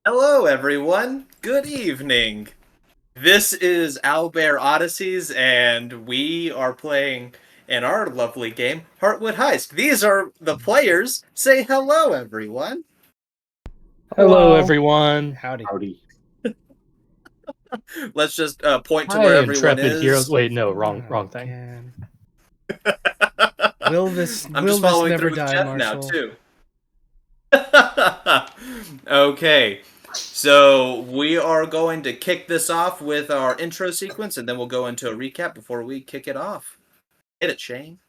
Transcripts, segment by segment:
Hello, everyone. Good evening. This is Owlbear Odysseys, and we are playing in our lovely game, Heartwood Heist. These are the players. Say hello, everyone. Hello, Hello. everyone. Howdy. Let's just point to Hi, where everyone intrepid heroes. is. Wait, no, wrong thing. Again. Will this I'm just following never through with die, Jeff now, Marshall? too. Okay, so we are going to kick this off with our intro sequence, and then we'll go into a recap before we kick it off. Hit it, Shane.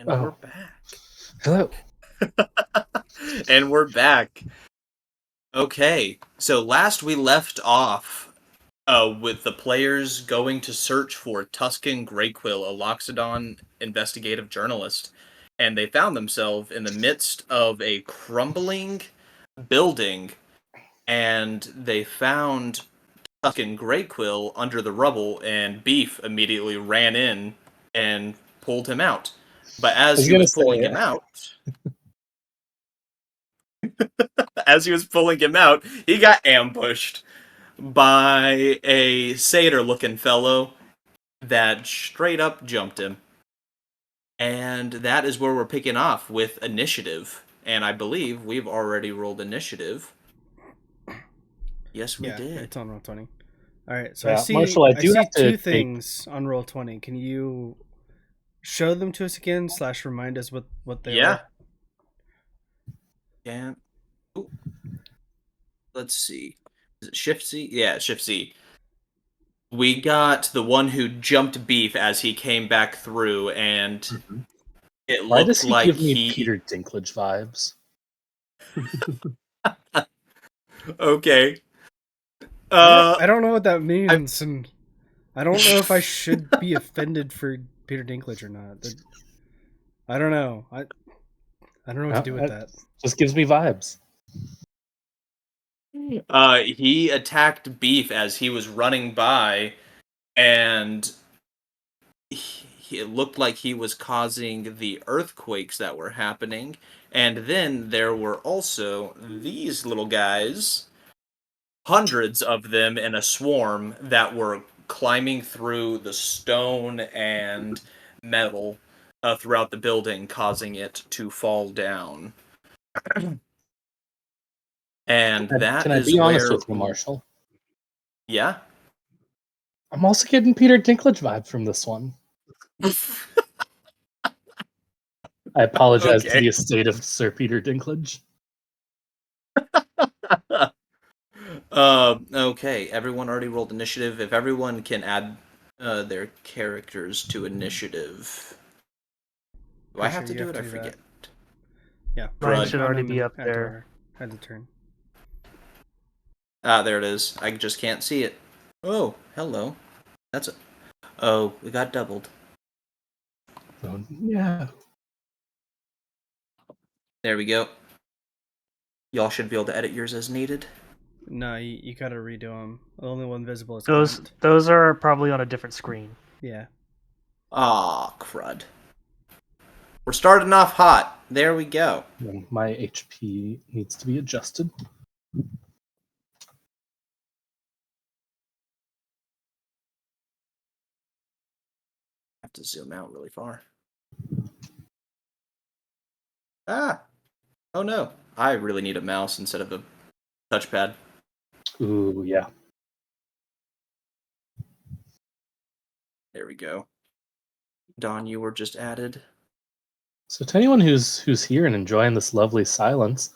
And we're back. Hello. And we're back. Okay, so last we left off with the players going to search for Tuscan Greyquill, a Loxodon investigative journalist. And they found themselves in the midst of a crumbling building, and they found Tuscan Greyquill under the rubble, and Beef immediately ran in and pulled him out. But as he was pulling him out, he got ambushed by a satyr-looking fellow that straight up jumped him. And that is where we're picking off with initiative. And I believe we've already rolled initiative. Yes, we did. It's on Roll20. All right, so Yeah, I see, Marshall, I do see have to two take- things on Roll20. Can you show them to us again / remind us what they are? And let's see. Is it Shift C? Yeah, Shift C. We got the one who jumped Beef as he came back through, and it Why looked does he like give me Peter Dinklage vibes? Okay. I don't know what that means, and I don't know if I should be offended for Peter Dinklage or not. I don't know. I don't know what to do with that. Just gives me vibes. He attacked Beef as he was running by, and it looked like he was causing the earthquakes that were happening. And then there were also these little guys, hundreds of them in a swarm, that were climbing through the stone and metal throughout the building, causing it to fall down. And that Can I is be honest where... with you, Marshall? Yeah? I'm also getting Peter Dinklage vibes from this one. I apologize to the estate of Sir Peter Dinklage. Okay, everyone already rolled initiative. If everyone can add their characters to initiative. Do I have to do it? I forget. Yeah, mine should already be up add there. Add the turn. Ah, there it is. I just can't see it. Oh, hello. That's a... Oh, we got doubled. Oh, yeah. There we go. Y'all should be able to edit yours as needed. No, you gotta redo them. The only one visible is Those Glint. are probably on a different screen. Yeah. Aw, crud. We're starting off hot. There we go. My HP needs to be adjusted. I have to zoom out really far. Ah! Oh no. I really need a mouse instead of a touchpad. Ooh, yeah. There we go. Don, you were just added. So to anyone who's here and enjoying this lovely silence,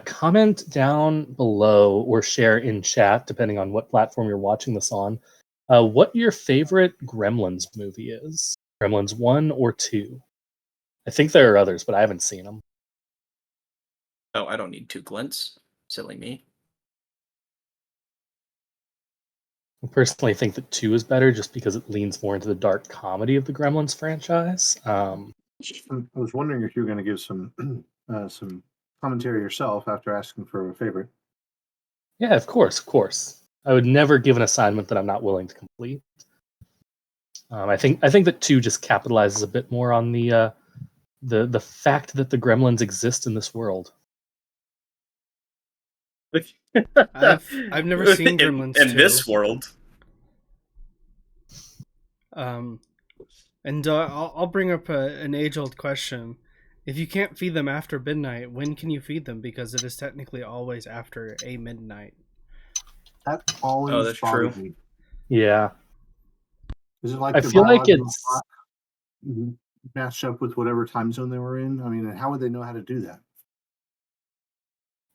comment down below or share in chat, depending on what platform you're watching this on, what your favorite Gremlins movie is. Gremlins 1 or 2. I think there are others, but I haven't seen them. Oh, I don't need 2 Glints. Silly me. I personally think that 2 is better just because it leans more into the dark comedy of the Gremlins franchise. I was wondering if you were going to give some commentary yourself after asking for a favorite. Yeah, of course. I would never give an assignment that I'm not willing to complete. I think that 2 just capitalizes a bit more on the fact that the gremlins exist in this world. I've never seen Gremlins in 2. this world. And I'll bring up an age-old question. If you can't feed them after midnight, when can you feed them? Because it is technically always after a midnight. That always that's bothered true. me. Yeah. Is it like I the feel like biological it's clock matched up with whatever time zone they were in? I mean, how would they know how to do that?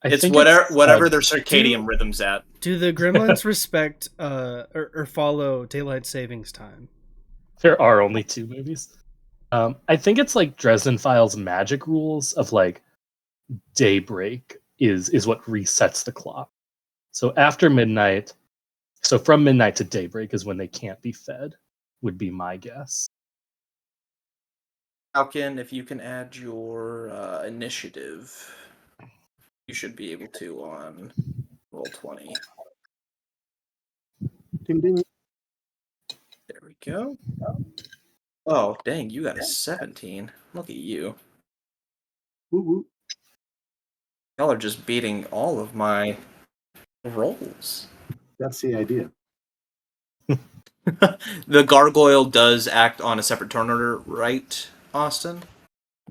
It's whatever their circadian rhythm's at. Do the gremlins respect or follow daylight savings time? There are only 2 movies. I think it's like Dresden Files magic rules of like daybreak is what resets the clock. So after midnight, so from midnight to daybreak is when they can't be fed, would be my guess. Haukin, if you can add your initiative, you should be able to on Roll20. Ding ding. There we go. Oh, dang, you got a 17. Look at you. Woo woo. Y'all are just beating all of my rolls. That's the idea. The gargoyle does act on a separate turn order, right, Austin?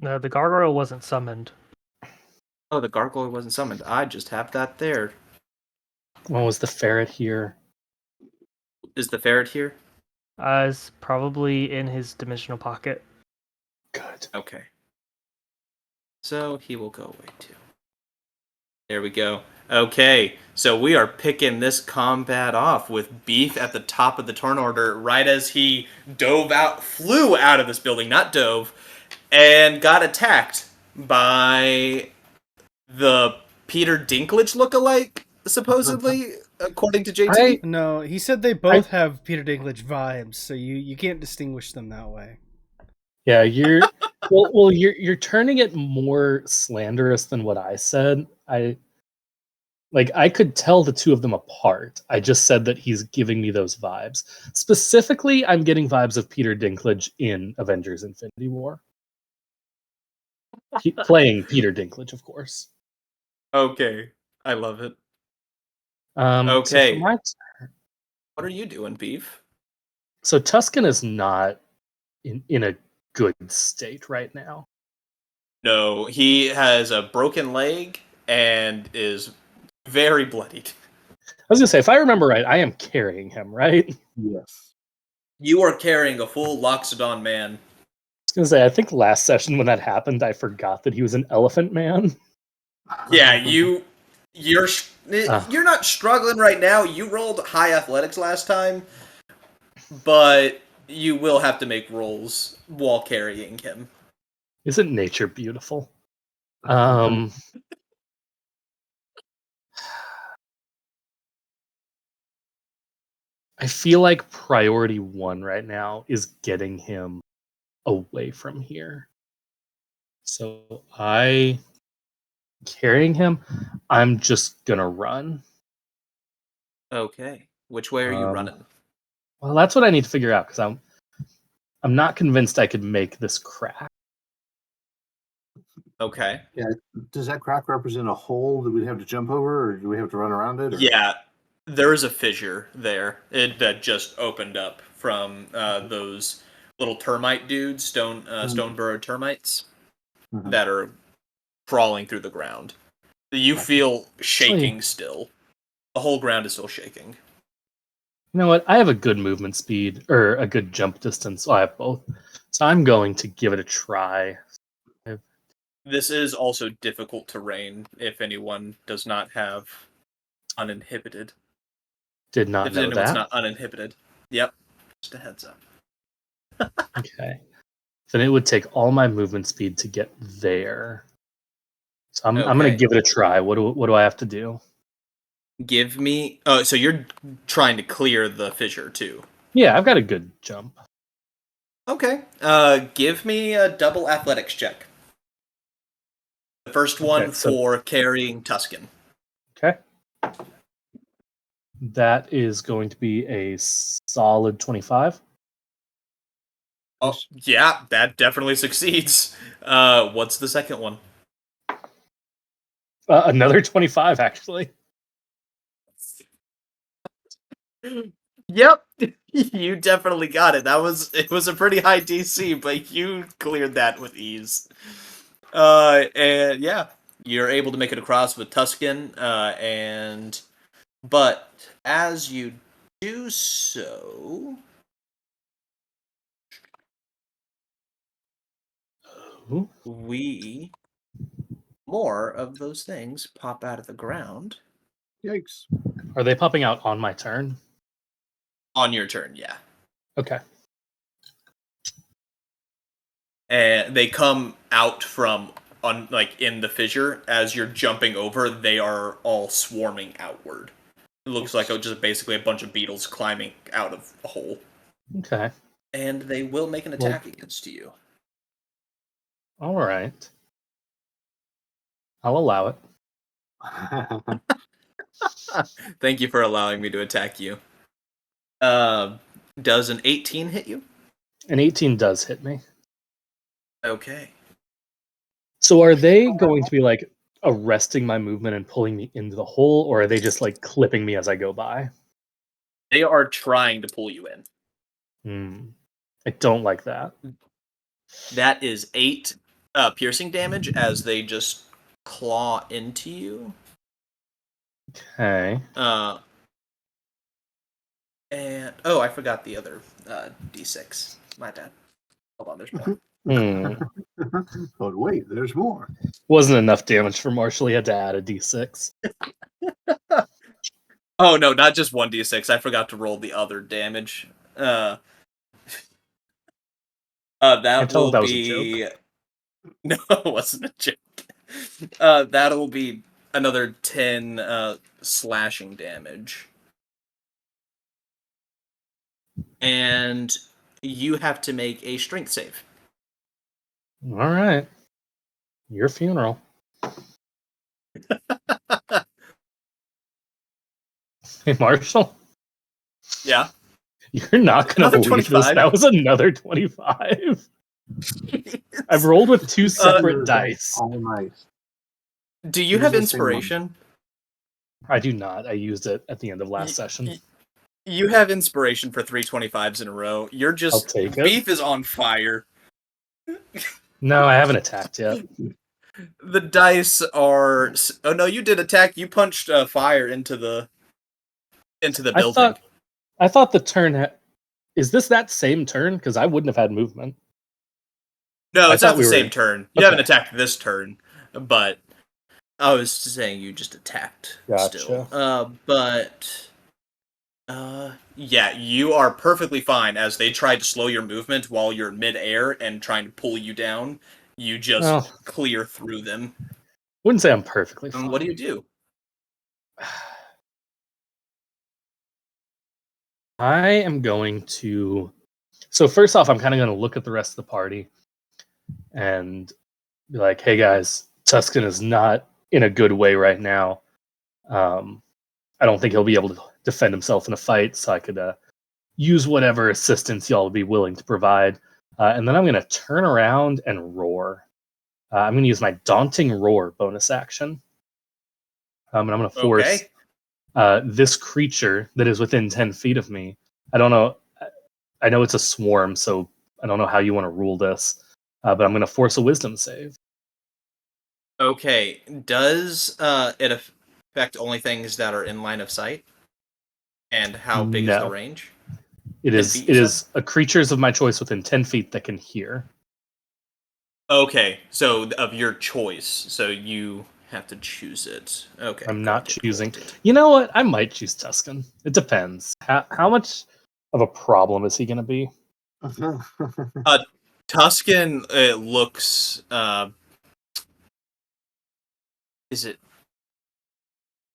No, the gargoyle wasn't summoned. Oh, the gargoyle wasn't summoned. I just have that there. When was the ferret here? Is the ferret here? It's probably in his dimensional pocket. Good. Okay. So he will go away too. There we go. Okay, so we are picking this combat off with Beef at the top of the turn order right as he flew out of this building, not dove, and got attacked by the Peter Dinklage lookalike, supposedly, according to JT. No, he said they both have Peter Dinklage vibes, so you can't distinguish them that way. Yeah, you're you're turning it more slanderous than what I said. I could tell the 2 of them apart. I just said that he's giving me those vibes. Specifically, I'm getting vibes of Peter Dinklage in Avengers Infinity War. Playing Peter Dinklage, of course. Okay, I love it. Okay. So what are you doing, Beef? So Tuscan is not in a good state right now. No, he has a broken leg and is very bloodied. I was gonna say, if I remember right, I am carrying him, right? Yes. You are carrying a full Loxodon man. I was gonna say, I think last session when that happened, I forgot that he was an elephant man. Yeah, you're not struggling right now. You rolled high athletics last time, but you will have to make rolls while carrying him. Isn't nature beautiful? I feel like priority 1 right now is getting him away from here. So carrying him, I'm just gonna run. Okay. Which way are you running? Well, that's what I need to figure out, because I'm not convinced I could make this crack. Okay. Yeah. Does that crack represent a hole that we'd have to jump over, or do we have to run around it? Or? Yeah, there is a fissure there that just opened up from those little termite dudes, stone burrowed termites that are crawling through the ground. You feel shaking still. The whole ground is still shaking. You know what? I have a good movement speed, or a good jump distance. I have both. So I'm going to give it a try. This is also difficult terrain if anyone does not have uninhibited. Did not know that. It's not uninhibited. Yep. Just a heads up. Okay. Then it would take all my movement speed to get there. So I'm going to give it a try. What do I have to do? Give me... Oh, so you're trying to clear the fissure, too. Yeah, I've got a good jump. Okay. Give me a double athletics check. The first one Okay, so- for carrying Tuscan. Okay. That is going to be a solid 25. Oh, yeah, that definitely succeeds. What's the second one? Another 25, actually. Yep, you definitely got it. It was a pretty high DC, but you cleared that with ease. And yeah, you're able to make it across with Tuscan, but as you do so, Ooh. more of those things pop out of the ground. Yikes. Are they popping out on my turn? On your turn, yeah. Okay. And they come out from in the fissure as you're jumping over. They are all swarming outward. It looks like just basically a bunch of beetles climbing out of a hole. Okay. And they will make an attack against you. All right. I'll allow it. Thank you for allowing me to attack you. Does an 18 hit you? An 18 does hit me. Okay. So are they going to be like arresting my movement and pulling me into the hole, or are they just like clipping me as I go by? They are trying to pull you in. I don't like that. That is 8 piercing damage as they just claw into you. Okay. And I forgot the other D6. My bad. Hold on, there's more. But wait, there's more. Wasn't enough damage for Marshall. He had to add a d6. Oh no, not just 1d6. I forgot to roll the other damage. That will that be. was a joke. No, it wasn't a joke. That'll be another 10 slashing damage. And you have to make a strength save. All right. Your funeral. Hey, Marshall. Yeah. You're not going to believe this. That was another 25. I've rolled with 2 separate dice. All nice. Do you have inspiration? I do not. I used it at the end of last session. You have inspiration for 325s in a row. You're just... I'll take it. Beef is on fire. No, I haven't attacked yet. The dice are... Oh no, you did attack. You punched fire into the building. I thought the turn... Is this that same turn? Because I wouldn't have had movement. No, it's not the same turn. You haven't attacked this turn, but I was saying you just attacked still. Yeah, you are perfectly fine as they tried to slow your movement while you're mid-air and trying to pull you down. You just clear through them. Wouldn't say I'm perfectly fine. What do you do? I am going to... So first off, I'm kind of going to look at the rest of the party and be like, hey guys, Tuscan is not in a good way right now. I don't think he'll be able to defend himself in a fight, so I could use whatever assistance y'all would be willing to provide. And then I'm going to turn around and roar. I'm going to use my Daunting Roar bonus action. And I'm going to force this creature that is within 10 feet of me. I don't know. I know it's a swarm, so I don't know how you want to rule this. But I'm going to force a wisdom save. Okay. Does it affect only things that are in line of sight? And how big is the range? It is a creatures of my choice within 10 feet that can hear. Okay, so of your choice. So you have to choose it. Okay. I'm not choosing. You know what? I might choose Tuscan. It depends. How much of a problem is he going to be? Tuscan looks... is it...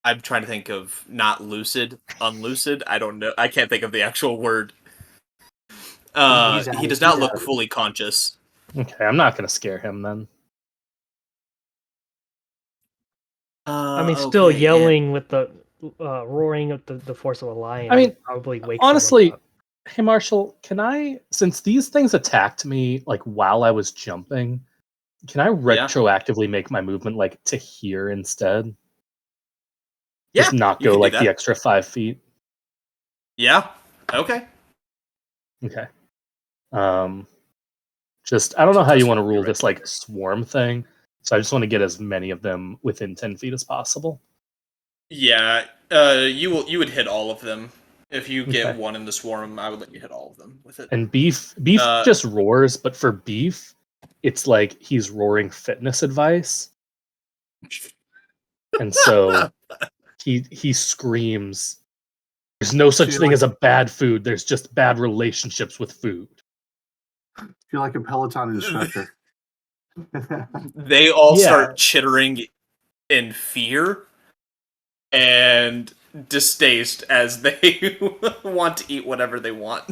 I'm trying to think of not lucid, unlucid. I don't know. I can't think of the actual word. He does not look fully conscious. Okay, I'm not going to scare him then. I mean, still Okay, yelling with the roaring of the force of a lion. I mean, probably wakes honestly, someone up. hey Marshall, can I, since these things attacked me like while I was jumping, can I retroactively make my movement like to here instead? Yeah, Just not you go can do like that. the extra 5 feet. Yeah. Okay. Okay. Just I don't know how you want to rule this like swarm thing, so I just want to get as many of them within 10 feet as possible. Yeah. You would hit all of them. If you get Okay. one in the swarm, I would let you hit all of them with it. And beef just roars, but for beef, it's like he's roaring fitness advice. And so he screams, there's no such thing as a bad food, there's just bad relationships with food. I feel like a Peloton instructor. They all start chittering in fear and distaste as they want to eat whatever they want.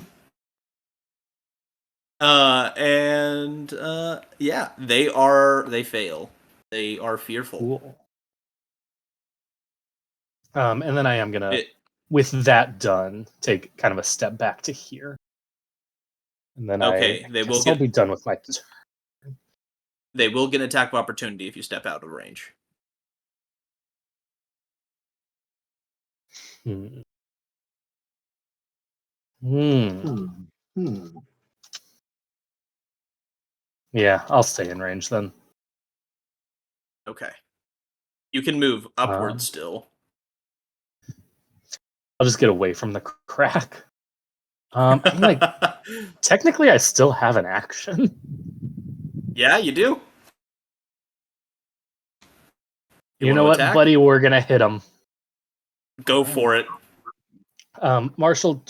Yeah, they fail. They are fearful. Cool. And then I am gonna, with that done, take kind of a step back to here. And then I'll be done with my turn. They will get an attack of opportunity if you step out of range. Yeah, I'll stay in range then. Okay. You can move upwards still. I'll just get away from the crack. I'm like, technically, I still have an action. Yeah, you do. You know what, buddy? We're gonna hit him. Go for it. Marshall,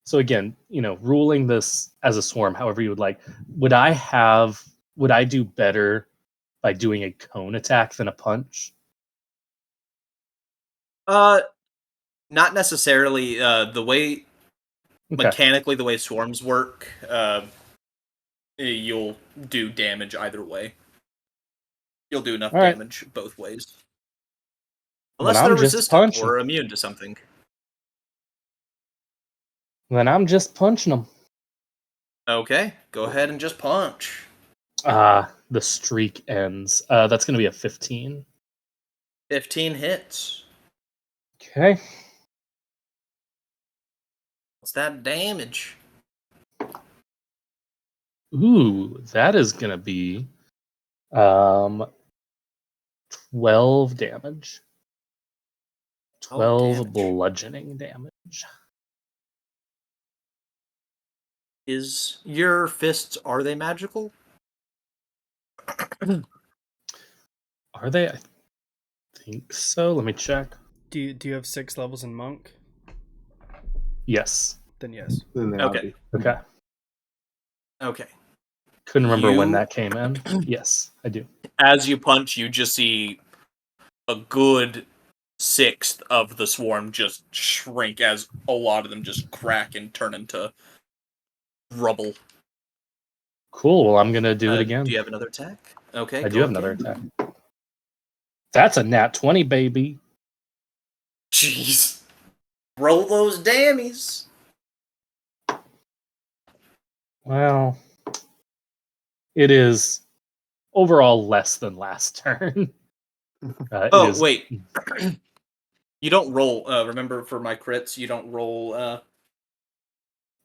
so again, ruling this as a swarm, however you would like. Would I do better by doing a cone attack than a punch? Not necessarily. The way mechanically, the way swarms work, you'll do damage either way. You'll do enough damage both ways. Unless they're resistant or immune to something. Then I'm just punching them. Okay, go ahead and just punch. The streak ends. That's going to be a 15. 15 hits. Okay. What's that damage? Ooh, that is going to be 12 damage. 12 bludgeoning damage. Is your fists, are they magical? Are they? I think so. Let me check. Do you have 6 levels in monk? Yes. Then yes. Okay. Okay. Couldn't remember when that came in. Yes, I do. As you punch, you just see a good 1/6 of the swarm just shrink as a lot of them just crack and turn into rubble. Cool. Well, I'm going to do it again. Do you have another attack? Okay. I do have another attack. That's a nat 20, baby. Jeez. Roll those dammies. Well, it is overall less than last turn. Wait. You don't roll. Remember, for my crits, you don't roll.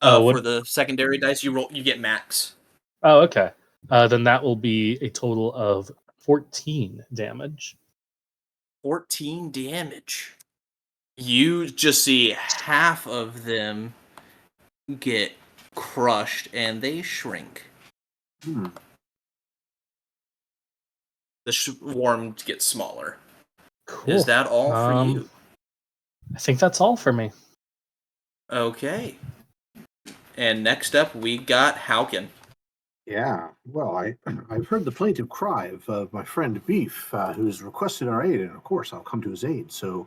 For the secondary dice, you get max. Oh, okay. Then that will be a total of 14 damage. 14 damage. You just see half of them get crushed and they shrink. The swarm gets smaller. Cool. Is that all for you? I think that's all for me. Okay. And next up, we got Haukin. Yeah, well, I've heard the plaintive cry of my friend Beef, who's requested our aid, and of course I'll come to his aid. So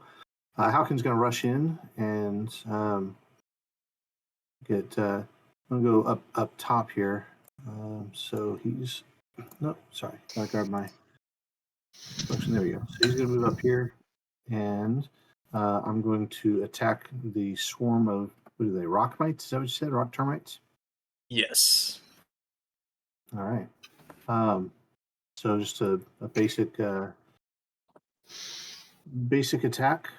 Haukin's going to rush in and I'm gonna go up top here. So he's sorry. Gotta grab my selection. There we go. So he's gonna move up here, and I'm going to attack the swarm of what are they? Rock mites? Is that what you said? Rock termites? Yes. All right. So just a basic attack.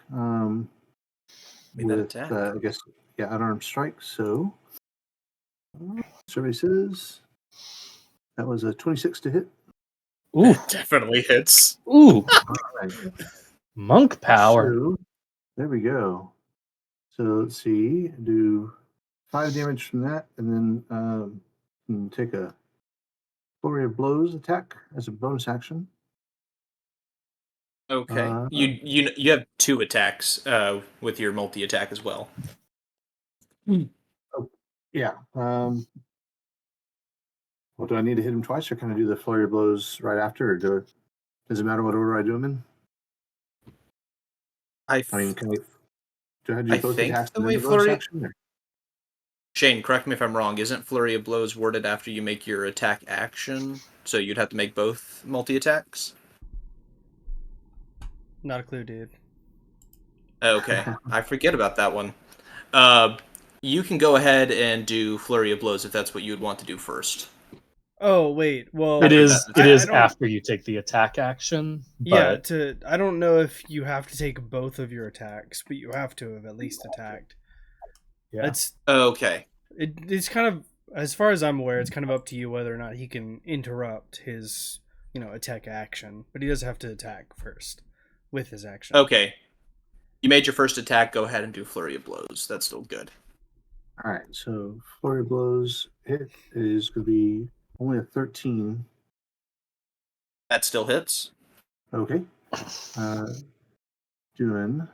Made that With attack. I guess unarmed strike. So survey says that was a 26 to hit. Ooh, Definitely hits. ooh, All right. monk power. So there we go. So let's see, do 5 damage from that, and then take a flurry of blows attack as a bonus action. Okay. You have 2 attacks with your multi attack as well. Oh, yeah. Well, do I need to hit him twice, or can I do the flurry of blows right after, or does it matter what order I do them in? I mean, do I do both think attacks the and way then the bonus flurry. action? Or? Shane, correct me if I'm wrong. Isn't flurry of blows worded after you make your attack action? So you'd have to make both multi attacks. Not a clue, dude. Okay, I forget about that one. You can go ahead and do flurry of blows if that's what you would want to do first. Oh wait, well It is I don't- after you take the attack action. Yeah, But I don't know if you have to take both of your attacks, but you have to have at least attacked. yeah. It's kind of, as far as I'm aware, it's kind of up to you whether or not he can interrupt his attack action, but he does have to attack first with his action. Okay. You made your first attack, go ahead and do flurry of blows. That's still good. All right, so flurry of blows hit is going to be only a 13. That still hits. Okay. Doing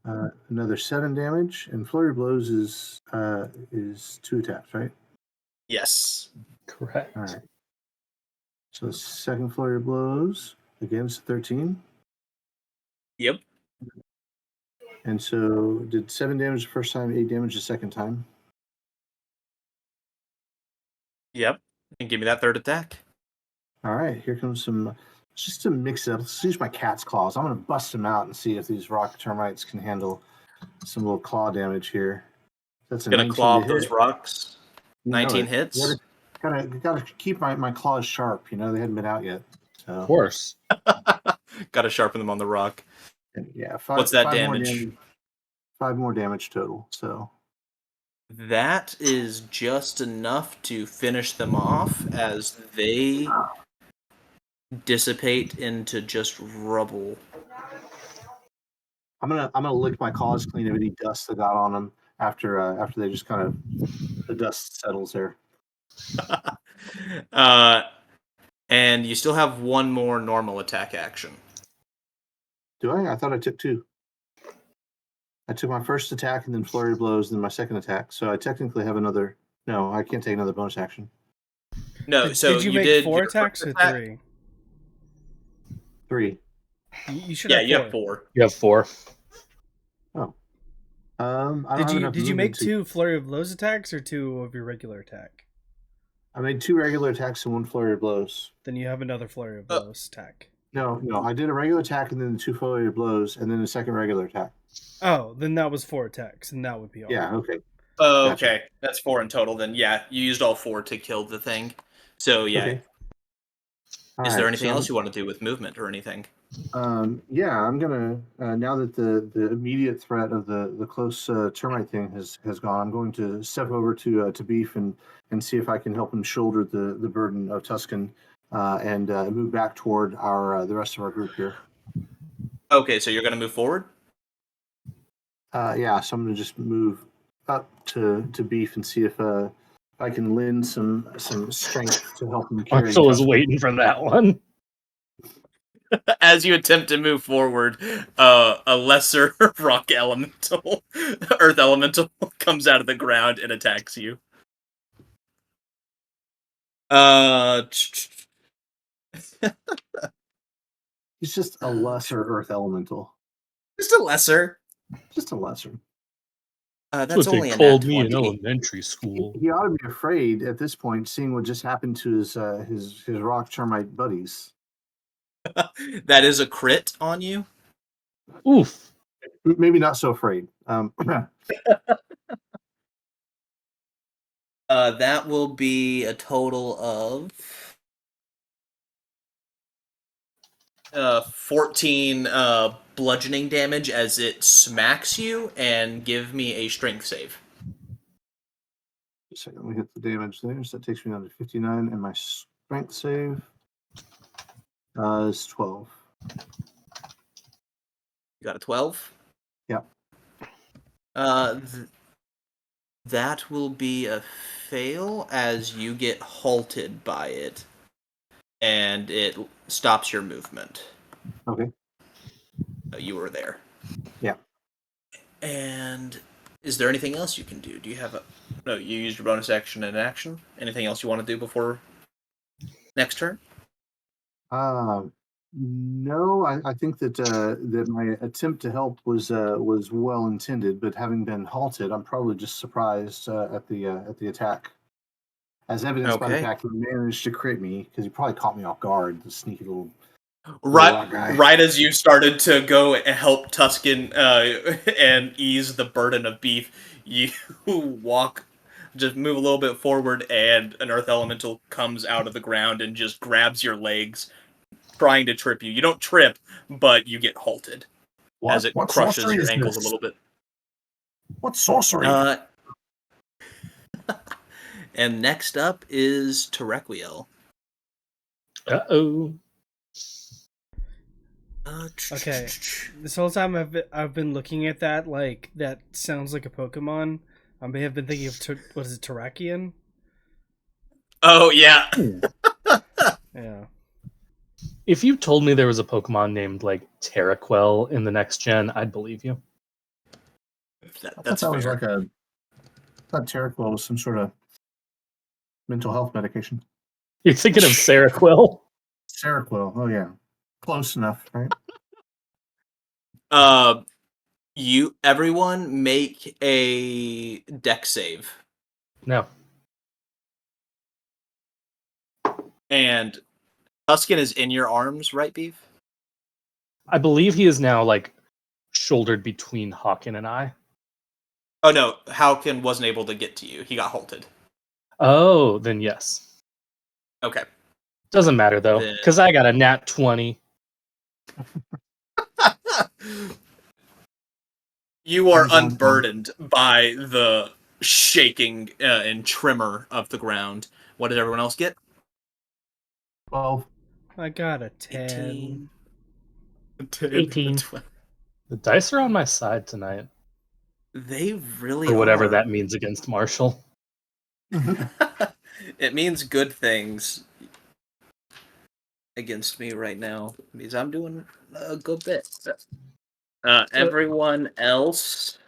another 7 damage, and flurry of blows is 2 attacks, right? Yes. Correct. All right. So the second flurry of blows against 13. Yep. And so did 7 damage the first time, 8 damage the second time? Yep. And give me that third attack. All right, here comes some, just to mix it up, let's use my cat's claws. I'm going to bust them out and see if these rock termites can handle some little claw damage here. That's a Gonna 19 claw to up those hit. rocks. You know 19 it. hits. Gotta keep my claws sharp. They hadn't been out yet. So. Of course. Gotta sharpen them on the rock. And yeah, What's that 5 damage? 5 more damage total. So That is just enough to finish them off as they dissipate into just rubble. I'm gonna lick my claws clean of any dust that got on them after they just kind of the dust settles there. And you still have one more normal attack action. Do I? I thought I took 2. I took my first attack and then flurry of blows, then my second attack. So I technically have another. No, I can't take another bonus action. No, so did you you make did 4 your attacks first or attack? 3? 3. You should Yeah, have 4. you have 4. You have 4. Oh. I don't have enough Did you make movement to- 2 flurry of blows attacks or 2 of your regular attack? I made 2 regular attacks and 1 flurry of blows. Then you have another flurry of blows attack. No, I did a regular attack and then 2 flurry of blows and then a second regular attack. Oh, then that was 4 attacks, and that would be all. Yeah, okay. Oh, Gotcha. okay. That's 4 in total then. Yeah, you used all 4 to kill the thing. So, yeah. Okay. Is there anything so, else you want to do with movement or anything? Yeah, I'm gonna now that the immediate threat of the close termite thing has gone, I'm going to step over to Beef and see if I can help him shoulder the burden of Tuscan and move back toward our the rest of our group here. Okay, so you're going to move forward? Yeah, so I'm gonna just move up to Beef and see if I can lend some strength to help him carry. Marshall was Tuscan. waiting for that one. As you attempt to move forward, a lesser rock elemental, earth elemental, comes out of the ground and attacks you. He's just a lesser earth elemental. Just a lesser. Just a lesser. That's what only they a called nat me in 20. elementary school. He ought to be afraid at this point, seeing what just happened to his rock termite buddies. That is a crit on you. Oof. Maybe not so afraid. That will be a total of 14 bludgeoning damage as it smacks you, and give me a strength save. Just a second, let me hit the damage there. So that takes me down to 59, and my strength save is 12. You got a 12? Yeah. That will be a fail as you get halted by it, and it stops your movement. Okay. You were there. Yeah. And is there anything else you can do? Do you have a... No, you used your bonus action and action. Anything else you want to do before next turn? No, I think that that my attempt to help was well intended, but having been halted, I'm probably just surprised at the attack. As evidenced by the Okay. fact he managed to crit me, because he probably caught me off guard, the sneaky little Right, guy. right as you started to go and help Tuscan and ease the burden of beef, you just move a little bit forward, and an earth elemental comes out of the ground and just grabs your legs, trying to trip you. You don't trip, but you get halted as it crushes your ankles a little bit. What sorcery? And next up is Terequiel. Uh-oh. Okay, this whole time I've been looking at that like that sounds like a Pokemon. I may have been thinking of what is it, Terrakion? Oh yeah. Yeah. If you told me there was a Pokemon named like Terraquel in the next gen, I'd believe you. That's that was fair. like I thought Terraquil was some sort of mental health medication. You're thinking of Seroquel? Seroquel, oh yeah. Close enough, right? Everyone make a deck save. No. And Tuscan is in your arms, right, Beef? I believe he is now like shouldered between Haukin and I. Oh no, Haukin wasn't able to get to you. He got halted. Oh, then yes. Okay. Doesn't matter though, because I got a nat 20. You are unburdened by the shaking and tremor of the ground. What did everyone else get? 12. I got a 10. 18. The dice are on my side tonight. They really or whatever are. that means against Marshall. It means good things against me right now. It means I'm doing a good bit. Everyone else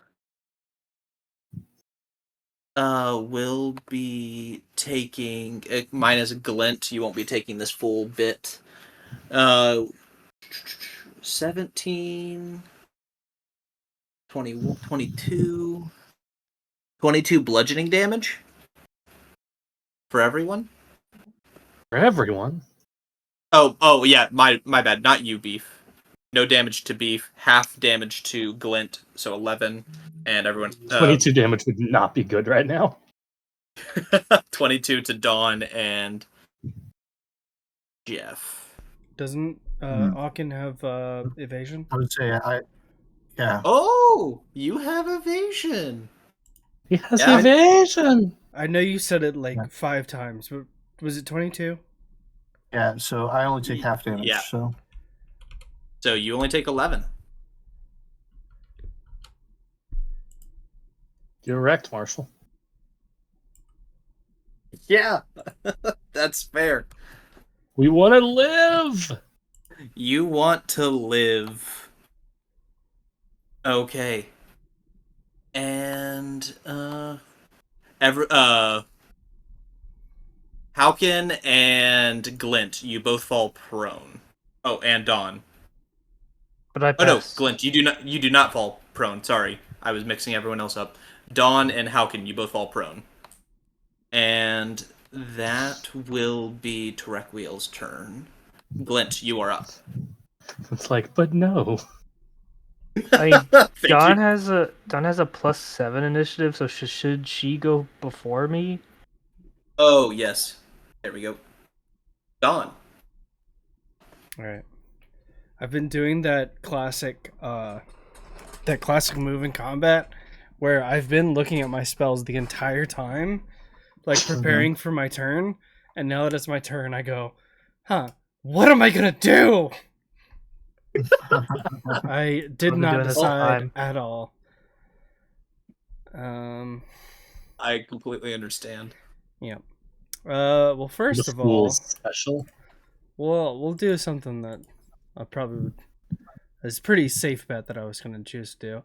will be taking... mine is a glint. You won't be taking this full bit. 17... 20, 22... 22 bludgeoning damage for everyone. For everyone? Oh yeah, my bad. Not you, Beef. No damage to Beef. Half damage to Glint, so 11, and everyone. 22 damage would not be good right now. 22 to Dawn and Jeff. Doesn't Haukin have evasion? I would say yeah. Oh, you have evasion. He has evasion. I know you said it like 5 times, but was it 22? Yeah, so I only take half damage. Yeah. So you only take 11. You're wrecked, Marshall. Yeah, that's fair. We want to live. You want to live. Okay. And Haukin and Glint, you both fall prone. Oh, and Dawn. But I Oh no, passed. Glint, you do not fall prone. Sorry, I was mixing everyone else up. Dawn and Haukin, you both fall prone. And that will be Terequiel's turn. Glint, you are up. It's like, but no. I mean, Thank Dawn you. has a +7 initiative, so should she go before me? Oh, yes. There we go. Dawn. Alright. I've been doing that classic move in combat where I've been looking at my spells the entire time, like preparing for my turn, and now that it's my turn, I go, what am I gonna do? I did not doing this decide time. at all. I completely understand. Yeah. Well, first The of all, fool's special. we'll do something that I probably would. It's a pretty safe bet that I was going to choose to do.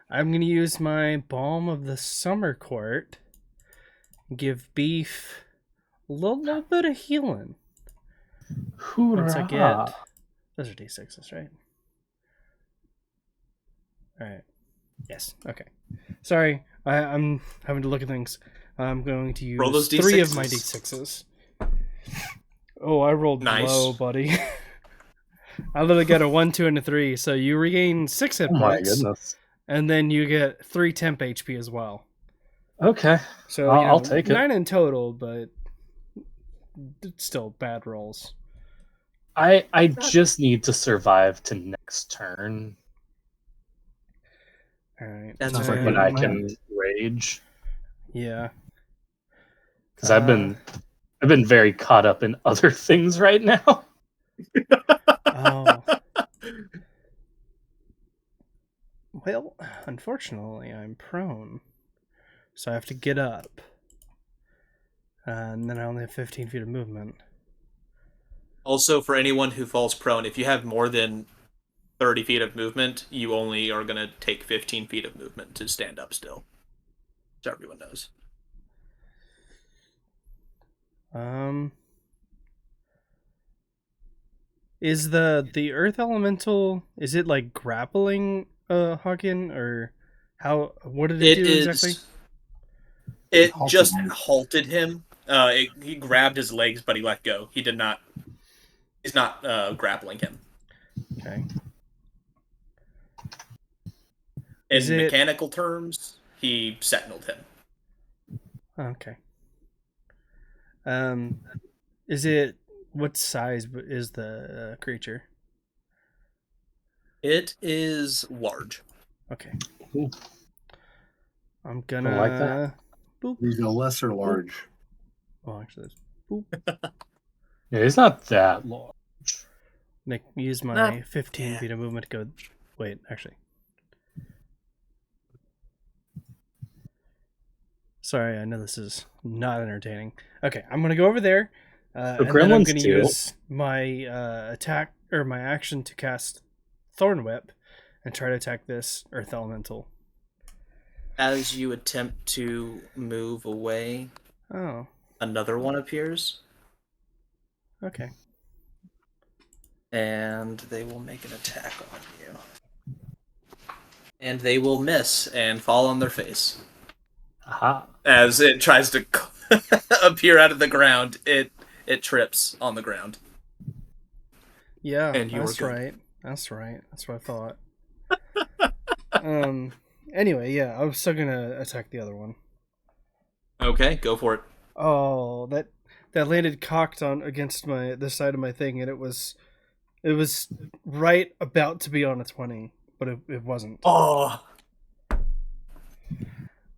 I'm going to use my Balm of the Summer Court. Give Beef a little bit of healing. Once I get... Those are D6s, right? Alright. Yes, okay. Sorry, I'm having to look at things. I'm going to use Roll those 3 of my D6s. D6s. Oh, I rolled Nice. low, buddy. I literally got a 1, 2, and a 3, so you regain 6 hit Oh my points, goodness. and then you get 3 temp HP as well. Okay. So I'll take it. 9 in total, but still bad rolls. I just need to survive to next turn. Alright. That's Sounds fair. like when I can rage. Yeah. Because I've been very caught up in other things right now. Oh. Well, unfortunately, I'm prone. So I have to get up. And then I only have 15 feet of movement. Also, for anyone who falls prone, if you have more than 30 feet of movement, you only are going to take 15 feet of movement to stand up still. So everyone knows. Is the earth elemental, is it like grappling Haukin, or what did it do exactly? It Halted just him. halted him. He grabbed his legs, but he let go. He's not grappling him. Okay. In mechanical terms, he sentineled him. Okay. Is it, what size is the creature? It is large. Okay. Ooh. I'm gonna I like that. Boop. He's a lesser large. Well, actually, boop. Yeah, he's not that large. Use my Nah. 15 feet of movement to go. Wait, actually. Sorry, I know this is not entertaining. Okay, I'm gonna go over there, and then I'm gremlins gonna too. use my attack or my action to cast Thorn Whip and try to attack this Earth Elemental. As you attempt to move away, another one appears, Okay. and they will make an attack on you. And they will miss and fall on their face. Aha. As it tries to appear out of the ground, it trips on the ground. Yeah, And you that's were good. right. That's right. That's what I thought. Anyway, yeah, I was still gonna attack the other one. Okay, go for it. Oh, that landed cocked on against the side of my thing, and it was right about to be on a 20, but it wasn't. Oh,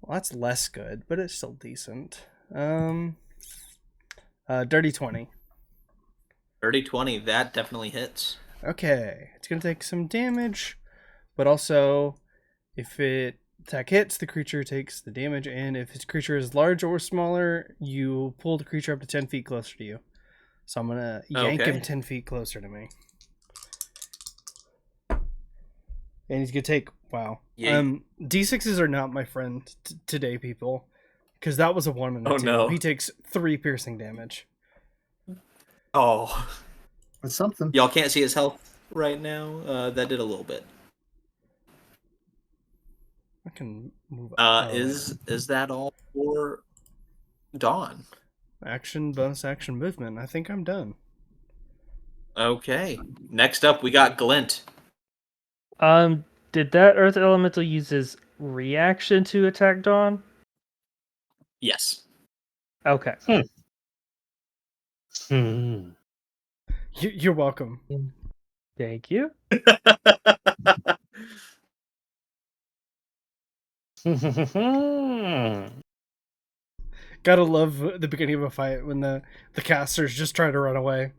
Well, that's less good, but it's still decent. Dirty 20. dirty 20, that definitely hits. Okay, it's gonna take some damage, but also, if it attack hits, the creature takes the damage, and if its creature is large or smaller, you pull the creature up to 10 feet closer to you. So I'm gonna yank him 10 feet closer to me. And he's gonna take, wow. D6s are not my friend today, people. Because that was a 1 and a 2. no. He takes 3 piercing damage. Oh. That's something. Y'all can't see his health right now. That did a little bit. I can move up. Is that all for Dawn? Action, bonus action, movement. I think I'm done. Okay. Next up, we got Glint. Did that Earth Elemental use his reaction to attack Dawn? Yes. Okay. You're welcome. Thank you. Gotta love the beginning of a fight when the casters just try to run away.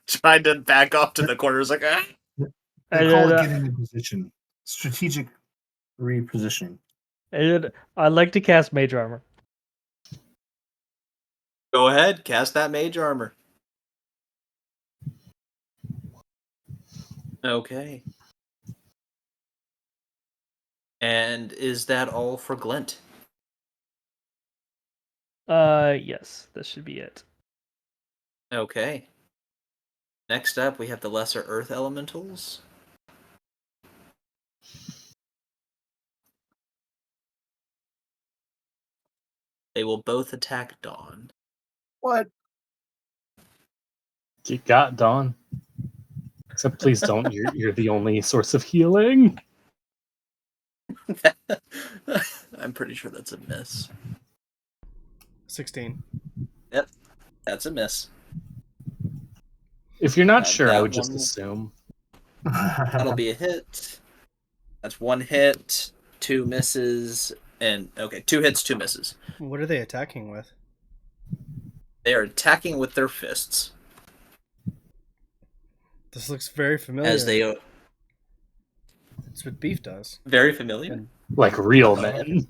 Tried to back off to the corners like, ah. They call it getting in position. Strategic repositioning. I'd like to cast Mage Armor. Go ahead, cast that mage armor. Okay. And is that all for Glint? Yes, this should be it. Okay. Next up, we have the Lesser Earth Elementals. They will both attack Dawn. What? You got Dawn. Except please don't. You're the only source of healing. I'm pretty sure that's a miss. 16. Yep, that's a miss. If you're not sure, I that would just one- assume. That'll be a hit. That's one hit, 2 misses, and okay, 2 hits, 2 misses. What are they attacking with? They are attacking with their fists This looks very familiar. as they It's what Beef does. very familiar. And Like real men.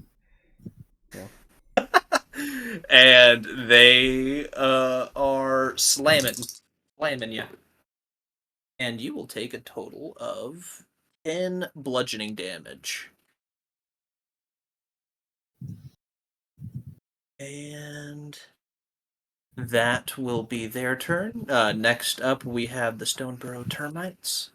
And they are slamming you. And you will take a total of 10 bludgeoning damage. And that will be their turn. Next up, we have the Stoneburrow termites.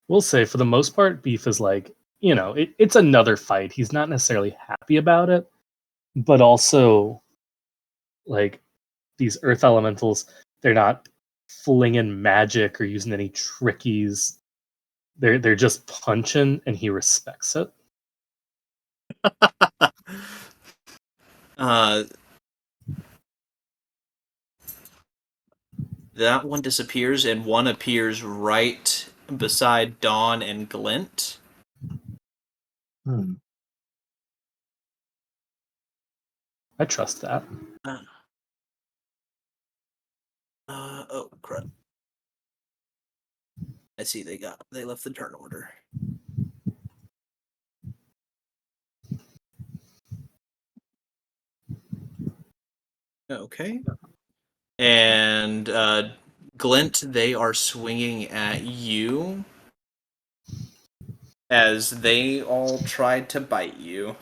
We'll say for the most part, Beef is like, it's another fight. He's not necessarily happy about it, but also, like, these earth elementals, they're not flinging magic or using any trickies. They're just punching, and he respects it. That one disappears, and one appears right beside Dawn and Glint. I trust that. Oh crap! I see they left the turn order. Okay. And Glint, they are swinging at you as they all tried to bite you.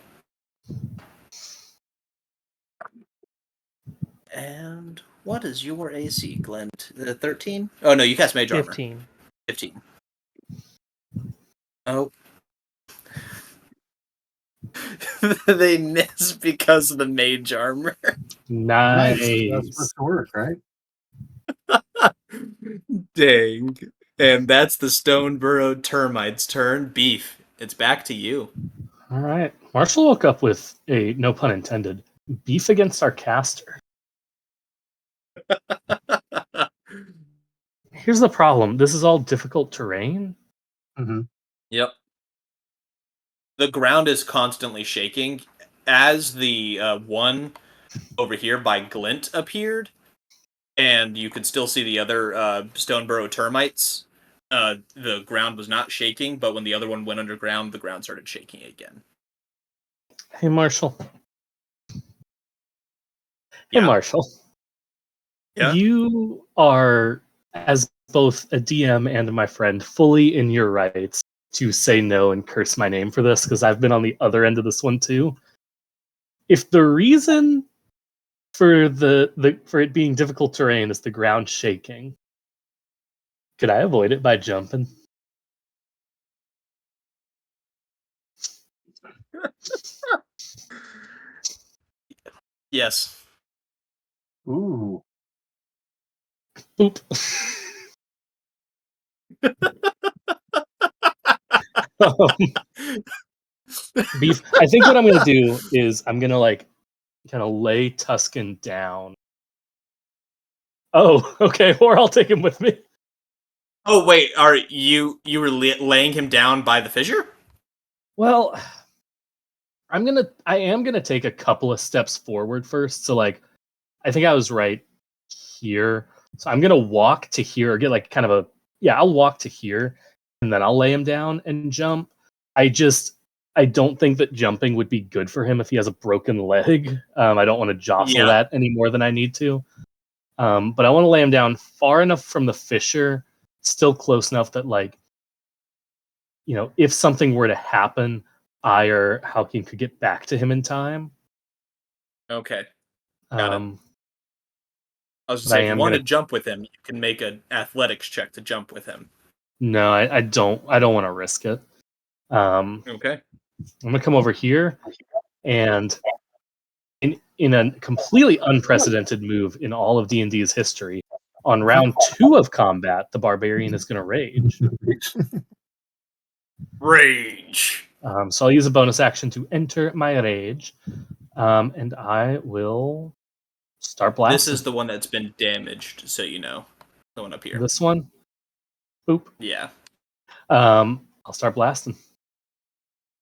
And what is your AC, Glint? 13? Oh, no, you cast Mage Armor. 15. 15. Oh. They miss because of the Mage Armor. Nice. That's supposed to work, right? Dang. And that's the Stoneburrow termites' turn. Beef, it's back to you. All right. Marshall woke up with a, no pun intended, beef against our caster. Here's the problem. This is all difficult terrain. Mm-hmm. Yep. The ground is constantly shaking. As the one over here by Glint appeared, and you could still see the other Stoneburrow termites, the ground was not shaking, but when the other one went underground, the ground started shaking again. Hey, Marshall. Yeah. Hey, Marshall. Yeah? You are, as both a DM and my friend, fully in your rights to say no and curse my name for this, because I've been on the other end of this one too. If the reason for for it being difficult terrain is the ground shaking. Could I avoid it by jumping? Yes. Ooh. Boop. Beef. I think what I'm gonna do is I'm gonna like kind of lay Tuscan down. Oh, okay. Or I'll take him with me. Oh wait, are you were laying him down by the fissure? Well, I am gonna take a couple of steps forward first. So like, I think I was right here. So I'm gonna walk to here, or get like kind of I'll walk to here, and then I'll lay him down and jump. I don't think that jumping would be good for him if he has a broken leg. I don't want to jostle that any more than I need to. But I want to lay him down far enough from the fissure, still close enough that, like, if something were to happen, I or Haukin could get back to him in time. Okay. Got it. I was but saying, if you want to jump with him, you can make an athletics check to jump with him. No, I don't. I don't want to risk it. Okay. I'm gonna come over here, and in a completely unprecedented move in all of D&D's history, on round 2 of combat, the barbarian is going to rage. Rage. So I'll use a bonus action to enter my rage, and I will start blasting. This is the one that's been damaged, so you know. The one up here. This one? Boop. Yeah. I'll start blasting.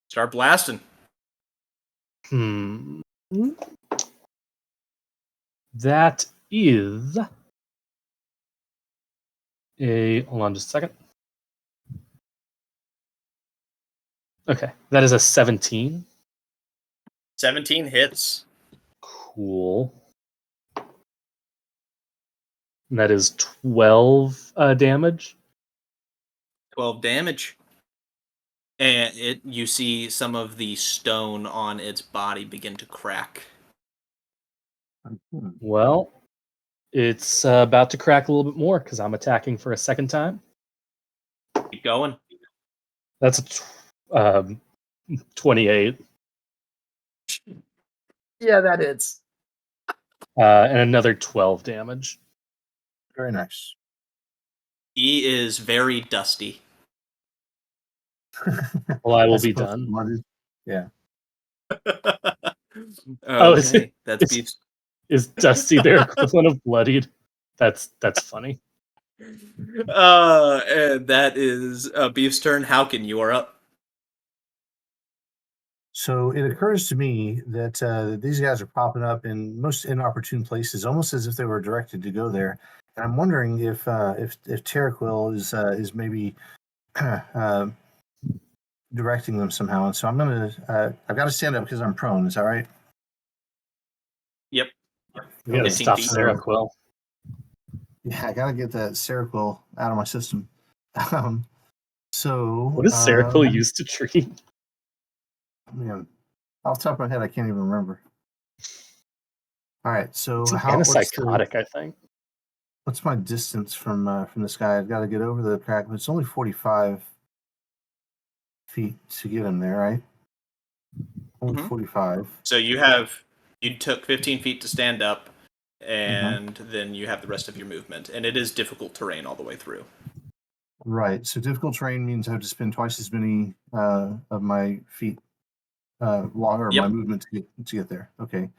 Start blasting. That is hold on just a second. Okay, that is a 17. 17 hits. Cool. And that is 12 damage. 12 damage. And you see some of the stone on its body begin to crack. Well, it's about to crack a little bit more because I'm attacking for a second time. Keep going. That's a 28. Yeah, that hits. And another 12 damage. Very nice. He is very dusty. Well, I will be done. Yeah. Okay. That's beef. Is Dusty their equivalent of bloodied? That's funny. And that is Beef's turn. Haukin, you are up. So it occurs to me that these guys are popping up in most inopportune places, almost as if they were directed to go there. And I'm wondering if Terraquil is maybe directing them somehow. And so I'm gonna I've got to stand up because I'm prone. Is that right? Yep. We gotta stop Seroquel. Yeah, I gotta get that Seroquel out of my system. So what does Seroquel used to treat? Man, off the top of my head, I can't even remember. All right, so it's how antipsychotic, I think. What's my distance from this guy? I've got to get over the crack, but it's only 45 feet to get him there, right? Only 45. So you took 15 feet to stand up, and then you have the rest of your movement, and it is difficult terrain all the way through. Right. So difficult terrain means I have to spend twice as many of my feet longer, my movement to get there. Okay.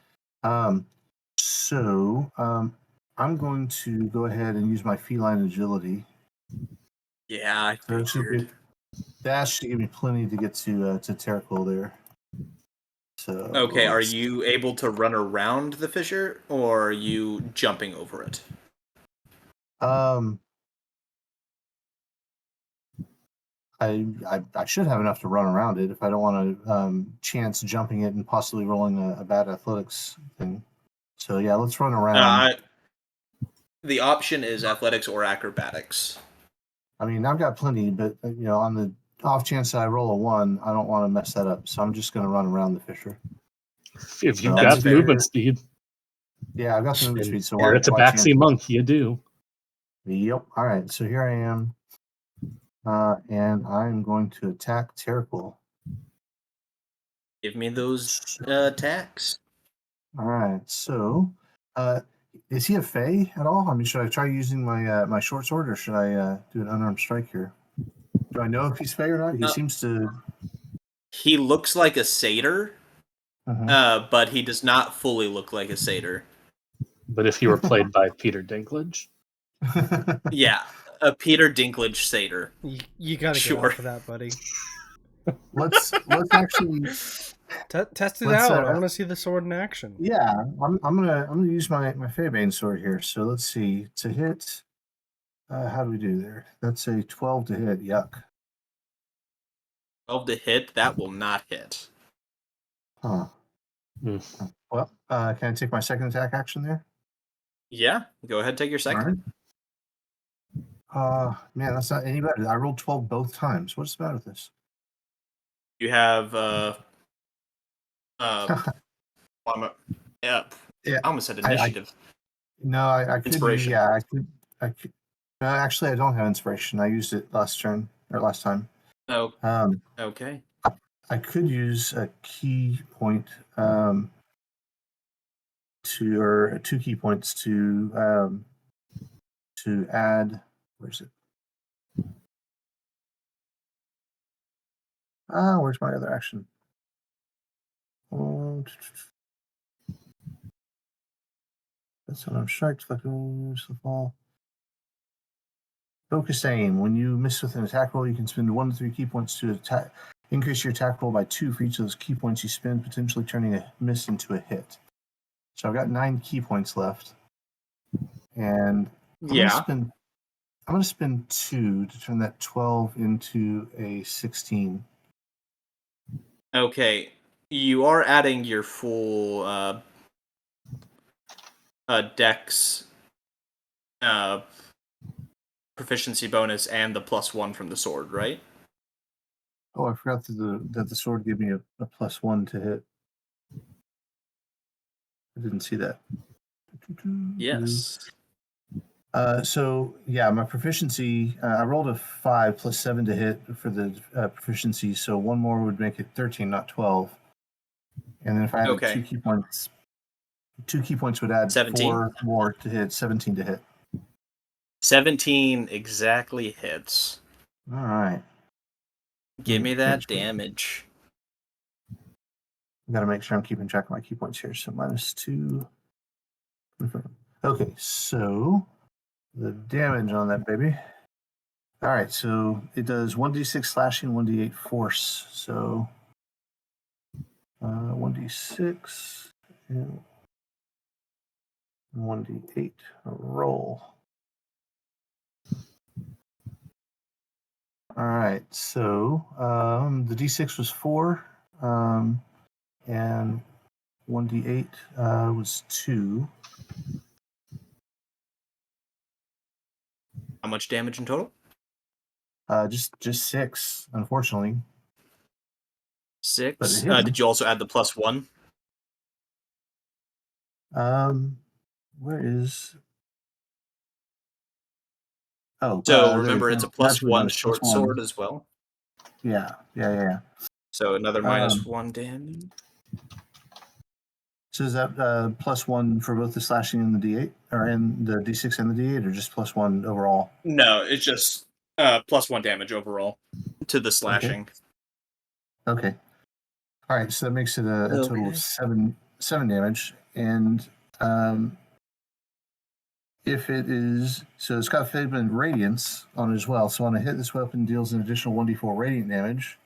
So I'm going to go ahead and use my feline agility. Yeah, that should give me plenty to get to Terraquil there. So okay, are you able to run around the fissure, or are you jumping over it? I should have enough to run around it if I don't want to chance jumping it and possibly rolling a bad athletics thing. So yeah, let's run around. The option is athletics or acrobatics. I mean, I've got plenty, but on the off chance that I roll a 1, I don't want to mess that up. So I'm just going to run around the fissure. If you've got movement speed. Yeah, I've got the movement And speed. So you're a tabaxi monk, you do. Yep. All right. So here I am, and I'm going to attack Terracool. Give me those attacks. All right. So, is he a Fey at all? I mean, should I try using my my short sword, or should I do an unarmed strike here? Do I know if he's Fey or not? He seems to. He looks like a satyr, but he does not fully look like a satyr. But if you were played by Peter Dinklage, Yeah, a Peter Dinklage satyr. You gotta get Sure. off of that, buddy. let's actually Test it out. I want to see the sword in action. Yeah, I'm gonna use my Feybane sword here. So let's see to hit. How do we do there? That's a 12 to hit. Yuck. 12 to hit, that will not hit. Huh. Well, can I take my second attack action there? Yeah, go ahead, take your second. All right. Man, that's not any better. I rolled 12 both times. What's the matter with this? You have yeah, Yeah, I almost said initiative. I could. Inspiration. Yeah, I could. No, actually, I don't have inspiration. I used it last turn or last time. Oh, okay. I could use a key point or 2 key points to add. Where's it? Where's my other action? That's what I'm strike. Fucking the fall. Focus aim. When you miss with an attack roll, you can spend 1 to 3 key points to attack. Increase your attack roll by 2 for each of those key points you spend, potentially turning a miss into a hit. So I've got 9 key points left, and I'm gonna spend 2 to turn that 12 into a 16. Okay, you are adding your full dex proficiency bonus and the +1 from the sword, right? Oh, I forgot that the sword gave me a +1 to hit. I didn't see that. Yes. So yeah, my proficiency. I rolled a 5 + 7 to hit for the proficiency. So 1 more would make it 13, not 12. And then if I added 2 key points, 2 key points would add 17? 4 more to hit, 17 to hit. 17 exactly hits. All right. Give me that damage. I got to make sure I'm keeping track of my key points here. So -2. Okay, so the damage on that baby. All right, so it does 1d6 slashing, 1d8 force. So 1d6 and 1d8 roll. All right, so the d6 was 4, and 1d8 was 2. How much damage in total? Just 6, unfortunately. 6. Did you also add the +1? Where is? Oh, so remember, it's a +1 short sword as well. Yeah. So another -1 damage. So is that +1 for both the slashing and the d8, or in the d6 and the d8, or just +1 overall? No, it's just +1 damage overall to the slashing. Okay. All right, so that makes it a total of 7 damage, and if it is, so it's got Feyban Radiance on it as well. So on a hit, this weapon deals an additional 1d4 radiant damage,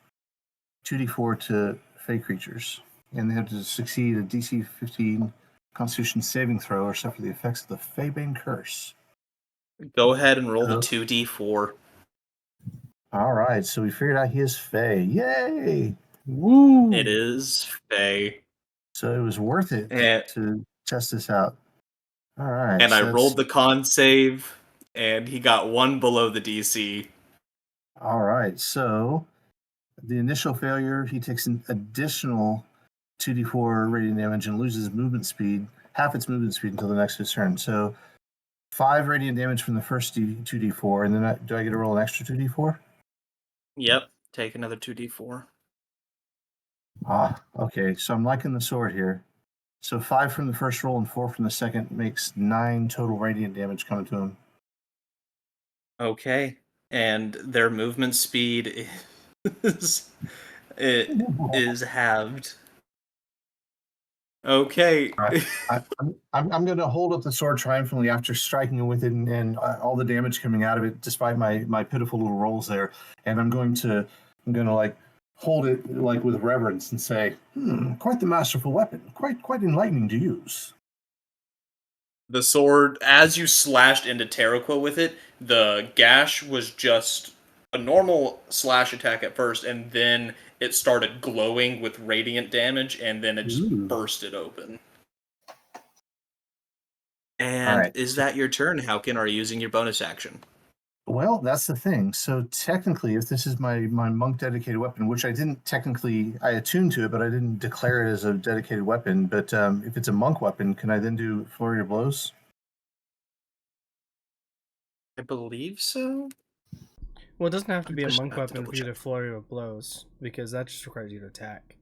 2d4 to Fey creatures, and they have to succeed a DC 15 Constitution saving throw or suffer the effects of the Feybane curse. Go ahead and roll the 2d4. All right, so we figured out he is Fey. Yay! Woo! It is Fey. So it was worth it to test this out. All right. And I rolled the con save, and he got 1 below the DC. All right. So the initial failure, he takes an additional 2d4 radiant damage and loses movement speed. half its movement speed until the next its turn. So 5 radiant damage from the first 2d4, and then do I get to roll an extra 2d4? Yep. Take another 2d4. Okay. So I'm liking the sword here. So 5 from the first roll and 4 from the second makes 9 total radiant damage coming to him. Okay. And their movement speed is halved. Okay. Right. I'm going to hold up the sword triumphantly after striking it with it and all the damage coming out of it, despite my pitiful little rolls there. And I'm going to like hold it like with reverence and say, quite the masterful weapon, quite enlightening to use. The sword, as you slashed into Terraqua with it, the gash was just a normal slash attack at first, and then it started glowing with radiant damage, and then it just bursted open. And right. Is that your turn, Haukin? Are you using your bonus action? Well, that's the thing. So technically, if this is my monk dedicated weapon, which I attuned to it, but I didn't declare it as a dedicated weapon. But if it's a monk weapon, can I then do flurry of blows? I believe so. Well, it doesn't have to be a just monk have to weapon for you to double-check. flurry of blows, because that just requires you to attack.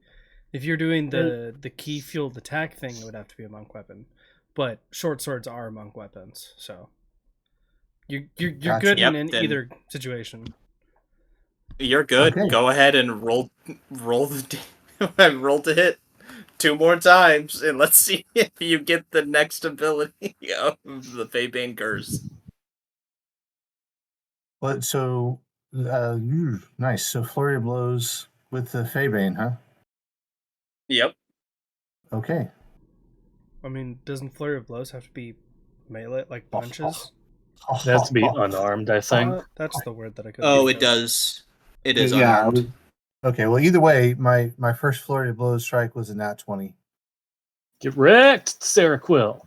If you're doing the key fueled attack thing, it would have to be a monk weapon. But short swords are monk weapons, so you're Gotcha. good Yep, in then- either situation. You're good. Okay. Go ahead and roll the roll to hit 2 more times, and let's see if you get the next ability of the Feybane Curse. But so nice. So flurry of blows with the Feybane, huh? Yep. Okay. I mean, doesn't flurry of blows have to be melee, like punches? It has to be unarmed, I think. That's the word that I could. Oh, it does. It is Yeah. unarmed. Okay. Well, either way, my first flurry of blows strike was a nat 20. Get wrecked, Sarah Quill.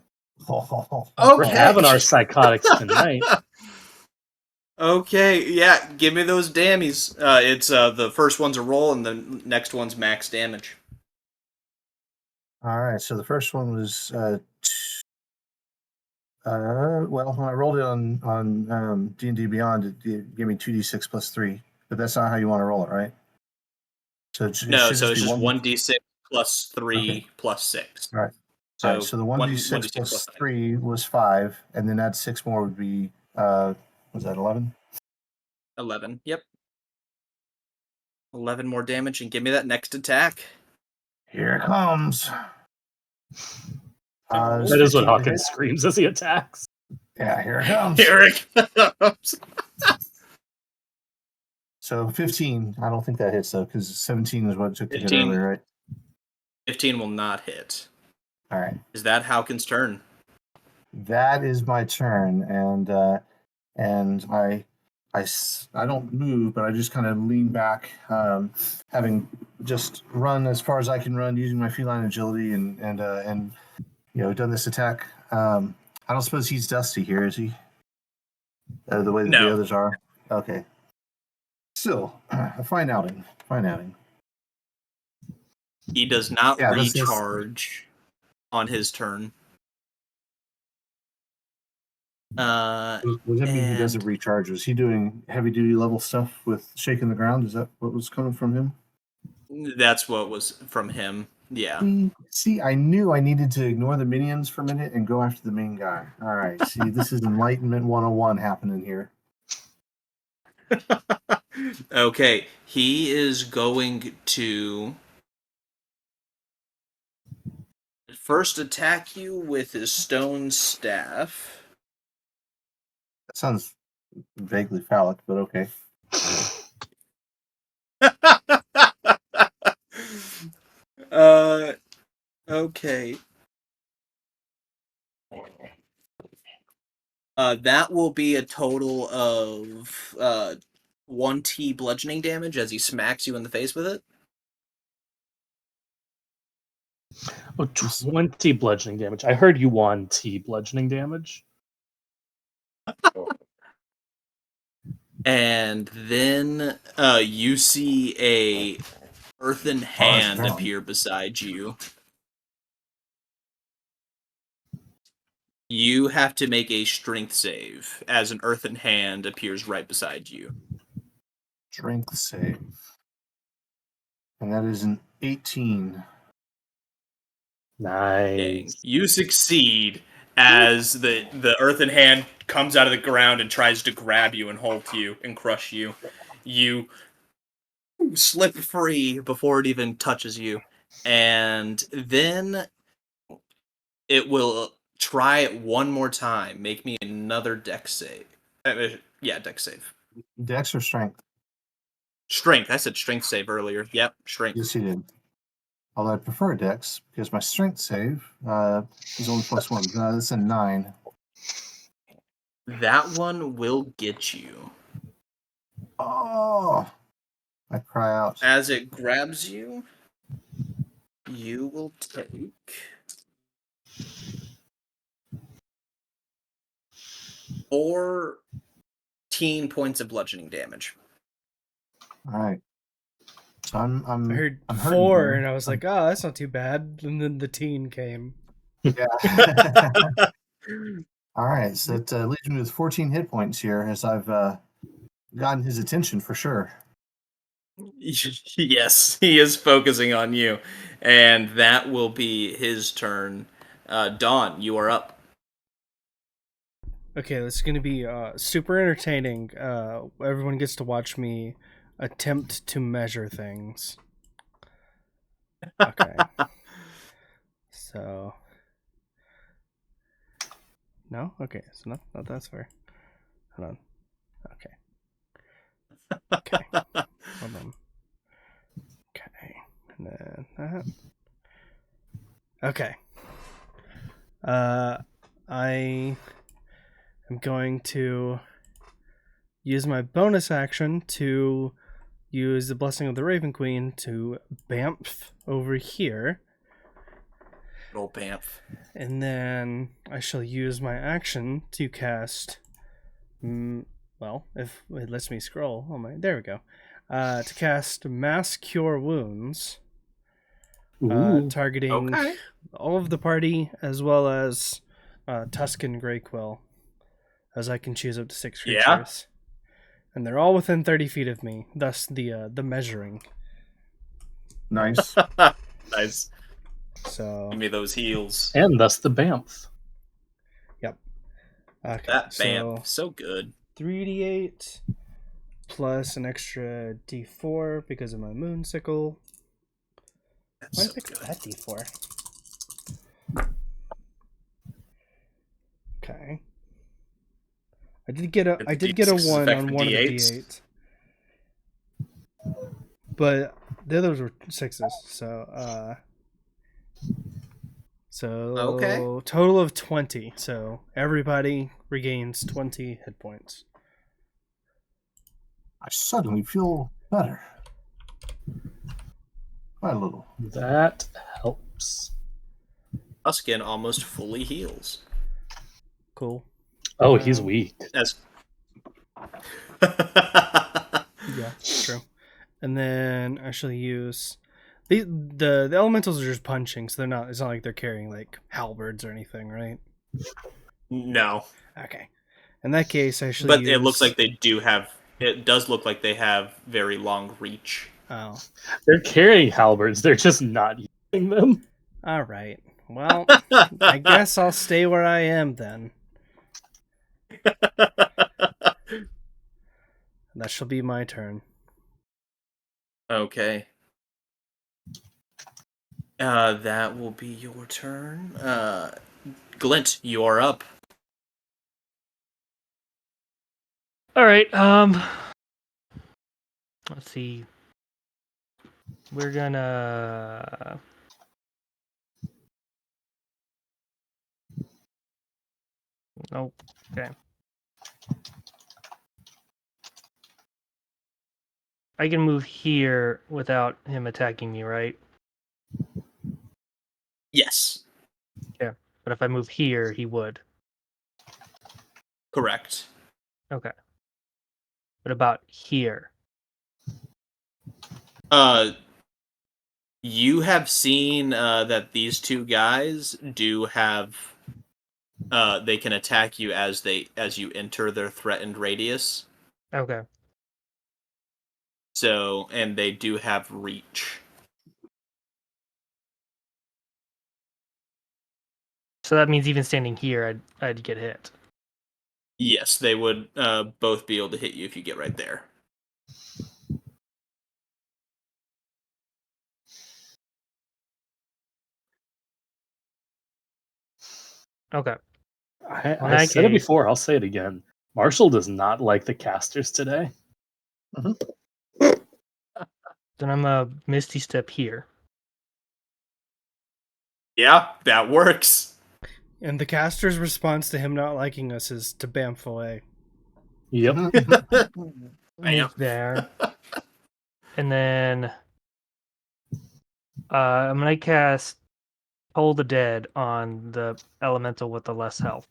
We're having our psychotics tonight. Okay, yeah, give me those dammies. It's the first one's a roll, and the next one's max damage. All right. So the first one was well, when I rolled it on D&D Beyond, it gave me 2d6 plus 3. But that's not how you want to roll it, right? So it should No, just so it's be just 1d6 1d6 plus 3 Okay. plus 6. All right. So, All right, so the 1d6 plus 3 was 5, and then add 6 more would be, was that 11? 11, yep. 11 more damage, and give me that next attack. Here it comes. That is what 15 to Hawkins hit. screams as he attacks. Yeah, here it comes. Here it comes. So 15, I don't think that hits, though, because 17 is what it took to hit 15. earlier, right? 15 will not hit. All right. Is that Haukin's turn? That is my turn, and I don't move, but I just kind of lean back, having just run as far as I can run using my feline agility, and done this attack. I don't suppose he's dusty here, is he? The way that the others are. Okay. Still, a fine outing. Fine outing. He does not Yeah, recharge on his turn. What does that mean he doesn't recharge? Was he doing heavy duty level stuff with shaking the ground? Is that what was coming from him? That's what was from him. Yeah. See, I knew I needed to ignore the minions for a minute and go after the main guy. All right. See, this is Enlightenment 101 happening here. Okay. He is going to first attack you with his stone staff. That sounds vaguely phallic, but okay. Okay. That will be a total of 1t bludgeoning damage as he smacks you in the face with it. Oh, 20 bludgeoning damage. I heard you 1t bludgeoning damage. And then you see a earthen hand appear beside you. You have to make a strength save as an earthen hand appears right beside you. Strength save. And that is an 18. Nice. Dang. You succeed as the earthen hand comes out of the ground and tries to grab you and hold you and crush you. You slip free before it even touches you. And then it will try it one more time. Make me another dex save. Dex save. Dex or strength? Strength. I said strength save earlier. Yep, strength. Yes, you did. Although I prefer Dex because my strength save is only +1. That's a 9. That one will get you. Oh! I cry out. As it grabs you, you will take 14 points of bludgeoning damage. All right. So I'm I heard I'm 4, hurting and I was like, "Oh, that's not too bad." And then the teen came. Yeah. All right. So it leaves me with 14 hit points here as I've gotten his attention for sure. Yes, he is focusing on you. And that will be his turn. Dawn, you are up. Okay, this is going to be super entertaining. Everyone gets to watch me attempt to measure things. Okay. So. No? Okay, so not that's fair. Hold on. Okay. Okay. Hold on. Okay. And then that. Okay. I am going to use my bonus action to use the Blessing of the Raven Queen to bamf over here. Roll Bamf. And then I shall use my action to cast. Well, if it lets me scroll. Oh my, there we go. To cast Mass Cure Wounds, targeting all of the party as well as Tuscan Greyquill, as I can choose up to 6 creatures. Yeah. And they're all within 30 feet of me. Thus the measuring. Nice. Nice. So Give me those heals. And thus the Bamf. Yep. Okay. That Bamf. So good. 3d8 plus an extra d4 because of my moon sickle. That's Why so did I pick good. that d4? Okay. I did get a Did the 1 affect on the one of the D8s? d8s. But the others were 6s, so Okay. total of 20. So everybody regains 20 hit points. I suddenly feel better. Quite a little. That helps. Tuscan almost fully heals. Cool. Oh, he's weak. As Yeah, true. And then I shall use the elementals are just punching, so they're not. It's not like they're carrying like halberds or anything, right? No. Okay. In that case, I shall But use. it looks like they do have. It does look like they have very long reach. Oh, They're carrying halberds. They're just not using them. all right. Well, I guess I'll stay where I am then. That shall be my turn. Okay. That will be your turn. Glint, you are up. All right. Let's see. We're gonna. Nope. Okay. I can move here without him attacking me, right? Yes. Yeah. But if I move here, he would. Correct. Okay. What about here? You have seen that these two guys do have they can attack you as you enter their threatened radius. Okay. So, and they do have reach. So that means even standing here, I'd get hit. Yes, they would both be able to hit you if you get right there. Okay. I said it before. I'll say it again. Marshall does not like the casters today. Then I'm a Misty Step here. Yeah, that works. And the caster's response to him not liking us is to bamf away. Yep. Move there. And then I'm going to cast Toll the Dead on the elemental with the less health.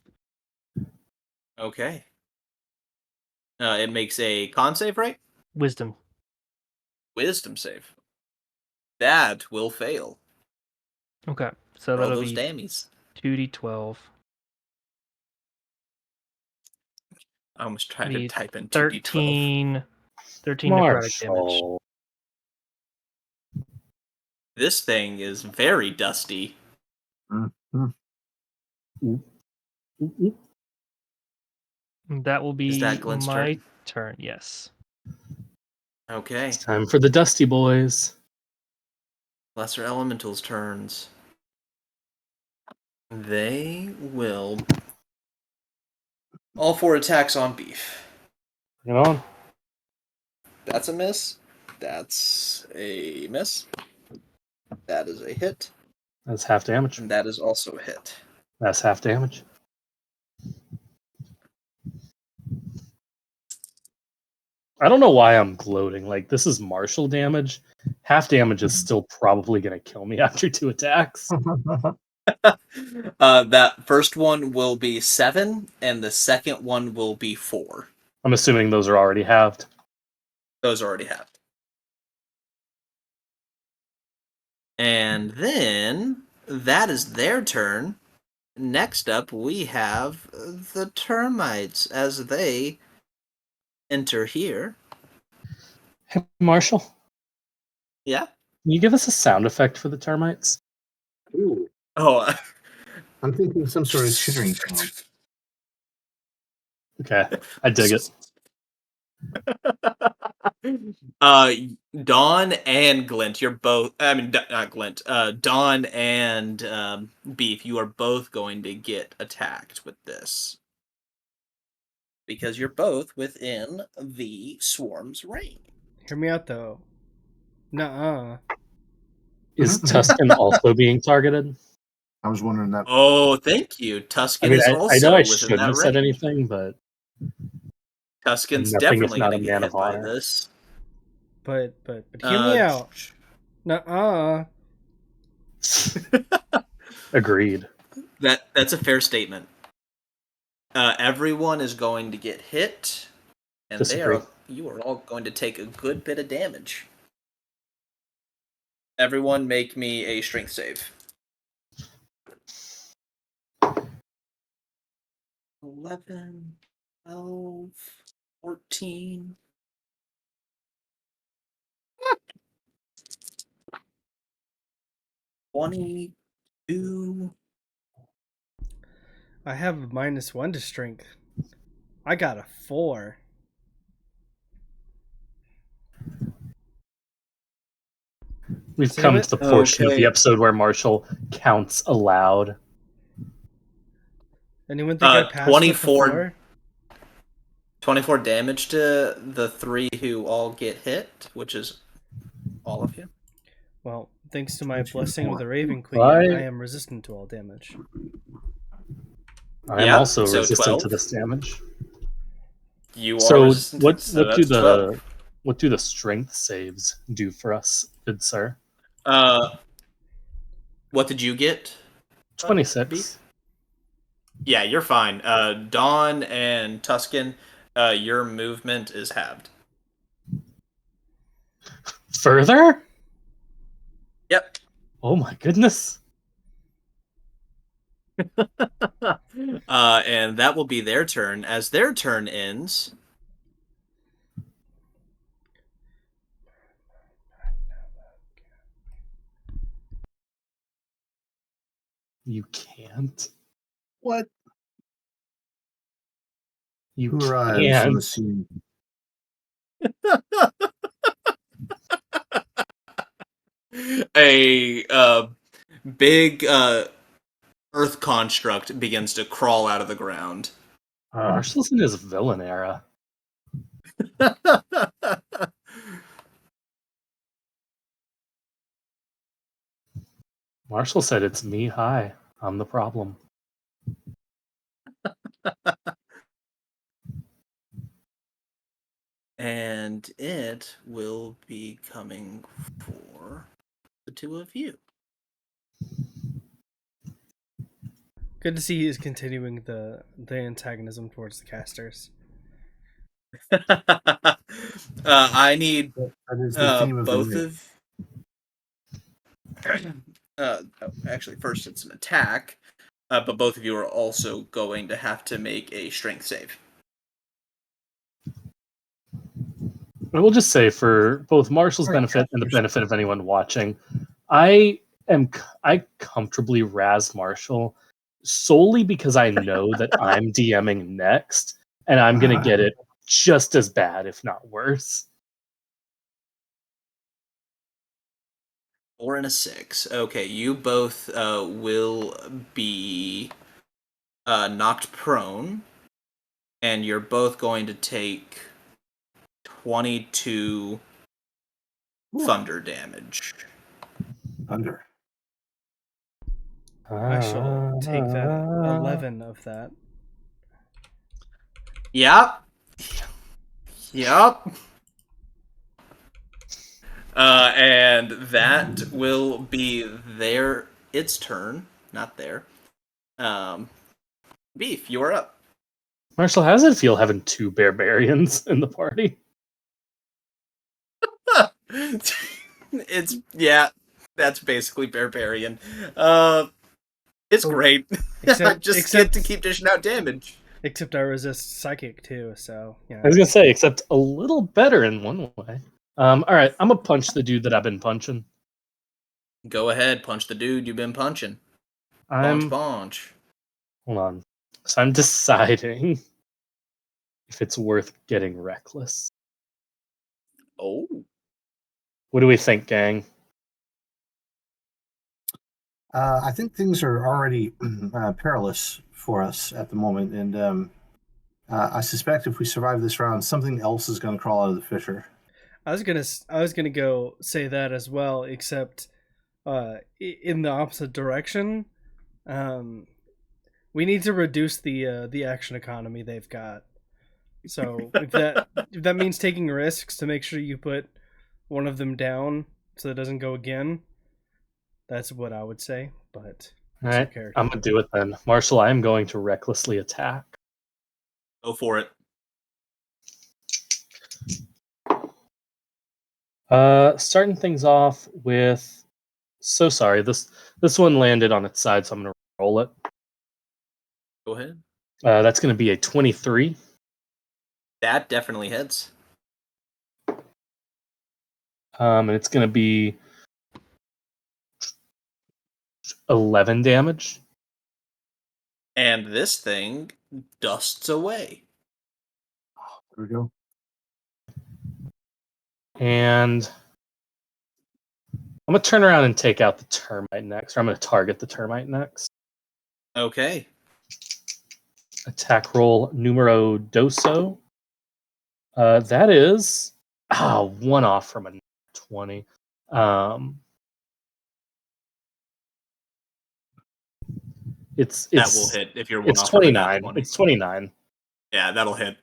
Okay. It makes a con save, right? Wisdom. Wisdom save. That will fail. Okay. So Roll that'll those be dammies. 2d12. I almost tried to type in 2d12. 13 necrotic damage. Marshall. This thing is very dusty. That will be Is that Glint's my turn, yes. Okay. It's time for the Dusty Boys. Lesser Elementals' turns. They will... All 4 attacks on Beef. Bring it on. That's a miss. That's a miss. That is a hit. That's half damage. And that is also a hit. That's half damage. I don't know why I'm gloating. Like, this is Marshall damage. Half damage is still probably going to kill me after 2 attacks. That first one will be 7, and the second one will be 4. I'm assuming those are already halved. Those already have. And then that is their turn. Next up, we have the termites as they enter here. Hey, Marshall, Yeah? can you give us a sound effect for the termites? Ooh, Oh, I'm thinking some sort of chittering sound. Okay, I dig it. Dawn and Glint, you're both. I mean, not Glint. Dawn and Beef, you are both going to get attacked with this because you're both within the swarm's range. Hear me out though. Nuh-uh. Is Tuscan also being targeted? I was wondering that. Oh, thank you. Tuscan I mean, is I also know I within shouldn't that have said range. anything, but Tuscan's nothing if definitely not going a to get man hit of by honor. this. But hear me out. Nuh-uh. Agreed. That's a fair statement. Everyone is going to get hit, and Disagree. you are all going to take a good bit of damage. Everyone make me a strength save. 11, 12, 14. $22. I have a -1 to strength. I got a 4. We've Save come it? to the portion of Okay. the episode where Marshall counts aloud. Anyone think I passed 24 with the 4? 24 damage to the 3 who all get hit, which is all of you. Well, thanks to my blessing of the Raven Queen, Right. I am resistant to all damage. I am Yeah, also so resistant to 12. this damage. You are So resistant what to what do that's 12. what do the strength saves do for us, good sir? What did you get? 26. Beef? Yeah, you're fine. Dawn and Tuscan, your movement is halved. Further? Yep. Oh my goodness. And that will be their turn. As their turn ends, You can't. What? You Who arrives on the can't. scene? a big earth construct begins to crawl out of the ground. Marshal's in his villain era. Marshall said, "It's me. Hi, I'm the problem." And it will be coming for the two of you. Good to see he's continuing the antagonism towards the casters. I need That is the theme of the both night. of. Actually, first it's an attack, but both of you are also going to have to make a strength save. I will just say, for both Marshall's benefit and the benefit of anyone watching, I comfortably razz Marshall solely because I know that I'm DMing next, and I'm gonna get it just as bad, if not worse. 4 and a 6. Okay, you both will be knocked prone, and you're both going to take 22 thunder damage. Thunder. I shall take that 11 of that. Yep. And that will be its turn, not there. Beef, you are up. Marshall, how does it feel having two barbarians in the party? That's basically barbarian. It's great. I just get to keep dishing out damage. Except I resist psychic too, so yeah. I was gonna say, except a little better in one way. All right, I'm gonna punch the dude that I've been punching. Go ahead, punch the dude you've been punching. Punch. Hold on. So I'm deciding if it's worth getting reckless. Oh. What do we think, gang? I think things are already perilous for us at the moment, and I suspect if we survive this round, something else is going to crawl out of the fissure. I was gonna go say that as well, except in the opposite direction. We need to reduce the action economy they've got. So if that means taking risks to make sure you put one of them down so it doesn't go again, that's what I would say. But all right, I'm gonna do it then. Marshall, I am going to recklessly attack. Go for it. Starting things off with. So sorry, this one landed on its side, so I'm gonna roll it. Go ahead. That's gonna be a 23. That definitely hits. And it's gonna be 11 damage. And this thing dusts away. There we go. And I'm going to turn around and take out the termite next, or I'm going to target the termite next. Okay. Attack roll numero doso. That is one off from a 20. That will hit if you're one it's off 29. From a It's 29. Yeah, that'll hit.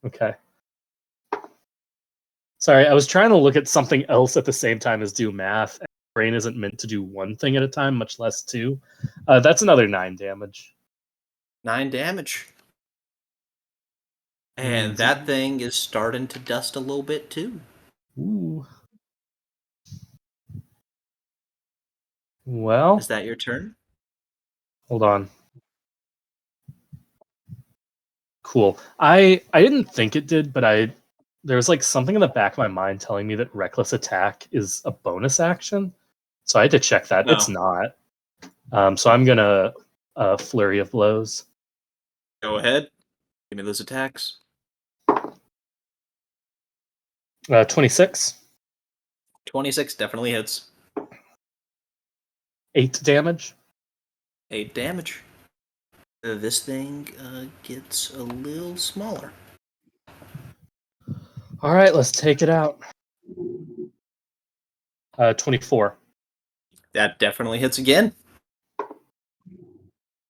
Okay. Sorry, I was trying to look at something else at the same time as do math. And my brain isn't meant to do one thing at a time, much less two. That's another 9 damage. 9 damage. And that thing is starting to dust a little bit too. Ooh. Well, is that your turn? Hold on. Cool. I didn't think it did, but there's like something in the back of my mind telling me that reckless attack is a bonus action. So I had to check that. No. It's not. So I'm gonna flurry of blows. Go ahead. Give me those attacks. 26. 26 definitely hits. 8 damage. 8 damage. This thing gets a little smaller. All right, let's take it out. 24. That definitely hits again.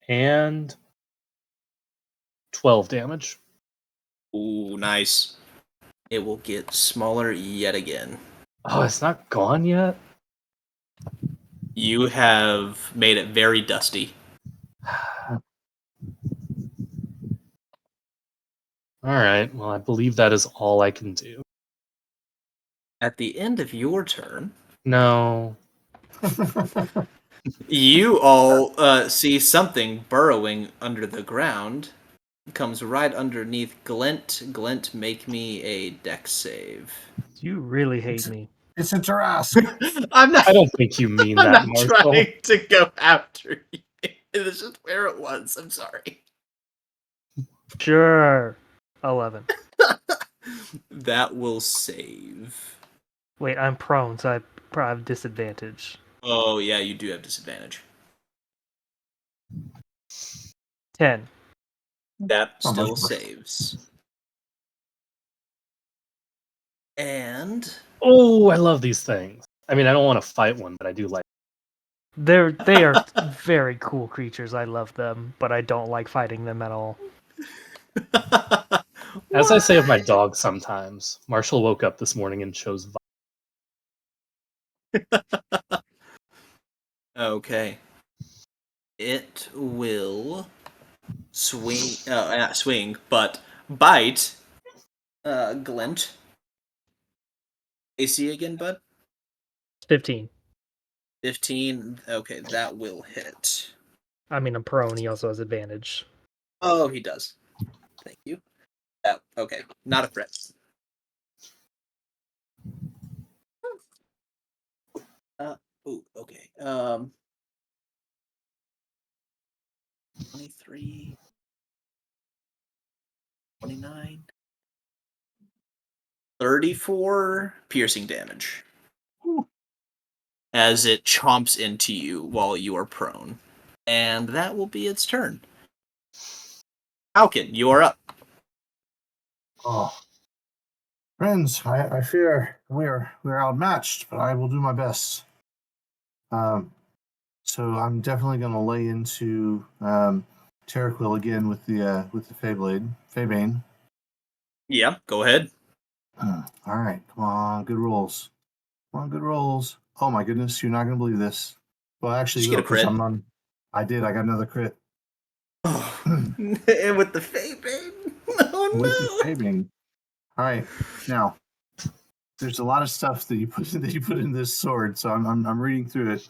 And 12 damage. Ooh, nice. It will get smaller yet again. Oh, it's not gone yet? You have made it very dusty. All right, well, I believe that is all I can do. At the end of your turn, No. you all see something burrowing under the ground. It comes right underneath Glint. Glint, make me a dex save. You really hate me. It's a Jurassic. I'm not. I don't think you mean I'm that, not Marshall. trying to go after you. It's just where it was. I'm sorry. Sure. 11. That will save. Wait, I'm prone, so I probably have disadvantage. Oh yeah, you do have disadvantage. 10. That Oh, still much worse. saves. And Oh, I love these things. I mean, I don't want to fight one, but I do like. They are very cool creatures. I love them, but I don't like fighting them at all. As I say of my dog sometimes, Marshall woke up this morning and chose. Okay. It will swing, not swing, but bite. Glint. AC again, bud? 15. 15. Okay, that will hit. I mean, I'm prone. He also has advantage. Oh, he does. Thank you. Okay, not a threat. Ooh, okay. 23, 29, 34 piercing damage. As it chomps into you while you are prone. And that will be its turn. Haukin, you are up. Oh, friends, I fear we're outmatched, but I will do my best. So I'm definitely going to lay into Terraquil again with the Feybane. Yeah, go ahead. All right, come on, good rolls. Come on, good rolls. Oh my goodness, you're not going to believe this. Well, actually, Did you get a crit? I did. I got another crit. Oh, and with the Feybane? Oh With no! the Feybane. All right, now there's a lot of stuff that you put in this sword, so I'm reading through it.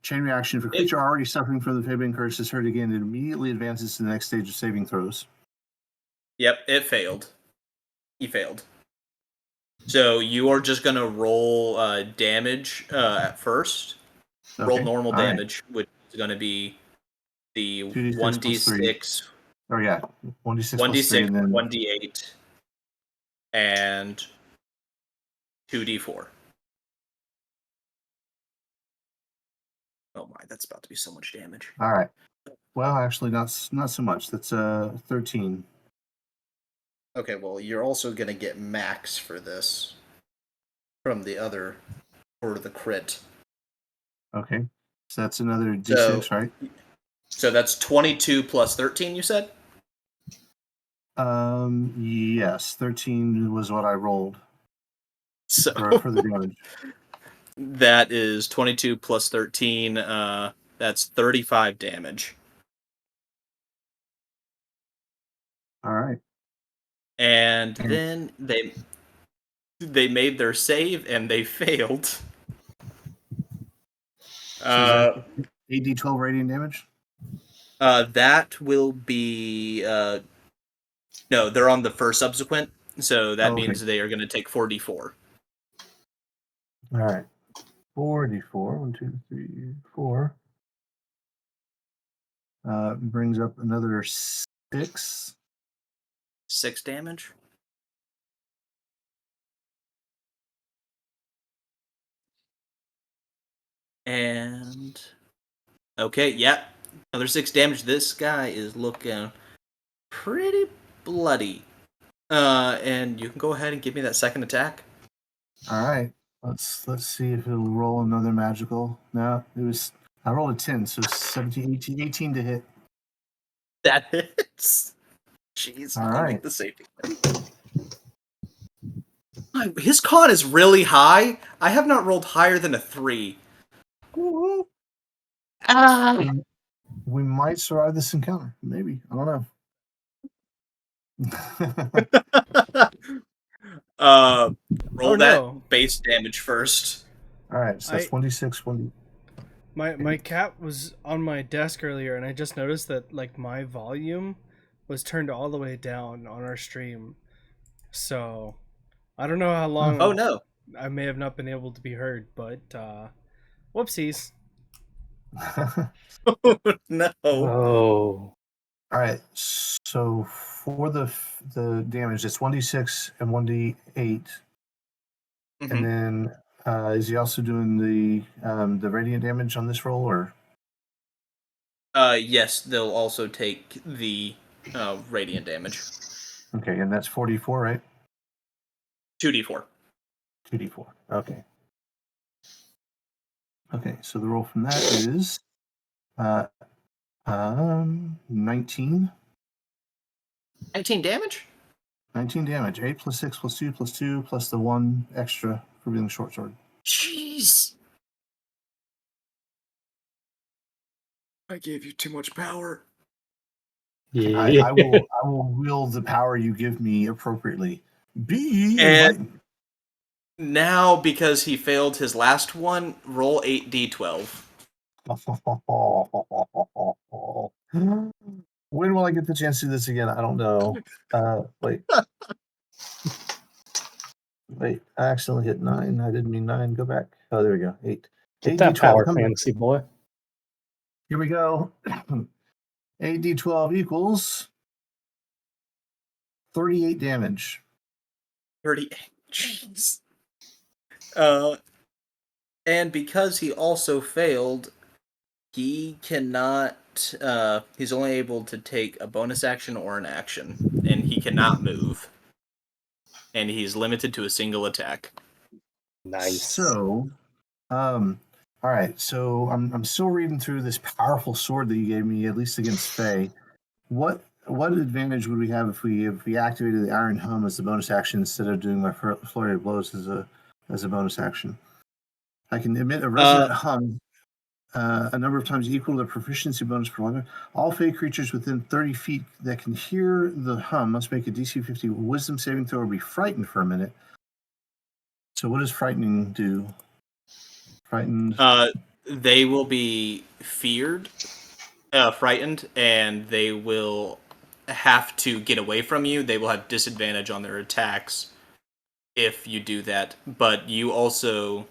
Chain reaction. If a creature already suffering from the Feybane curse is hurt again, it immediately advances to the next stage of saving throws. Yep, it failed. He failed. So you are just gonna roll damage at first. Okay. Roll normal All right. damage, which is gonna be the 2d6 1d6, Oh yeah, 1d6 1d6, and then 1d8, and 2d4. Oh my, that's about to be so much damage. all right. Well, actually, not so much. That's 13. Okay, well, you're also gonna get max for this from the other for the crit. Okay, so that's another d6, right? So that's 22 plus 13. You said. Yes, 13 was what I rolled So for the damage. that is 22 plus 13. That's 35 damage. All right. And then they made their save and they failed. So is that 8d12 radiant damage? That will be No, they're on the first subsequent, so that Okay. means they are going to take 4d4. All right. 4d4. 1, 2, 3, 4. Brings up another 6. 6 damage. And okay, yeah, another 6 damage. This guy is looking pretty bloody. And you can go ahead and give me that second attack. All right. Let's see if it'll roll another magical. No, I rolled a 10, so 17, 18 to hit. That hits. Jeez, All I'll right. make the safety. His con is really high. I have not rolled higher than a 3. We might survive this encounter. Maybe. I don't know. Roll that base damage first. All right, so that's 1d6, 1d. My cat was on my desk earlier, and I just noticed that like my volume was turned all the way down on our stream. So I don't know how long. Oh no! I may have not been able to be heard, but whoopsies. Oh no! Oh. All right, so for the damage, it's 1d6 and 1d8, and then is he also doing the radiant damage on this roll, or? Yes, they'll also take the radiant damage. Okay, and that's 4d4, right? 2d4. 2d4. Okay. Okay, so the roll from that is 19. 19 damage? 19 damage. 8 plus 6 plus 2 plus 2 plus the 1 extra for being the short sword. Jeez. I gave you too much power. Yeah. I will wield the power you give me appropriately. Be and now, because he failed his last one, roll 8d12. When will I get the chance to do this again? I don't know. Wait. Wait, I accidentally hit 9. I didn't mean 9. Go back. Oh, there we go. 8. Get that 8d12. power, fantasy boy. Here we go. 8d12 equals 38 damage. 38. Jeez. And because he also failed, he cannot. He's only able to take a bonus action or an action, and he cannot move. And he's limited to a single attack. Nice. So, all right. So I'm still reading through this powerful sword that you gave me, at least against Fey. What advantage would we have if we activated the Iron Hum as the bonus action instead of doing my flurry of blows as a bonus action? I can emit a resonant hum a number of times equal to the proficiency bonus per one. All Fey creatures within 30 feet that can hear the hum must make a DC 50 Wisdom saving throw or be frightened for a minute. So what does frightening do? Frightened. They will be feared, frightened, and they will have to get away from you. They will have disadvantage on their attacks if you do that. But you also,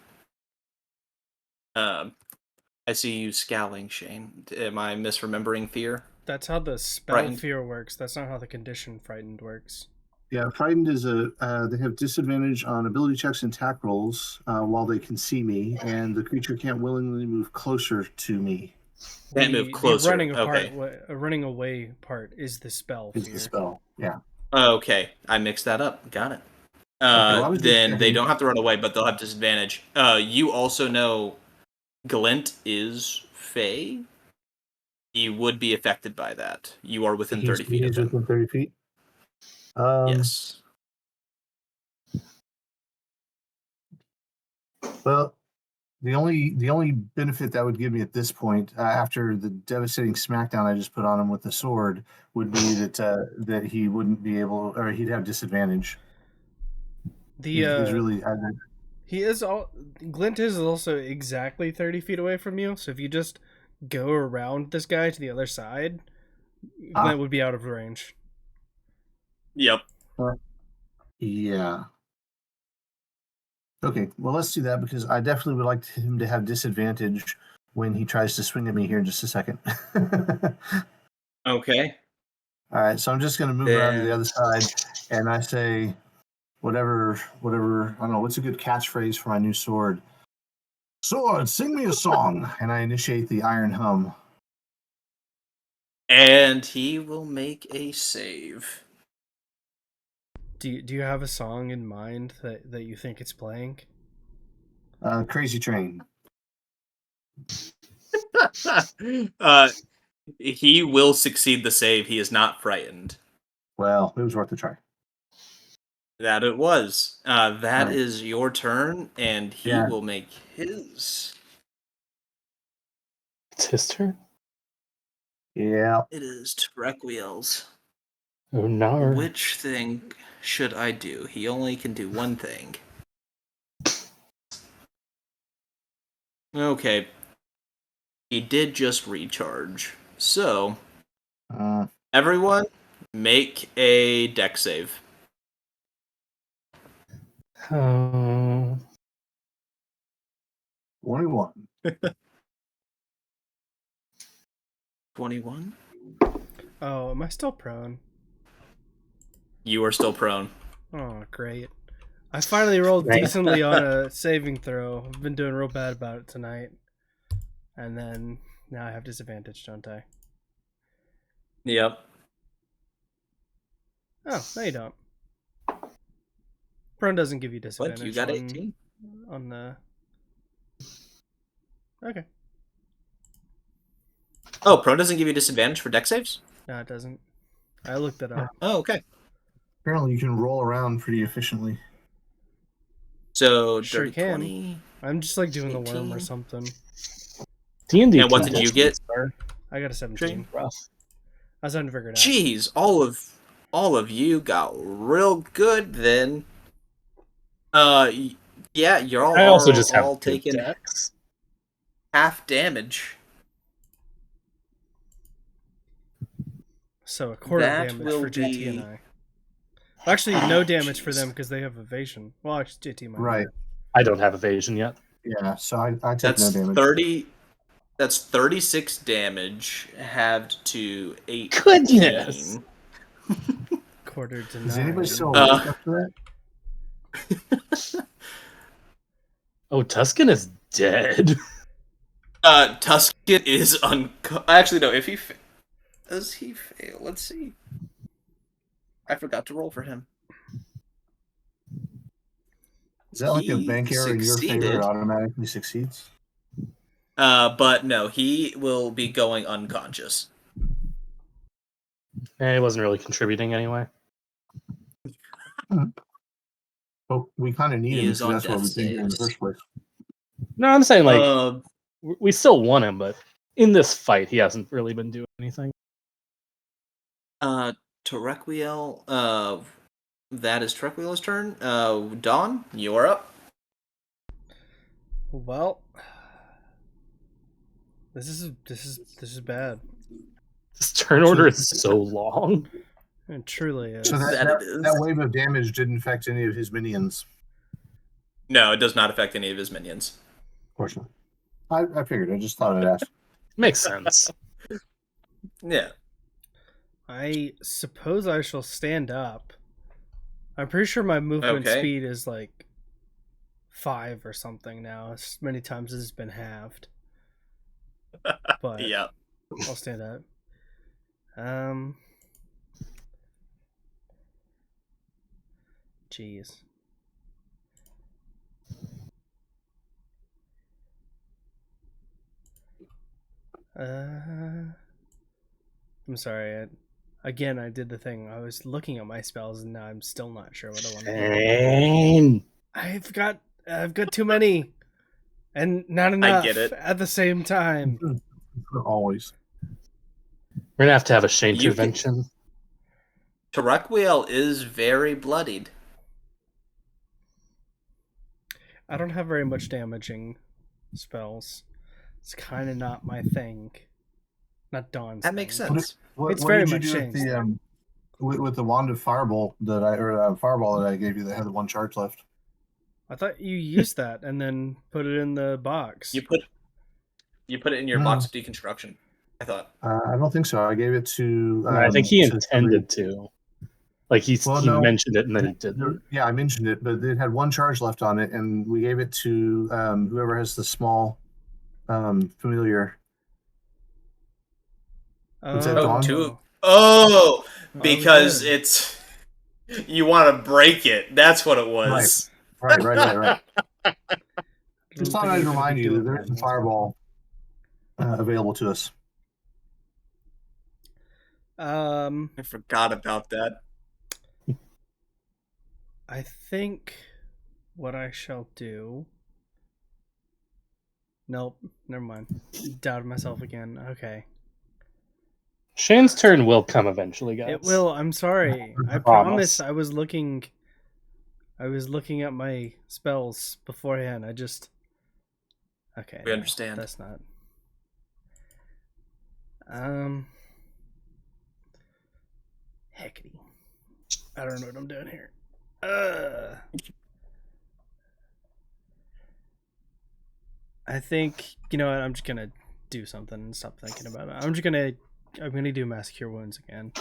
I see you scowling, Shane. Am I misremembering fear? That's how the spell frightened. Fear works. That's not how the condition frightened works. Yeah, frightened is they have disadvantage on ability checks and attack rolls while they can see me, and the creature can't willingly move closer to me. Can't move closer. The running away part is the spell. Is the spell? Yeah. Okay, I mixed that up. Got it. Then they don't have to run away, but they'll have disadvantage. You also know Glint is Fey. You would be affected by that. You are within 30 feet of him. Within 30 feet? Yes. Well, the only benefit that would give me at this point, after the devastating smackdown I just put on him with the sword, would be that he wouldn't be able, or he'd have disadvantage. He's really. Glint is also exactly 30 feet away from you. So if you just go around this guy to the other side, Glint would be out of range. Yep. Yeah. Okay, well, let's do that because I definitely would like him to have disadvantage when he tries to swing at me here in just a second. Okay. All right, so I'm just going to move around to the Then other side, and I say whatever. I don't know what's a good catchphrase for my new sword. Sword, sing me a song, and I initiate the iron hum. and he will make a save. Do you have a song in mind that you think it's playing? Crazy Train. He will succeed the save. He is not frightened. Well, it was worth a try. That it was. That Right. is your turn, and he Yeah. will make his. It's his turn. Yeah. It is Trequiel's. Oh no. Which thing should I do? He only can do one thing. Okay. He did just recharge. So, everyone, make a deck save. Oh. 21. 21? Oh, am I still prone? You are still prone. Oh, great. I finally rolled decently on a saving throw. I've been doing real bad about it tonight. And then now I have disadvantage, don't I? Yep. Oh, no you don't. Prone doesn't give you disadvantage. What? You got 18? On the... Okay. Oh, prone doesn't give you disadvantage for deck saves? No, it doesn't. I looked it up. Oh, okay. Apparently, you can roll around pretty efficiently. So, Sure dirty can. 20. I'm just like doing the worm or 18. something. D&D. And what did you get? I got a 17. Rough. I was trying to figure it out. Jeez, all of you got real good then. Yeah, you're all, I also just all have good taking decks. half damage. So a quarter That damage will for JT be- and I. Actually, no damage for them because they have evasion. Well, actually, JT might. Right. I don't have evasion yet. Yeah, so I take That's no damage. 30. That's 36 damage halved to 18. Goodness. Quarter to Is 9. anybody still awake after that? Oh, Tuscan is dead. Tuscan is actually no. If he does he fail? Let's see. I forgot to roll for him. Is that like a He bank error in your favor? succeeded. It automatically succeeds? But no, he will be going unconscious. He wasn't really contributing anyway. Well, we kind of need He him is because on that's why we death came here in the saves. first place. No, I'm saying we still want him, but in this fight, he hasn't really been doing anything. Terequiel, that is Terequiel's turn. Dawn, you are up. Well, this is bad. This turn order is so long. It truly is. So That it is. that wave of damage didn't affect any of his minions. No, it does not affect any of his minions. Fortunately. I figured. I just thought I'd ask. Makes sense. Yeah. I suppose I shall stand up. I'm pretty sure my movement Okay. speed is like 5 or something now. As many times as it's been halved. But Yeah. I'll stand up. Jeez. I'm sorry. I did the thing. I was looking at my spells, and now I'm still not sure what I want to do. Pain. I've got too many, and not enough get it. at the same time. Always. We're gonna have a Shane You can- intervention. Terequiel is very bloodied. I don't have very much damaging spells. It's kind of not my thing. Not Dawn's. That makes thing. sense. What It's very did you much do at changed. with the wand of fireball that I gave you that had the 1 charge left. I thought you used that and then put it in the box. You put it in your box of deconstruction. I thought. I don't think so. I gave it to. I think he intended to. Like he mentioned it and then he didn't. Yeah, I mentioned it, but it had 1 charge left on it, and we gave it to whoever has the small familiar. Because it's you want to break it. That's what it was. Right. Just thought I'd remind you that there's a fireball available to us. I forgot about that. I think what I shall do. Nope, never mind. Doubted myself again. Okay. Shane's turn will come eventually, guys. It will. I'm sorry. I promise. I was looking at my spells beforehand. Okay. We understand. That's not. Heckity. I don't know what I'm doing here. I think, you know what, I'm just gonna do something and stop thinking about it. I'm gonna do Mass Cure Wounds again.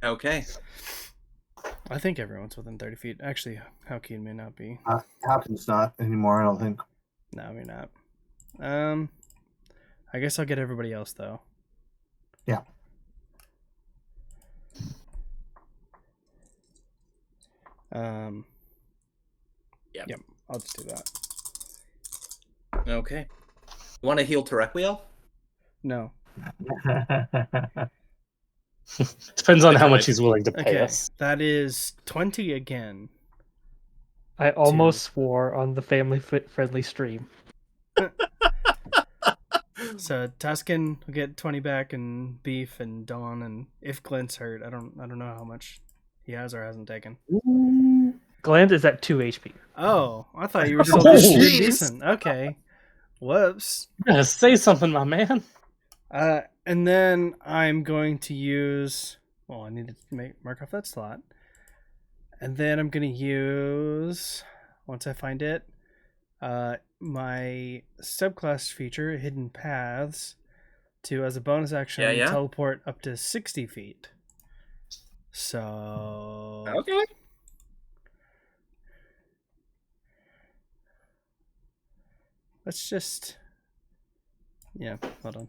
Okay. I think everyone's within 30 feet. Actually, Haukin may not be. Haukin's not anymore, I don't think. No, we're not. I guess I'll get everybody else though. Yeah. Yep. I'll just do that. Okay. You want to heal Terequiel? No. Depends on how much he's willing to pay us. That is 20 again. I almost swore on the family-friendly stream. So Tuscan will get 20 back, and Beef and Dawn, and if Glint's hurt, I don't know how much he has or hasn't taken. Glint is at 2 HP. Oh, I thought you were still decent. Okay. Whoops. You gotta say something, my man. And then I'm going to use. Well, I need to mark off that slot. And then I'm going to use, once I find it, my subclass feature, Hidden Paths, to, as a bonus action, teleport up to 60 feet. So. Okay. Let's just. Yeah, hold on.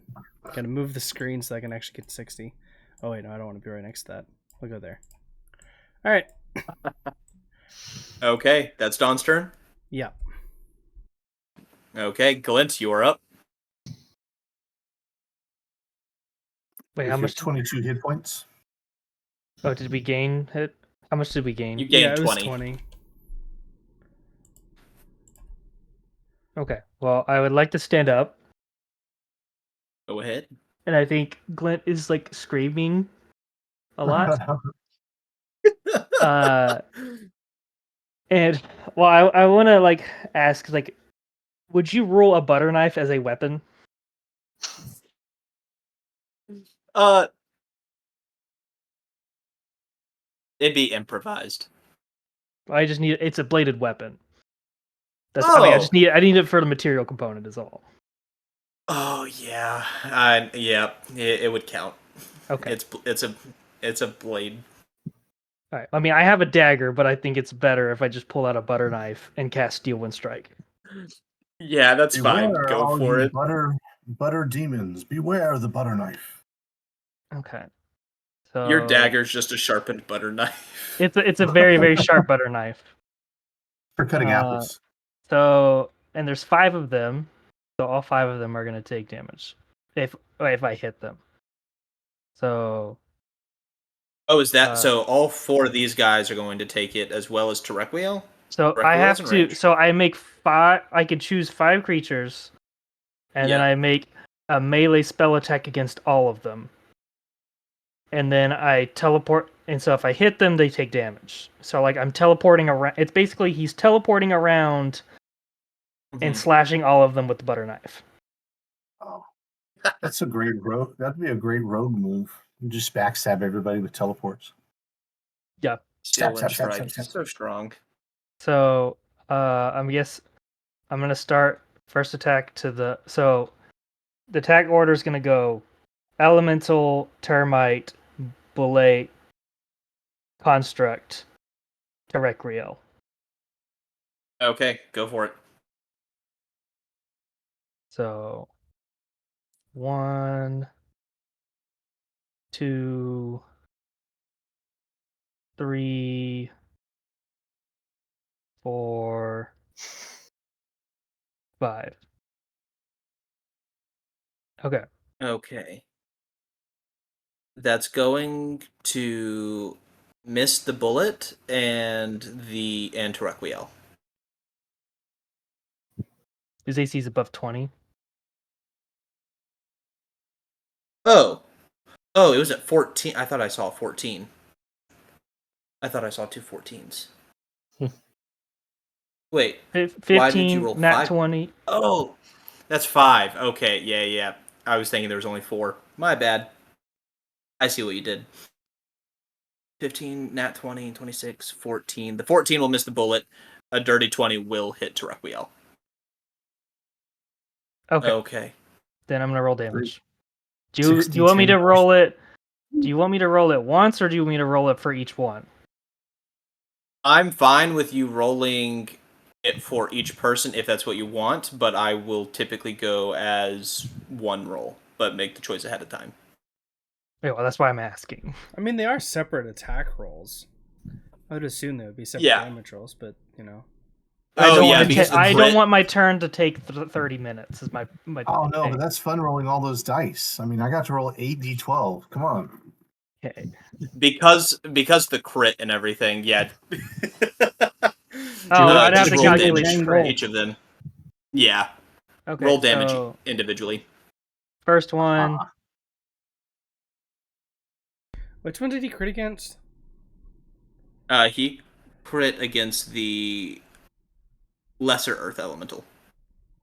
Gotta move the screen so I can actually get 60. Oh, wait, no, I don't want to be right next to that. We'll go there. All right. Okay, that's Dawn's turn? Yeah. Okay, Glint, you are up. Wait, how much? 22 hit points. Oh, did we gain hit? How much did we gain? You gained it was 20. 20. Okay, well, I would like to stand up. Go ahead. And I think Glint is, like, screaming a lot. And, well, I want to, like, ask, like, would you roll a butter knife as a weapon? It'd be improvised. I just need it's a bladed weapon. I need it for the material component is all. Oh yeah. It would count. Okay. It's a blade. All right. I mean, I have a dagger, but I think it's better if I just pull out a butter knife and cast Steel Wind Strike. Yeah, that's fine. Go for it. Butter demons, beware the butter knife. Okay. So your dagger's just a sharpened butter knife. It's a very, very sharp butter knife. For cutting apples. So, and there's 5 of them. So all 5 of them are going to take damage if I hit them. So. Oh, is that so? All 4 of these guys are going to take it as well as Terequiel? So I have to. Range. So I make 5. I can choose 5 creatures, and then I make a melee spell attack against all of them. And then I teleport, and so if I hit them, they take damage. So like I'm teleporting around. It's basically he's teleporting around. And slashing all of them with the butter knife. Oh, that's a great rogue. That'd be a great rogue move. You just backstab everybody with teleports. Yeah. Steel and Stab. strike. So strong. So I'm gonna start first attack to the the attack order is gonna go elemental, termite, bullet, construct, terrestrial. Okay, go for it. So 1, 2, 3, 4, 5. Okay. Okay. That's going to miss the bullet and the Antarequiel. His AC is above 20. Oh, it was at 14. I thought I saw 14. I thought I saw 2 14s. Wait, 15, why did you roll nat 5? 20. Oh, that's 5. Okay, yeah. I was thinking there was only 4. My bad. I see what you did. 15, nat 20, 26, 14. The 14 will miss the bullet. A dirty 20 will hit Terrequiel. Okay. Then I'm gonna roll damage. Do you want me to roll it? Do you want me to roll it once, or do you want me to roll it for each one? I'm fine with you rolling it for each person if that's what you want, but I will typically go as one roll, but make the choice ahead of time. Yeah, well, that's why I'm asking. I mean, they are separate attack rolls. I would assume they would be separate damage rolls, but you know. I don't want my turn to take 30 minutes. Is my Oh no, but that's fun rolling all those dice. I mean, I got to roll 8d12. Come on. Okay. Because the crit and everything, yeah. I'd have to calculate for each of them. Yeah. Okay. Roll damage individually. First one. Which one did he crit against? He crit against the lesser earth elemental.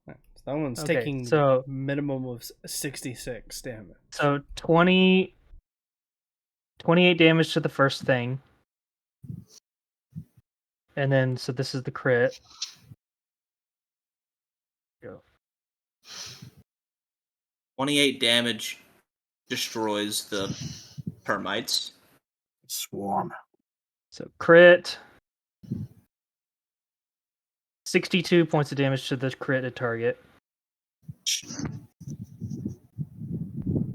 So that one's taking minimum of 66 damage. So 28 damage to the first thing. And then, so this is the crit. Go. 28 damage destroys the termites. Swarm. So crit. 62 points of damage to the crit target.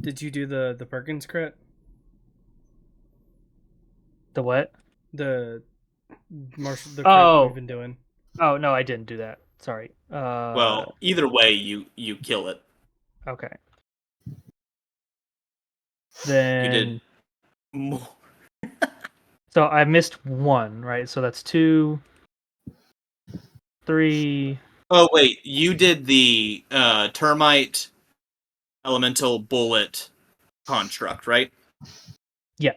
Did you do the Perkins crit? The what? The Marshal crit we've been doing. Oh no, I didn't do that. Sorry. Well, either way, you kill it. Okay. Then you did more. So I missed 1, right? So that's 2, 3. Oh wait, you did the termite elemental bullet construct, right? Yeah.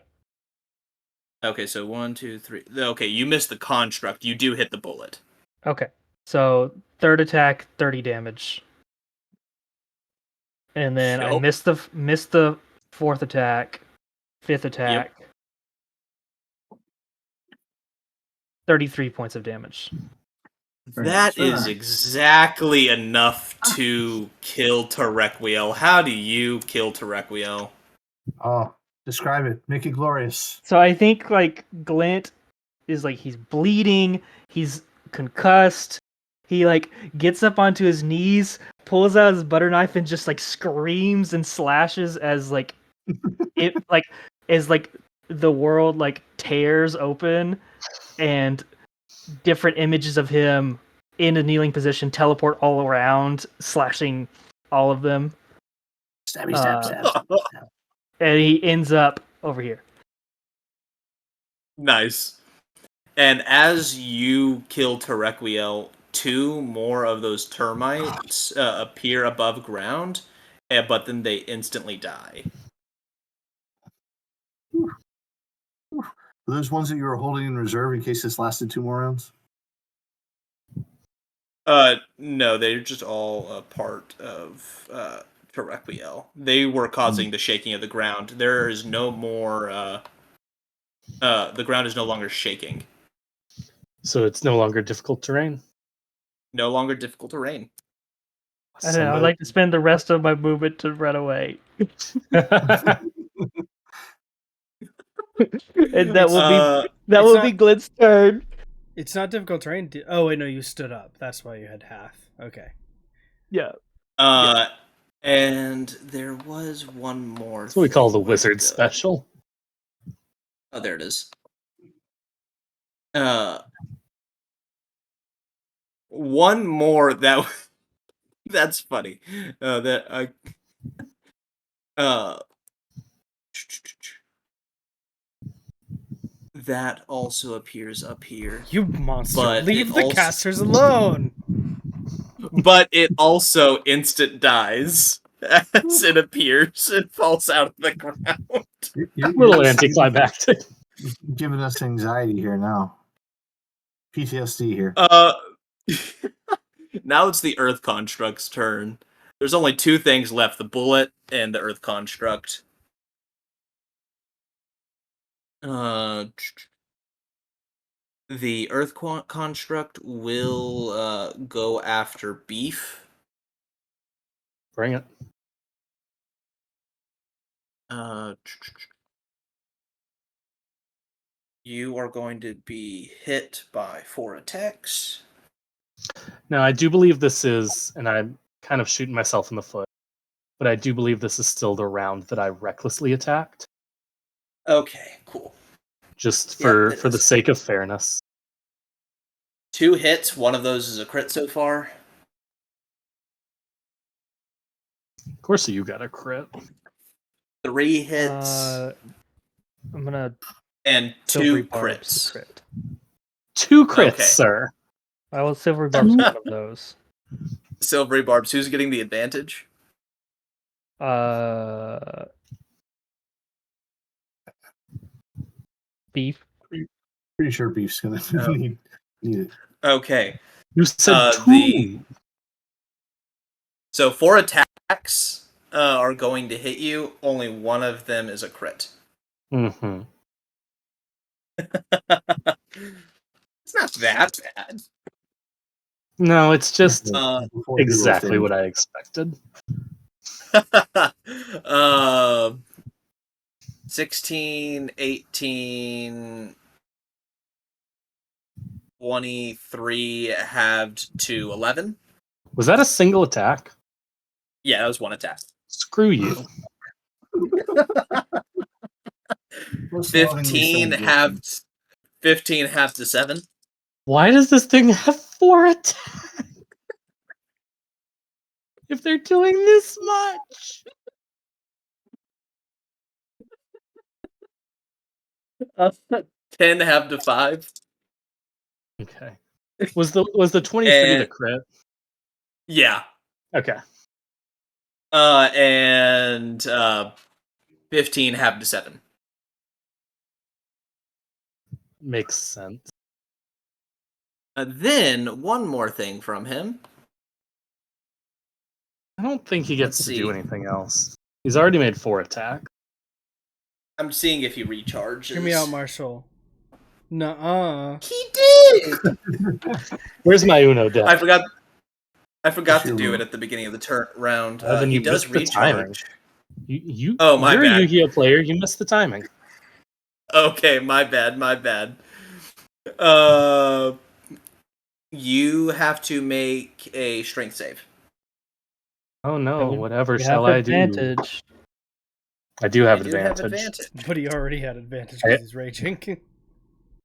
Okay, so 1, 2, 3. Okay, you missed the construct. You do hit the bullet. Okay. So third attack, 30 damage. And then I missed the fourth attack, fifth attack. Yep. 33 points of damage. That is exactly enough to kill Terrequiel. How do you kill Terrequiel? Oh, describe it. Make it glorious. So I think like Glint is like he's bleeding, he's concussed. He like gets up onto his knees, pulls out his butter knife, and just like screams and slashes as like it like as like the world like tears open and different images of him in a kneeling position teleport all around, slashing all of them. Stabby, stab. And he ends up over here. Nice. And as you kill Terrequiel, 2 more of those termites appear above ground, but then they instantly die. Are those ones that you were holding in reserve in case this lasted 2 more rounds? No, they're just all a part of Requiel. They were causing the shaking of the ground. There is no more. The ground is no longer shaking. So it's no longer difficult terrain. No longer difficult terrain. I'd like to spend the rest of my movement to run away. And that will be Glint's turn. It's not difficult terrain. Oh wait, no, you stood up. That's why you had half. Okay. Yeah. And there was one more. That's what we call the wizard special. Oh, there it is. One more that's funny. That also appears up here. You monster! Leave the casters alone. But it also instant dies as it appears and falls out of the ground. You're little anticlimactic. Giving us anxiety here now. PTSD here. Now it's the Earth Construct's turn. There's only two things left: the bullet and the Earth Construct. The Earth Construct will go after Beef. Bring it. You are going to be hit by 4 attacks. Now, I do believe this is, and I'm kind of shooting myself in the foot, but I do believe this is still the round that I recklessly attacked. Okay, cool. Just for the sake of fairness. 2 hits, one of those is a crit so far. Of course you got a crit. 3 hits. I'm gonna... And 2 crits. Crit. 2 crits, sir. I will silvery barbs one of those. Silvery barbs. Who's getting the advantage? Beef. Pretty sure Beef's gonna need it. Okay. You said 2. So 4 attacks are going to hit you. Only one of them is a crit. Mm-hmm. It's not that bad. No, it's just exactly what I expected. 16, 18, 23 halved to 11. Was that a single attack? Yeah, that was 1 attack. Screw you. 15 halved to 7. Why does this thing have 4 attacks? If they're doing this much. 10 halved to 5. Okay. Was the 23 the crit? Yeah. Okay. And 15 halved to 7. Makes sense. Then one more thing from him. I don't think he gets to do anything else. He's already made 4 attacks. I'm seeing if he recharges. Hear me out, Marshal. Nuh-uh. He did! Where's my Uno deck? I forgot to do it at the beginning of the turn round. Then he you does missed the timing. recharge. You're my a bad. Yu-Gi-Oh player. You missed the timing. Okay, my bad. You have to make a strength save. Oh no, whatever shall I do? I do have advantage. But he already had advantage because he's raging.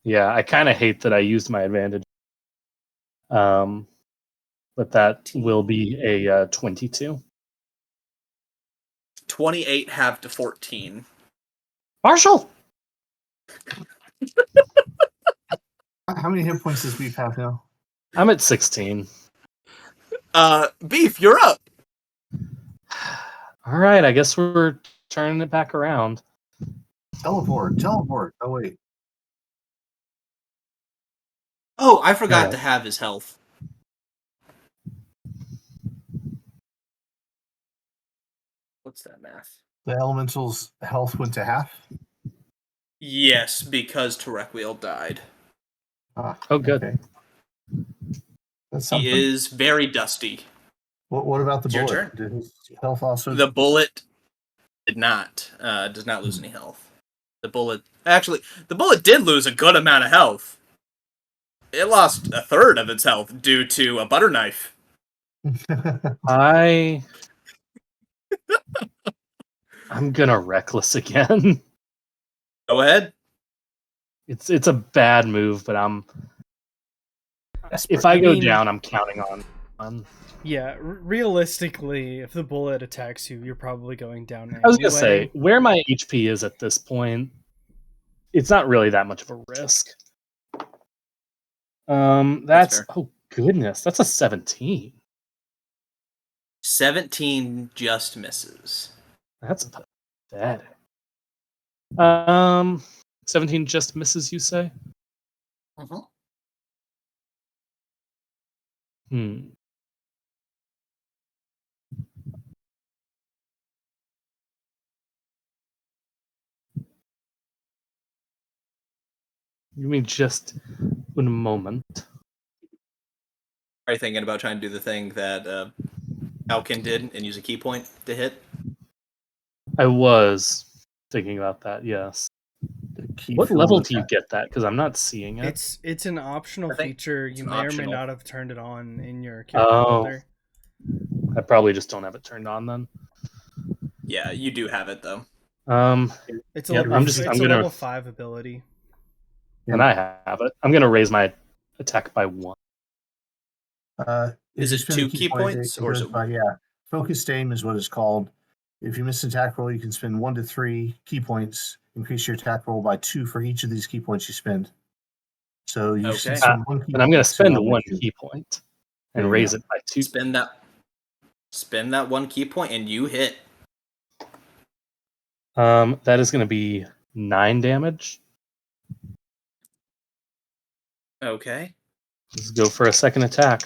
Yeah, I kind of hate that I used my advantage. But that will be a 22. 28 halved to 14. Marshall! How many hit points does Beef have now? I'm at 16. Beef, you're up. All right, I guess we're turning it back around. Teleport. Oh, wait. Oh, I forgot to have his health. What's that math? The elemental's health went to half. Yes, because Terequiel died. Oh, good. Okay. That's something. He is very dusty. What about the It's your bullet? turn. Did his health also? The bullet does not lose any health. The bullet did lose a good amount of health. It lost a third of its health due to a butter knife. I'm gonna reckless again. Go ahead. It's a bad move, but if I go down, I'm counting on. Yeah, realistically, if the bullet attacks you, you're probably going down anyway. I was gonna say, where my HP is at this point, it's not really that much of a risk. That's oh goodness, that's a 17. 17 just misses. That's pathetic. 17 just misses, you say? Uh-huh. Hmm. Give me just one moment. Are you thinking about trying to do the thing that Haukin did and use a key point to hit? I was thinking about that, yes. What level do you get that? Because I'm not seeing it. It's an optional feature. You may or may not have turned it on in your character builder. I probably just don't have it turned on then. Yeah, you do have it though. It's a level 5 ability. And I have it. I'm gonna raise my attack by 1. Is it 2 key points? Or is it... Focused aim is what it's called. If you miss an attack roll, you can spend 1 to 3 key points. Increase your attack roll by 2 for each of these key points you spend. So you spend 1 key point. And I'm going to spend 1 key point and raise it by 2. Spend that 1 key point and you hit. That is going to be 9 damage. Okay. Let's go for a second attack.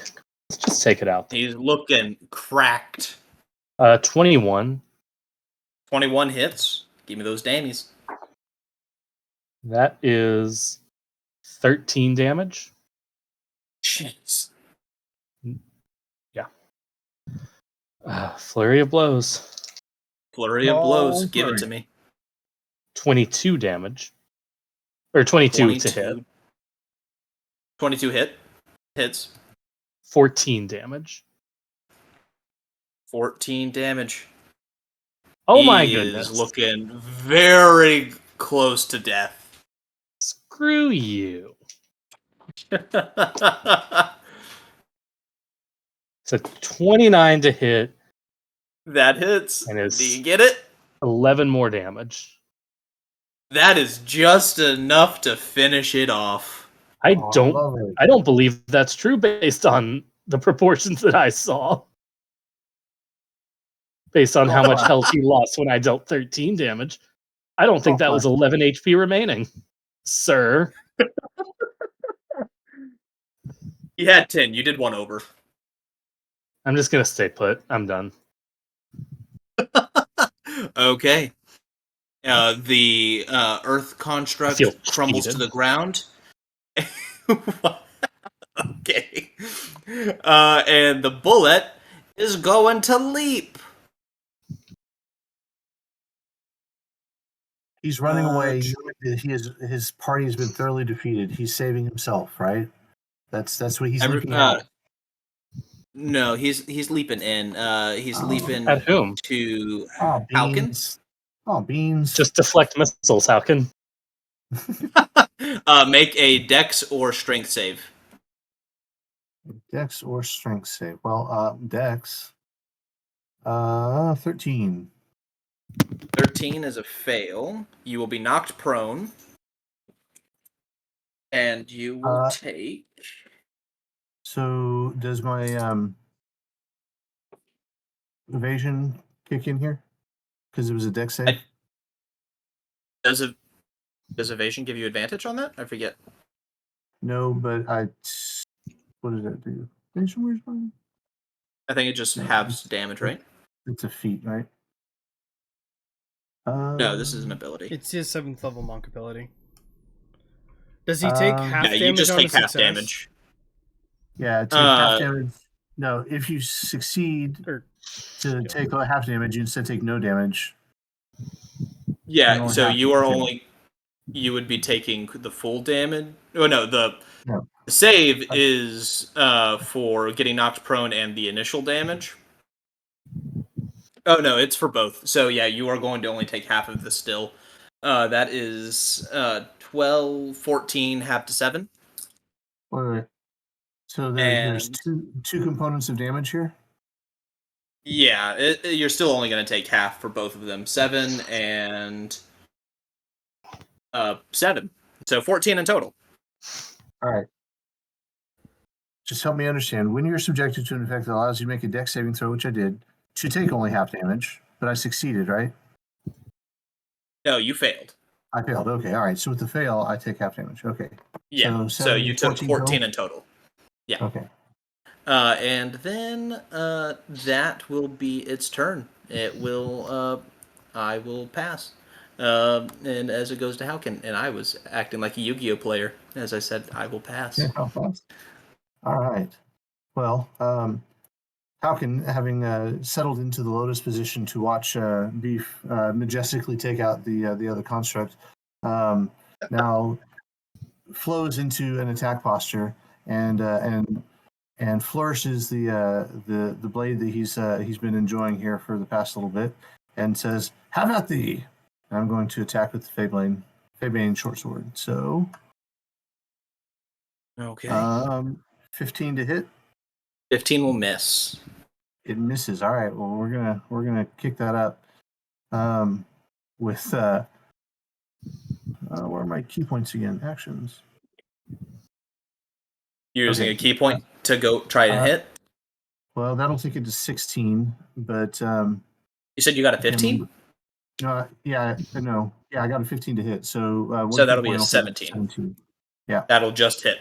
Let's just take it out. He's looking cracked. 21. 21 hits. Give me those dammies. That is 13 damage. Jeez. Yeah. Flurry of blows. Flurry of blows. Give it to me. 22 damage. Or 22 to hit. 22 hits. 14 damage. 14 damage. Oh my goodness. He's looking very close to death. Screw you. It's a 29 to hit. That hits. And do you get it? 11 more damage. That is just enough to finish it off. I don't believe that's true based on the proportions that I saw. Based on how much health he lost when I dealt 13 damage. I don't think that was 11 HP remaining, sir. He had 10. You did 1 over. I'm just going to stay put. I'm done. Okay. The earth construct crumbles to the ground. Okay. And the bullet is going to leap. He's running away. His party has been thoroughly defeated. He's saving himself, right? That's what he's leaping out. No, he's leaping in. He's leaping at whom? To Haukin. Oh, beans. Just deflect missiles, Haukin. Make a dex or strength save. Dex or strength save. Well, dex. 13. 13 is a fail. You will be knocked prone. And you will take... So, does my evasion kick in here? Because it was a dex save? Does evasion give you advantage on that? I forget. No, but what does that do? Evasion, where's mine? I think it just halves damage, right? It's a feat, right? No, this is an ability. It's his 7th level monk ability. Does he take half Yeah, damage you just on take a half success? damage. Yeah, take half damage. No, if you succeed to take half damage, you instead take no damage. Yeah, so you are only... You would be taking the full damage. Oh no, the save is for getting knocked prone and the initial damage. Oh no, it's for both. So yeah, you are going to only take half of the still. That is 12, 14, half to 7. Wait. So there's two components of damage here? Yeah, you're still only going to take half for both of them. 7 and 7. So 14 in total. All right. Just help me understand. When you're subjected to an effect that allows you to make a dex saving throw, which I did, to take only half damage, but I succeeded, right? No, you failed. I failed. Okay, all right. So with the fail, I take half damage. Okay. Yeah, so you took 14 in total. Yeah. Okay. And then that will be its turn. It will... I will pass. And as it goes to Haukin, and I was acting like a Yu-Gi-Oh player. As I said, I will pass. Yeah, how fast? All right. Well, Haukin, having settled into the lotus position to watch Beef majestically take out the other construct, now flows into an attack posture and flourishes the blade that he's been enjoying here for the past little bit, and says, "Have at thee!" And I'm going to attack with the Feybane short sword. So, Okay. 15 to hit. 15 will miss. It misses. All right. Well, we're gonna kick that up. With where are my key points again? Actions. You're using a key point to go try and hit? Well, that'll take it to 16, but you said you got a 15? Yeah, no. Yeah, I got a 15 to hit. So so that'll be a 17. 17. Yeah. That'll just hit.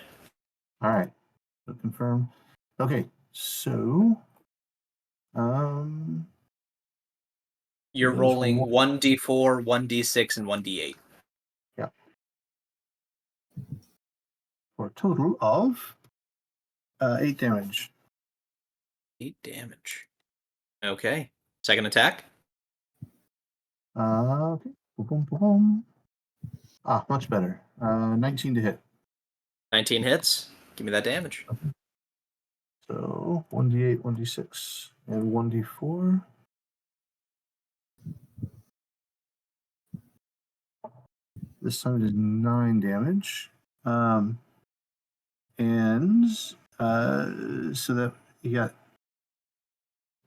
All right. So confirm. Okay. So you're rolling 1d4, 1d6, and 1d8. Yeah. For a total of 8 damage. 8 damage. Okay. Second attack? Okay. Boom, boom, boom. Much better. 19 to hit. 19 hits. Give me that damage. Okay. So 1d8, 1d6, and 1d4. This time it is 9 damage. And so that he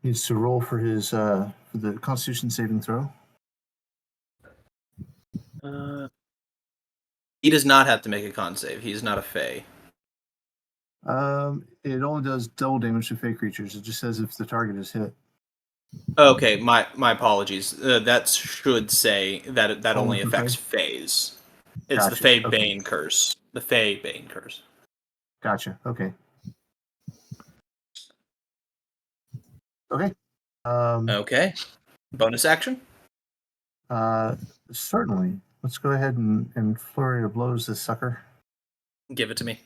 needs to roll for his for the Constitution saving throw. He does not have to make a con save. He's not a Fey. It only does double damage to Fey creatures. It just says if the target is hit. Okay, my apologies. That should say that only affects Feys. It's gotcha. The Fey Bane curse. The Fey Bane curse. Gotcha. Okay. Okay. Okay. Bonus action? Certainly. Let's go ahead and flurry of blows this sucker. Give it to me.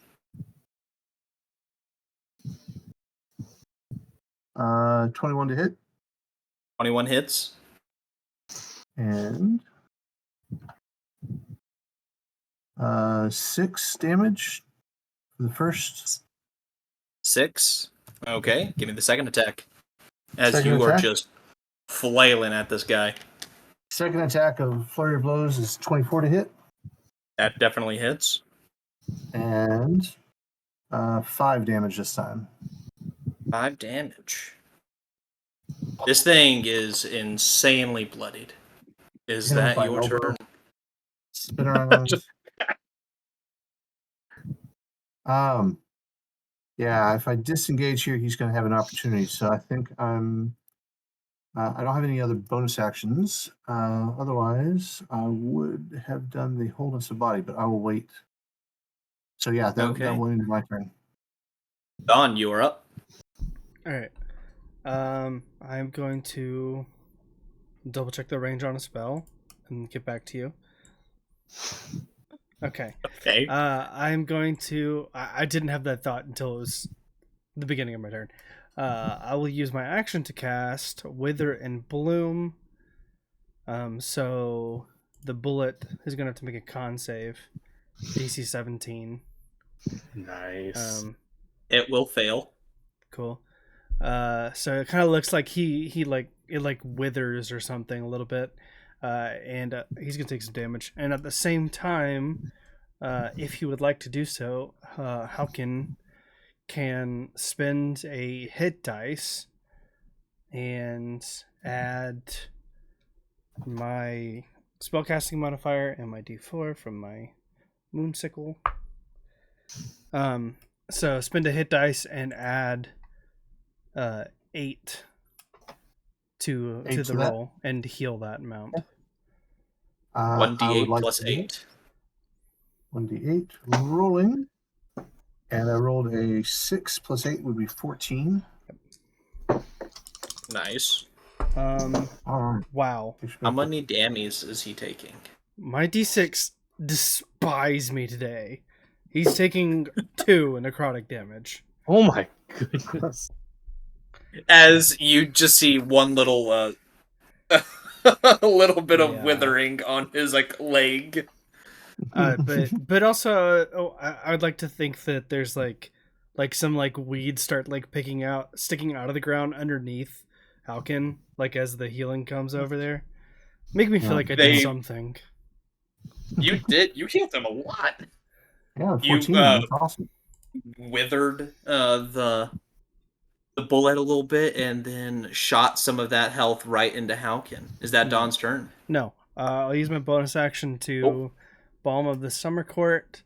21 to hit. 21 hits. And 6 damage for the first. 6. Okay, give me the second attack. As you are just flailing at this guy. Second attack of flurry of blows is 24 to hit. That definitely hits. And 5 damage this time. 5 damage. This thing is insanely bloodied. Is that your turn? Spin around. Yeah, if I disengage here, he's going to have an opportunity. So I think I don't have any other bonus actions. Otherwise, I would have done the wholeness of body, but I will wait. So yeah, that will end my turn. Dawn, you are up. All right. I'm going to double check the range on a spell. and get back to you. Okay. Okay. I'm going to. I didn't have that thought until it was the beginning of my turn. I will use my action to cast Wither and Bloom. So the bullet is going to have to make a con save. DC 17. Nice. It will fail. Cool. So it kind of looks like he withers or something a little bit, and he's gonna take some damage. And at the same time, if he would like to do so, Haukin can spend a hit dice and add my spellcasting modifier and my D4 from my moonsicle. So spend a hit dice and add 8 to the roll and heal that amount. 1d8 plus 8. 1d8 rolling, and I rolled a 6 plus 8 would be 14. Nice. Wow. How many dammies is he taking? My D6 despise me today. He's taking 2 necrotic damage. Oh my goodness. As you just see one little a little bit of withering on his leg. But also I'd like to think that there's like some weeds start sticking out of the ground underneath Haukin, as the healing comes over there. Make me feel like I did something. You healed him a lot. Yeah, 14. That's awesome. Withered the bullet a little bit and then shot some of that health right into Haukin. Is that Dawn's turn? No. I'll use my bonus action to Balm of the Summer Court,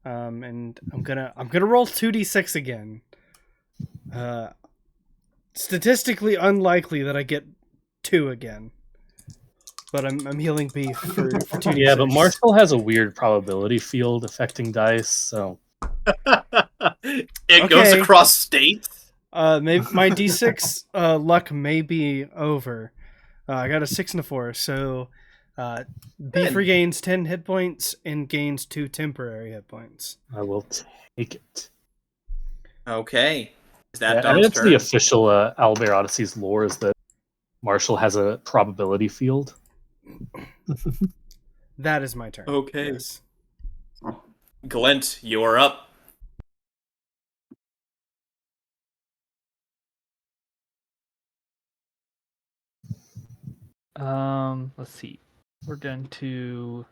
and I'm gonna roll 2d6 again. Statistically unlikely that I get 2 again, but I'm healing beef for 2d6. Yeah, but Marshall has a weird probability field affecting dice, so it goes across states. Maybe my d6 luck may be over. I got a 6 and a 4, so beef regains 10 hit points and gains 2 temporary hit points. I will take it. Okay. Is that I mean, it's the official Owlbear Odysseys lore is that Marshall has a probability field. That is my turn. Okay. Yes. Glint, you're up. Let's see. We're going to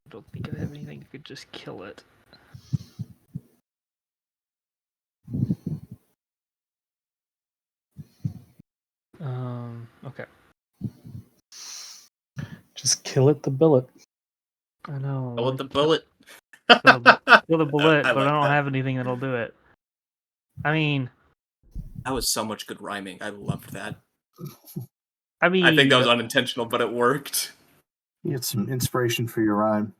don't think I have anything that could just kill it. Okay. Just kill it the bullet. I know. Kill it the bullet. Kill the bullet, but I don't that. have anything that'll do it. I mean, that was so much good rhyming. I loved that. I think that was unintentional, but it worked. You get some inspiration for your rhyme.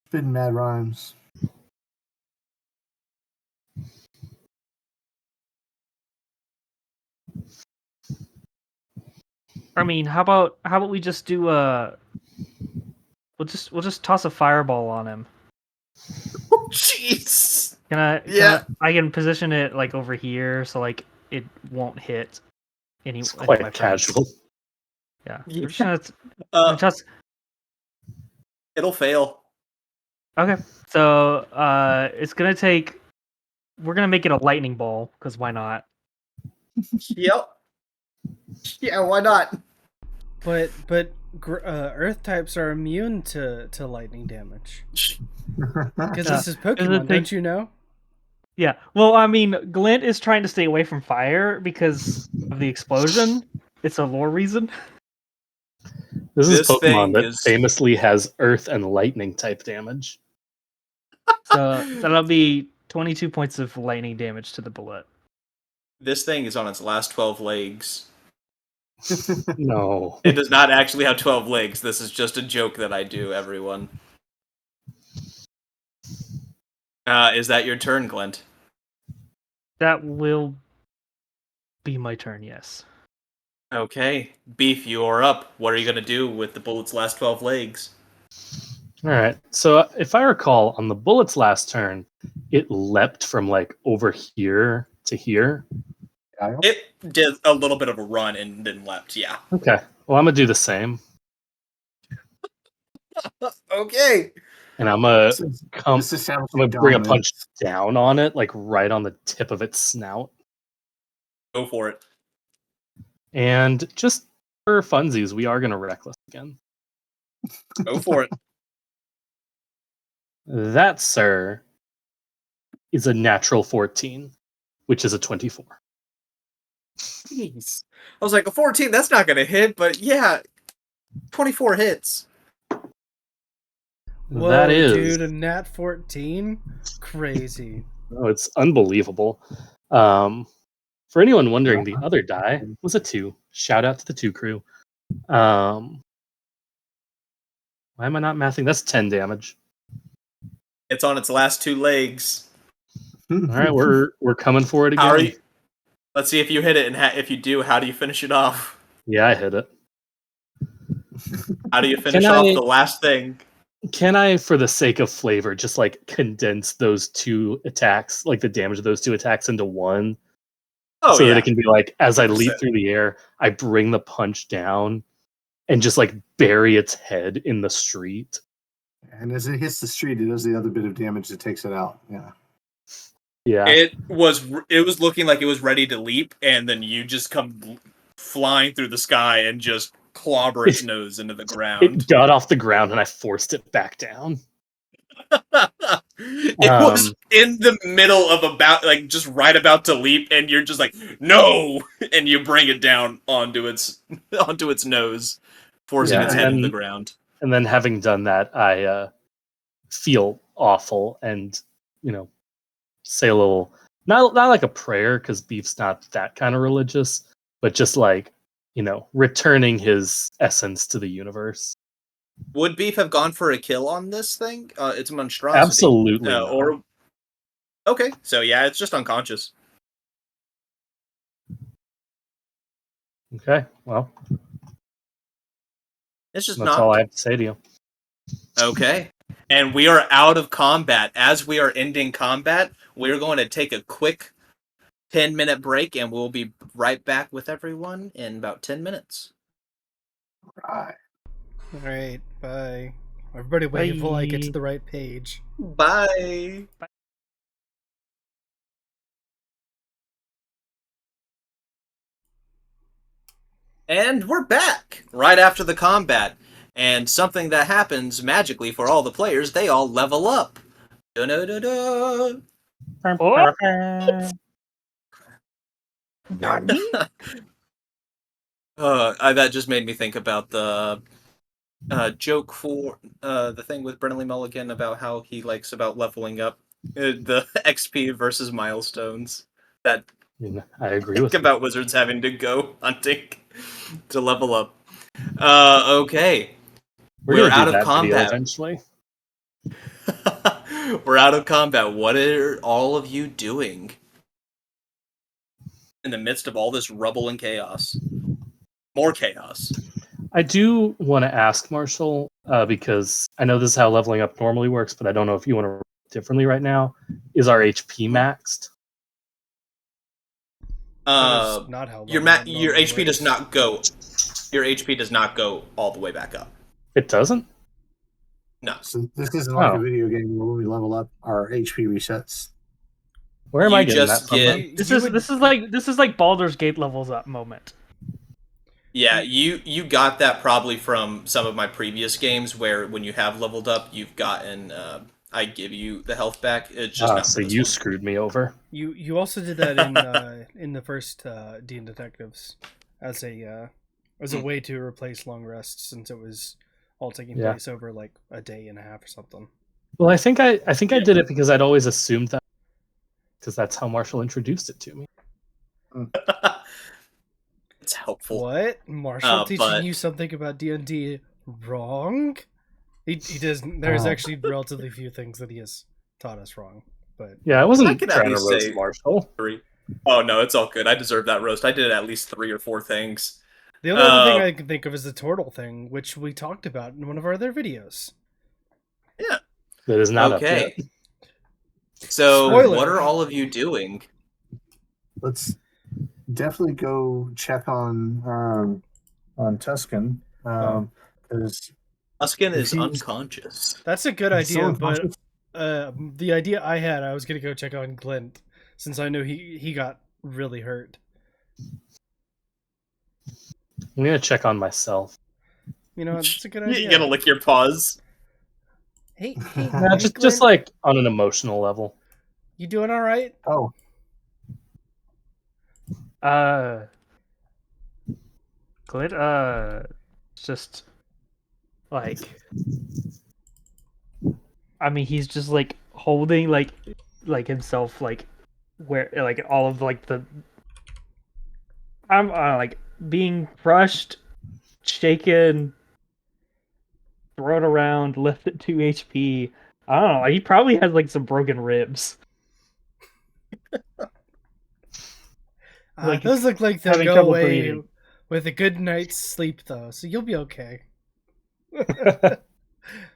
Spitting mad rhymes. I mean, how about we just do we'll just toss a fireball on him. Jeez. I can position it over here so it won't hit any. It's quite casual. Yeah. It'll fail. Okay. So it's gonna take. We're gonna make it a lightning ball because why not? Yep. Yeah, why not? But earth types are immune to lightning damage. Because this is Pokemon, don't you know? Yeah. Well, I mean, Glint is trying to stay away from fire because of the explosion. It's a lore reason. This is Pokemon that famously has earth and lightning type damage. So that'll be 22 points of lightning damage to the bullet. This thing is on its last 12 legs. No. It does not actually have 12 legs. This is just a joke that I do, everyone. Is that your turn, Glint? That will be my turn, yes. Okay. Beef, you are up. What are you going to do with the bullet's last 12 legs? All right. So if I recall, on the bullet's last turn, it leapt from like over here to here. It did a little bit of a run and then leapt, yeah. Okay. Well, I'm gonna do the same, Okay. and I'm gonna This is I'm gonna bring a punch down on it, like right on the tip of its snout. Go for it. And just for funsies, we are gonna reckless again. Go for it. That, sir, is a natural 14, which is a 24. Jeez. I was like, a 14, that's not going to hit, but yeah, 24 hits. Whoa, that is, dude, a nat 14? Crazy. Oh, it's unbelievable. For anyone wondering, the other die was a 2. Shout out to the 2 crew. Why am I not mathing? That's 10 damage. It's on its last 2 legs. All right, we're coming for it again. How are you? Let's see if you hit it, and if you do, how do you finish it off? Yeah, I hit it. How do you finish off the last thing? Can I, for the sake of flavor, just like condense those 2 attacks, like the damage of those 2 attacks into one? Oh, so yeah. that it can be like, as 100%. I leap through the air, I bring the punch down and just like bury its head in the street. And as it hits the street, it does the other bit of damage that takes it out. Yeah. Yeah. It was looking like it was ready to leap, and then you just come flying through the sky and just clobber its nose into the ground. It got off the ground, and I forced it back down. It was in the middle of just right about to leap, and you're just like, no, and you bring it down onto its nose, forcing its head into the ground. And then, having done that, I feel awful, and say a little, not like a prayer, because Beef's not that kind of religious, but just like returning his essence to the universe. Would Beef have gone for a kill on this thing? It's a monstrosity. Absolutely. Okay, so yeah, it's just unconscious. Okay, well, it's just that's all I have to say to you. Okay, and we are out of combat. As we are ending combat, we're going to take a quick 10-minute break, and we'll be right back with everyone in about 10 minutes. Right. All right, bye. Everybody wait until I get to the right page. Bye. Bye. And we're back right after the combat. And something that happens magically for all the players, they all level up. Da-da-da-da. That just made me think about the joke for the thing with Brennelly Mulligan about how he likes about leveling up the XP versus milestones. That I agree with about wizards having to go hunting to level up. Okay. We're out of combat. Eventually. We're out of combat. What are all of you doing in the midst of all this rubble and chaos? More chaos. I do want to ask Marshall, because I know this is how leveling up normally works, but I don't know if you want to run it differently right now. Is our HP maxed? Not how your HP does not go. Your HP does not go all the way back up. It doesn't? No. So this isn't like a video game where when we level up, our HP resets. Where am I getting that from? This is like Baldur's Gate levels up moment. Yeah, you got that probably from some of my previous games where when you have leveled up, you've gotten I give you the health back. It's just not so you screwed me over. You also did that in the first D and Detectives as a way to replace long rests, since it was all taking place over like a day and a half or something. Well, I think I did it because I'd always assumed that, because that's how Marshall introduced it to me. It's helpful. What? Marshall teaching you something about D&D wrong? He does. There's actually relatively few things that he has taught us wrong. but Yeah, I I wasn't could at trying to least roast say Marshall. 3. Oh no, it's all good. I deserve that roast. I did at least 3 or 4 things. the only other thing I can think of is the turtle thing, which we talked about in one of our other videos. Yeah. That is not up Okay. yet. So, Spoiler. what are all of you doing? Let's definitely go check on Tuscan. Because Tuscan if is he's unconscious. That's a good he's still idea, but unconscious, the idea I had, I was gonna go check on Glint since I knew he got really hurt. I'm gonna check on myself. You know, it's a good You idea. gotta lick your paws. Hey, Nah, hey, just Glint, like on an emotional level. you doing all right? oh, Glint, just like, I mean, he's just like holding like himself like where like all of like the I'm like being crushed, shaken, thrown around, left at 2 HP. I don't know. He probably has like some broken ribs. Like, Those look like they'll having go trouble away breathing. with a good night's sleep, though, so you'll be okay.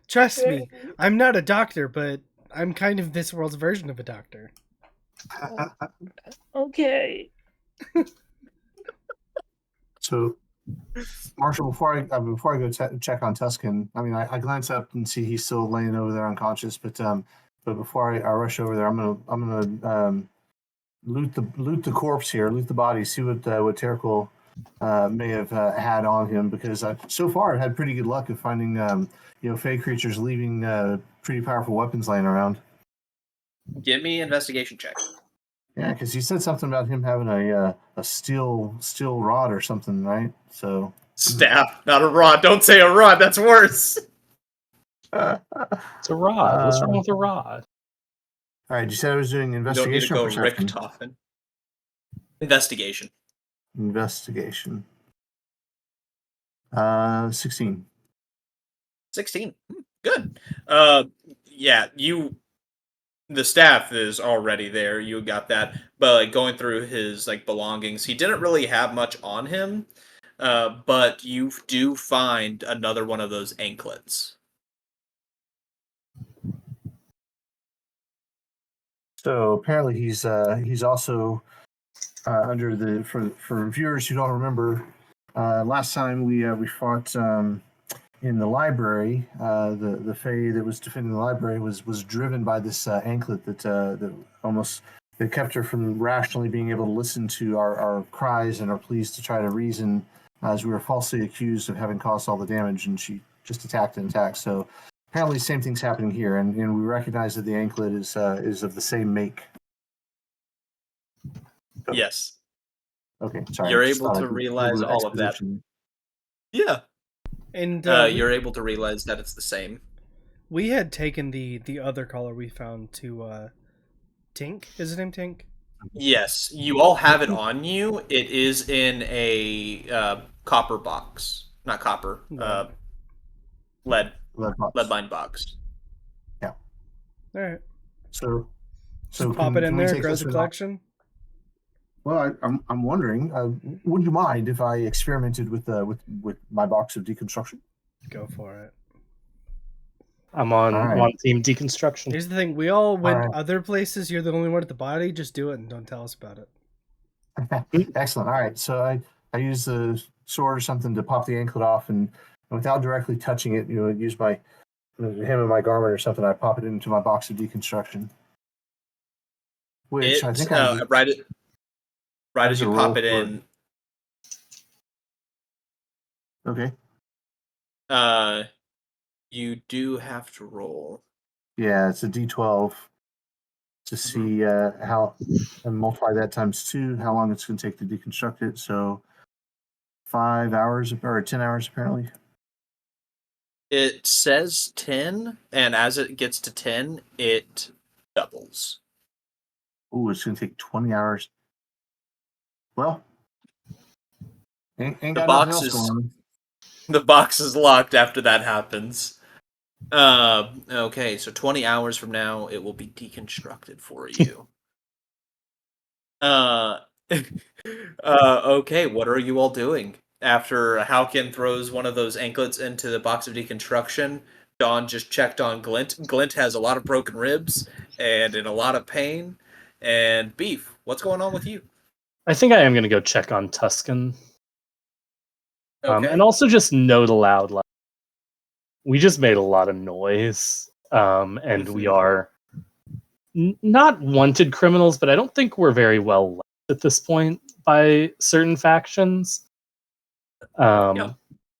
Trust me, I'm not a doctor, but I'm kind of this world's version of a doctor. Okay. so Marshall, before I go check on Tuscan, I mean, I glance up and see he's still laying over there unconscious. But before I rush over there, I'm gonna loot the corpse here, loot the body, see what Terkel may have had on him, because I've so far had pretty good luck of finding Fey creatures leaving pretty powerful weapons laying around. Give me investigation check. Yeah, because you said something about him having a steel rod or something, right? So Staff, not a rod. Don't say a rod. That's worse. It's a rod. What's wrong with a rod? All right, you said I was doing You don't need to investigation or go Rick perception? Toffin. Investigation. Investigation. 16. 16. Good. Yeah, the staff is already there. You got that. But like going through his like belongings, he didn't really have much on him. But you do find another one of those anklets. So apparently he's also under the for viewers who don't remember, last time we fought in the library, the Fey that was defending the library was driven by this anklet that kept her from rationally being able to listen to our cries and our pleas to try to reason, as we were falsely accused of having caused all the damage, and she just attacked and attacked. So apparently the same thing's happening here, and we recognize that the anklet is of the same make. So, Yes. okay, sorry. You're able to realize all of that. Yeah. And you're able to realize that it's the same. we had taken the other collar we found to Tink. Is his name Tink? Yes, you all have it on you. It is in a copper box. Not copper. Lead lined box. Yeah. All right. So Pop it in there. Grow the collection. Well, I'm wondering, would you mind if I experimented with my box of deconstruction? Go for it. I'm on team deconstruction. Here's the thing: we all went other places. You're the only one at the body. Just do it and don't tell us about it. Excellent. All right. So I use the sword or something to pop the anklet off, and without directly touching it, use my hem of my garment or something. I pop it into my box of deconstruction. Which I think right as you pop it in. Okay. You do have to roll. Yeah, it's a D12 to see how, and multiply that times 2, how long it's going to take to deconstruct it. So 5 hours or 10 hours apparently. It says 10, and as it gets to 10, it doubles. Ooh, it's going to take 20 hours. Well, ain't got nothing else going on. The box is locked after that happens. Okay, so 20 hours from now, it will be deconstructed for you. uh, okay, what are you all doing? After Haukin throws one of those anklets into the box of deconstruction, Dawn just checked on Glint. Glint has a lot of broken ribs and in a lot of pain. And Beef, what's going on with you? I think I am going to go check on Tuscan. Okay. And also just note aloud, like, we just made a lot of noise, and we are not wanted criminals, but I don't think we're very well liked at this point by certain factions. Yeah.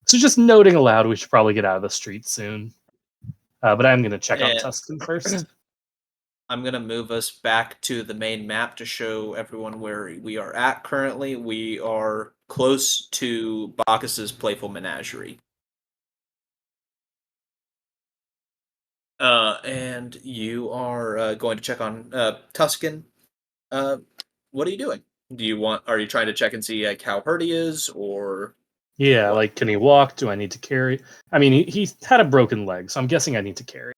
So just noting aloud, we should probably get out of the street soon. But I'm going to check on Tuscan first. I'm going to move us back to the main map to show everyone where we are at currently. We are close to Bacchus's Playful Menagerie. And you are going to check on Tuscan. What are you doing? Are you trying to check and see like how hurt he is, or Yeah, what? like, can he walk? Do I need to carry? I mean, he had a broken leg, so I'm guessing I need to carry.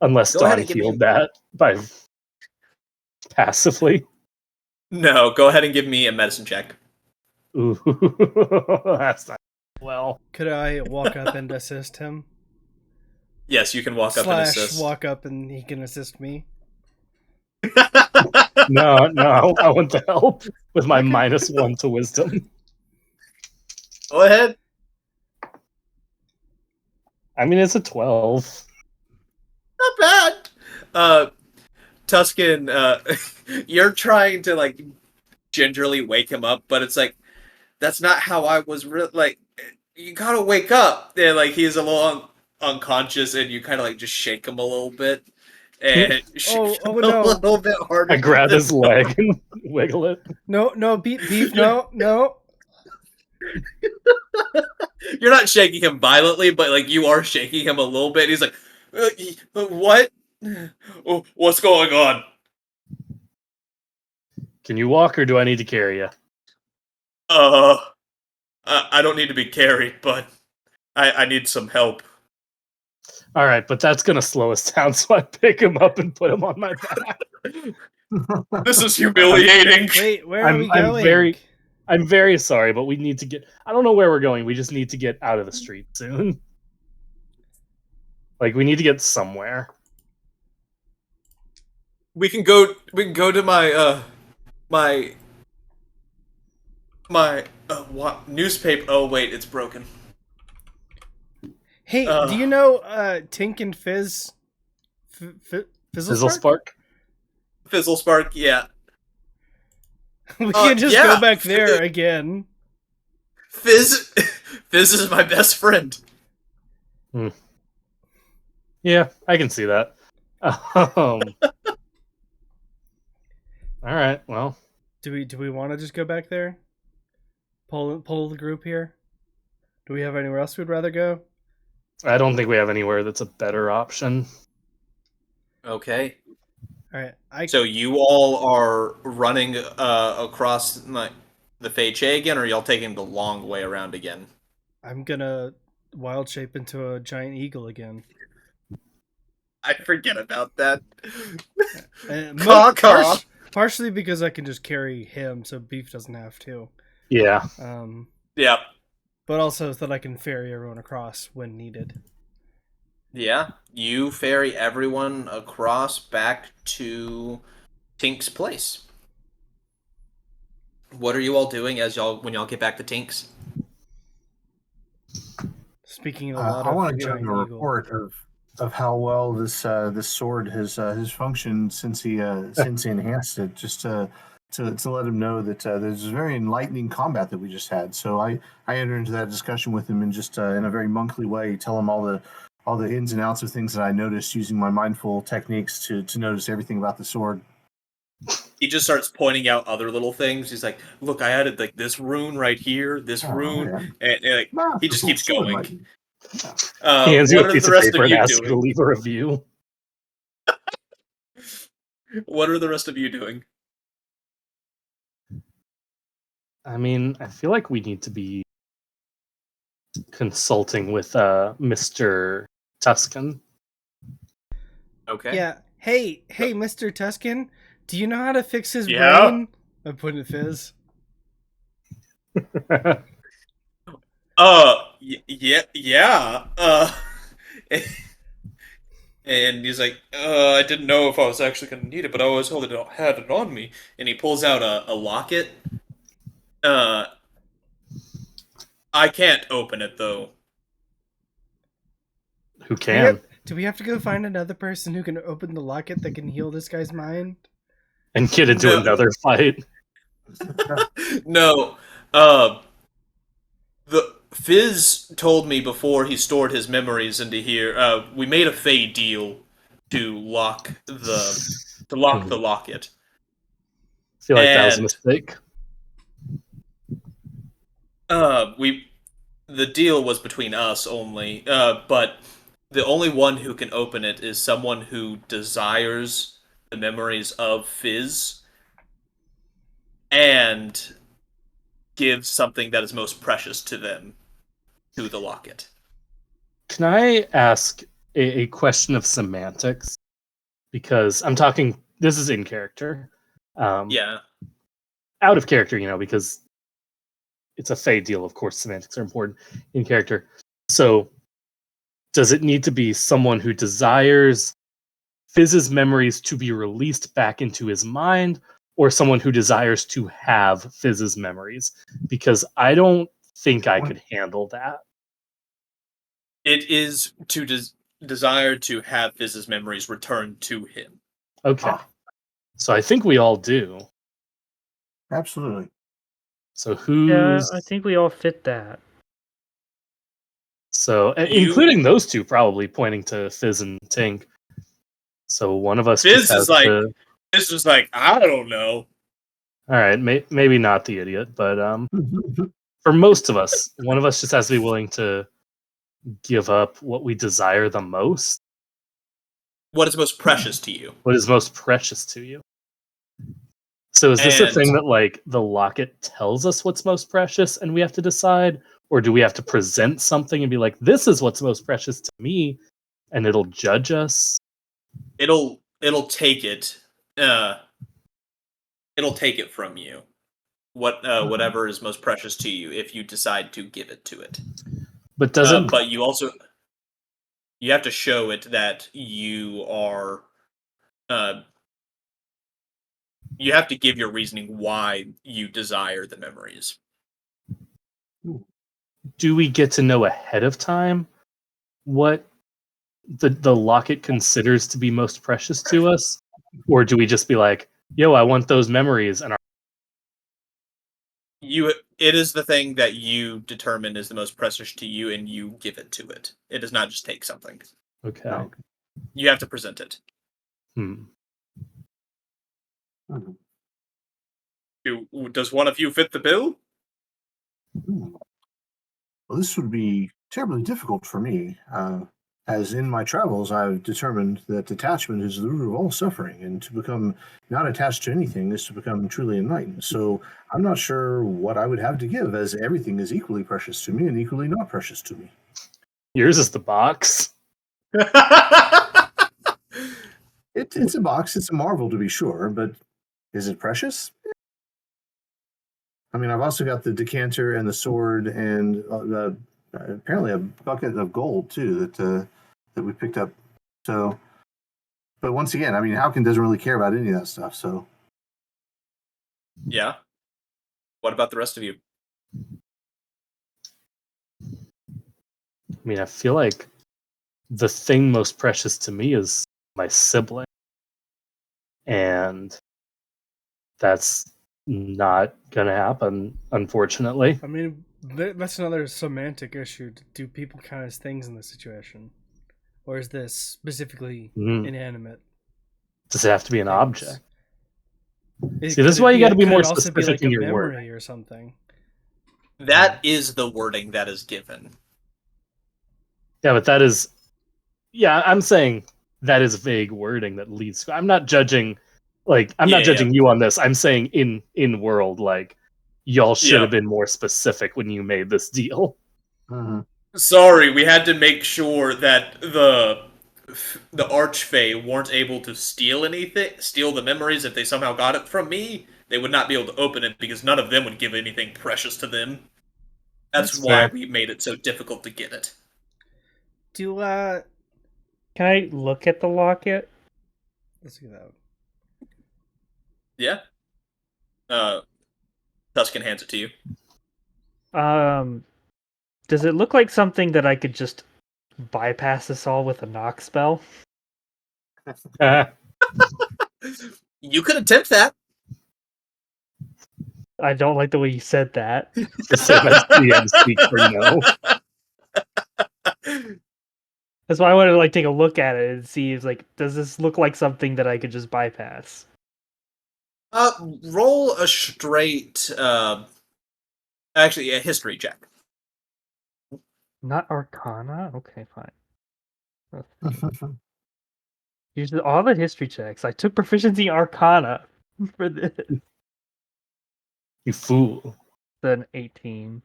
Unless Dawn healed that by passively. No, go ahead and give me a medicine check. Ooh, that's not well. Could I walk up and assist him? Yes, you can walk up and assist. Walk up and he can assist me. No, I want to help with my -1 to wisdom. Go ahead. I mean, it's a 12. Not bad. Tuscan, you're trying to like gingerly wake him up, but it's like that's not how I was. Like, you gotta wake up. And like he's a little unconscious, and you kind of like just shake him a little bit, and no. a little bit harder. I grab his leg and wiggle it. No, beef, no. You're not shaking him violently, but like you are shaking him a little bit. He's like, "What? What's going on?" Can you walk, or do I need to carry you? I don't need to be carried, but I need some help. All right, but that's gonna slow us down, so I pick him up and put him on my back. This is humiliating. Wait, where are we going? I'm very sorry, but we need to get. I don't know where we're going. We just need to get out of the street soon. Like, we need to get somewhere. We can go to my what newspaper? Oh wait, it's broken. Hey, do you know Tink and Fizz? Fizzlespark? Fizzlespark, yeah. We can just go back there again. Fizz is my best friend. Yeah, I can see that. All right, well. Do we want to just go back there? Pull the group here? Do we have anywhere else we'd rather go? I don't think we have anywhere that's a better option. Okay. All right. So you all are running across like the Fey again, or are y'all taking the long way around again? I'm gonna wild shape into a giant eagle again. I forget about that. Partially because I can just carry him, so Beef doesn't have to. Yeah. Yeah. But also so that I can ferry everyone across when needed. Yeah, you ferry everyone across back to Tink's place. What are you all doing when y'all get back to Tink's? Speaking of I want to get a report of how well this sword has functioned since he enhanced it, just to let him know that there's a very enlightening combat that we just had. So I enter into that discussion with him and just in a very monkly way tell him all the ins and outs of things that I noticed using my mindful techniques to notice everything about the sword. He just starts pointing out other little things. He's like, "Look, I added like this rune right here, this rune," and he just keeps going. He hands you a piece of paper and asks you to leave a review. What are the rest of you doing? I mean, I feel like we need to be consulting with Mr. Tuscan. Okay. Yeah. Hey, Mr. Tuscan, do you know how to fix his brain? I'm putting it Fizz. Yeah. And he's like, I didn't know if I was actually going to need it, but I always had it on me. And he pulls out a locket. I can't open it, though. Who can? Do we have to go find another person who can open the locket that can heal this guy's mind? And get into another fight? No. The Fizz told me before he stored his memories into here. We made a Fey deal to lock the locket. I feel like that was a mistake. The deal was between us only, but the only one who can open it is someone who desires the memories of Fizz and gives something that is most precious to them to the locket. Can I ask a question of semantics? Because I'm talking, this is in character. Yeah. Out of character, because it's a Fey deal, of course, semantics are important in character. So, does it need to be someone who desires Fizz's memories to be released back into his mind, or someone who desires to have Fizz's memories? Because I don't think I could handle that. It is to desire to have Fizz's memories returned to him. Okay. So I think we all do. Absolutely. So who's... Yeah, I think we all fit that. So, including those two, probably pointing to Fizz and Tink. So one of us Fizz is like, I don't know. All right, maybe not the idiot, but for most of us, one of us just has to be willing to give up what we desire the most. What is most precious to you? What is most precious to you? So is this a thing that the locket tells us what's most precious and we have to decide? Or do we have to present something and be like, this is what's most precious to me, and it'll judge us? It'll take it. It'll take it from you. Whatever is most precious to you, if you decide to give it to it. But doesn't. But you also have to show it that you are. You have to give your reasoning why you desire the memories. Do we get to know ahead of time what the locket considers to be most precious to us? Or do we just be like, yo, I want those memories, and it is the thing that you determine is the most precious to you, and you give it to it. It does not just take something. Okay. You have to present it. Does one of you fit the bill? Well, this would be terribly difficult for me. As in my travels, I've determined that detachment is the root of all suffering, and to become not attached to anything is to become truly enlightened. So I'm not sure what I would have to give, as everything is equally precious to me and equally not precious to me. Yours is the box. It's a box. It's a marvel, to be sure, but is it precious? I mean, I've also got the decanter and the sword and apparently a bucket of gold too that we picked up. So, but once again, I mean, Haukin doesn't really care about any of that stuff. So, yeah. What about the rest of you? I mean, I feel like the thing most precious to me is my sibling, and that's not gonna happen, unfortunately. I mean, that's another semantic issue. Do people count as things in this situation, or is this specifically inanimate? Does it have to be an object? See, this is why you got to be more specific specific like in a your memory word or something. That is the wording that is given. Yeah, but that is. Yeah, I'm saying that is vague wording that leads. I'm not judging. I'm not judging you on this. I'm saying in world, y'all should have been more specific when you made this deal. Mm-hmm. Sorry, we had to make sure that the Archfey weren't able to steal the memories. If they somehow got it from me, they would not be able to open it because none of them would give anything precious to them. That's why we made it so difficult to get it. Can I look at the locket? Let's see that. Yeah. Tuscan hands it to you. Does it look like something that I could just bypass this all with a knock spell? You could attempt that. I don't like the way you said that. The same as DM speak for no. That's why I wanted to take a look at it and see if does this look like something that I could just bypass? Roll a straight actually a history check. Not Arcana? Okay, fine. Use all the history checks. I took proficiency Arcana for this. You fool. Then 18.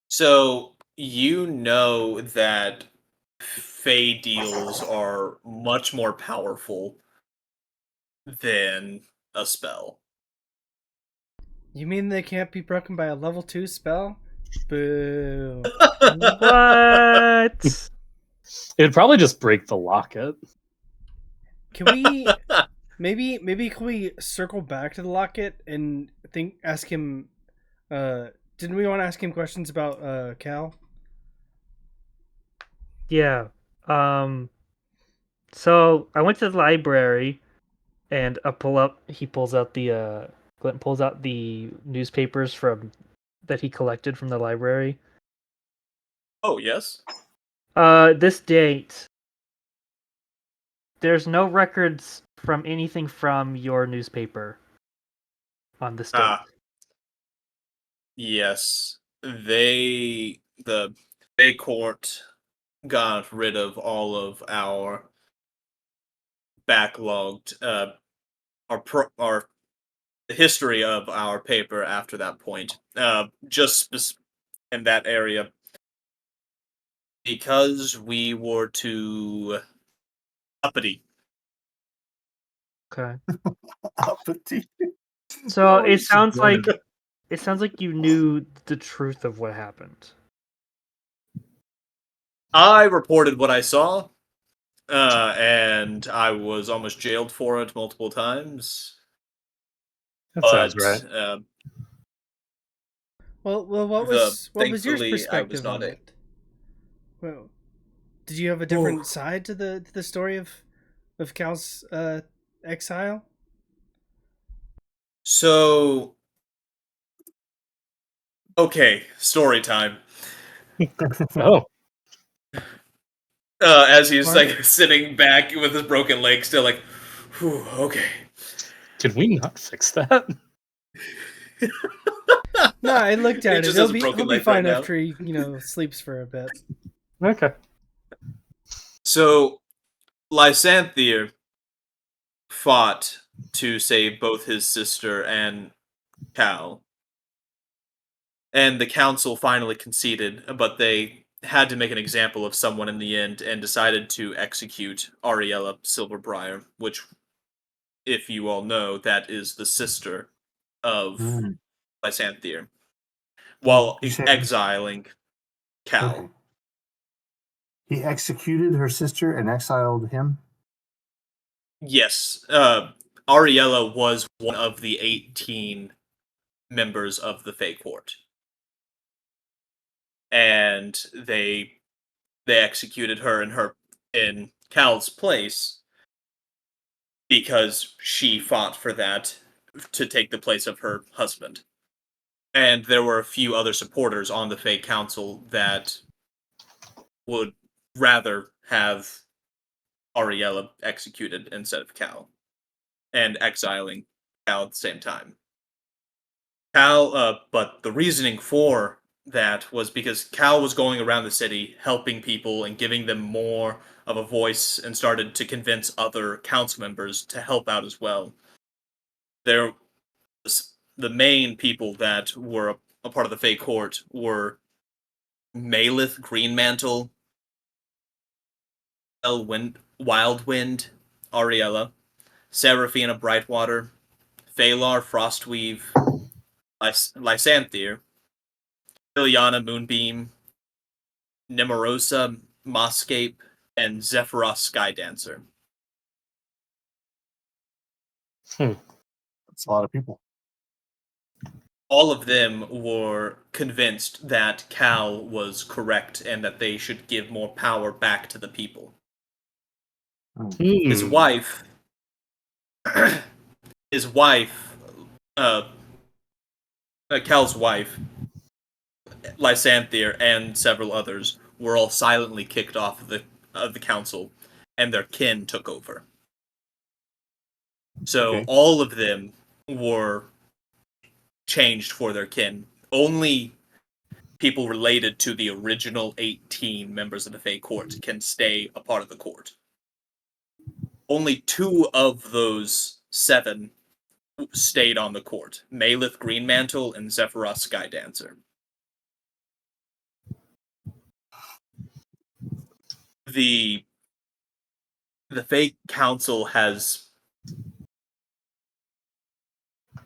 So you know that Fey deals are much more powerful than a spell. You mean they can't be broken by a level 2 spell? Boo. What? It'd probably just break the locket. Can we maybe can we circle back to the locket and ask him didn't we want to ask him questions about Cal? Yeah. So I went to the library and he pulls out the Glint pulls out the newspapers that he collected from the library. Oh, yes. This date. There's no records from anything from your newspaper on this date. Yes. The Fey Court got rid of all of our backlogged our the history of our paper after that point. Just in that area, because we were too uppity. Okay. Uppity. So it sounds like you knew the truth of what happened. I reported what I saw, and I was almost jailed for it multiple times. That sounds right. Well, what was your perspective I was not on it? Well, did you have a different side to the story of Cal's exile? So, okay, story time. Oh. As he's sitting back with his broken leg, still whew, okay. Did we not fix that? No, I looked at it. He'll be fine right after he sleeps for a bit. Okay. So, Lysanthier fought to save both his sister and Cal. And the council finally conceded, but they had to make an example of someone in the end and decided to execute Ariella Silverbriar, which, if you all know, that is the sister of Lysanthier, while exiling Cal. Okay. He executed her sister and exiled him? Yes. Ariella was one of the 18 members of the Fey Court. And they executed her in Cal's place because she fought for that to take the place of her husband. And there were a few other supporters on the Fey Council that would rather have Ariella executed instead of Cal, and exiling Cal at the same time. But the reasoning for that was because Cal was going around the city helping people and giving them more of a voice and started to convince other council members to help out as well. The main people that were a part of the Fey Court were Malith Greenmantle, Wildwind, Ariella, Seraphina Brightwater, Phalar Frostweave, Lysanthier, Ilyana Moonbeam, Nemorosa Mosscape, and Zephyros Skydancer. That's a lot of people. All of them were convinced that Cal was correct and that they should give more power back to the people. His wife, Cal's wife, Lysanthier, and several others were all silently kicked off of the council, and their kin took over. So all of them were changed for their kin. Only people related to the original 18 members of the Fey Court can stay a part of the court. Only 2 of those 7 stayed on the court, Malith Greenmantle and Zephyros Skydancer. The Fey Council has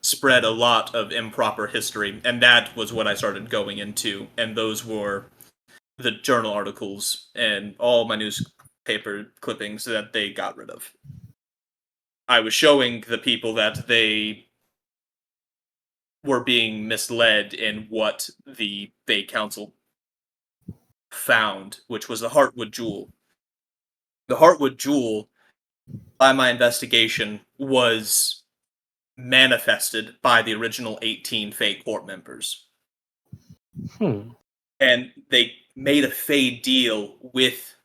spread a lot of improper history, and that was what I started going into, and those were the journal articles and all my newspaper clippings that they got rid of. I was showing the people that they were being misled in what the Fey Council found, which was the Heartwood Jewel. The Heartwood Jewel, by my investigation, was manifested by the original 18 Fey Court members. And they made a Fey deal with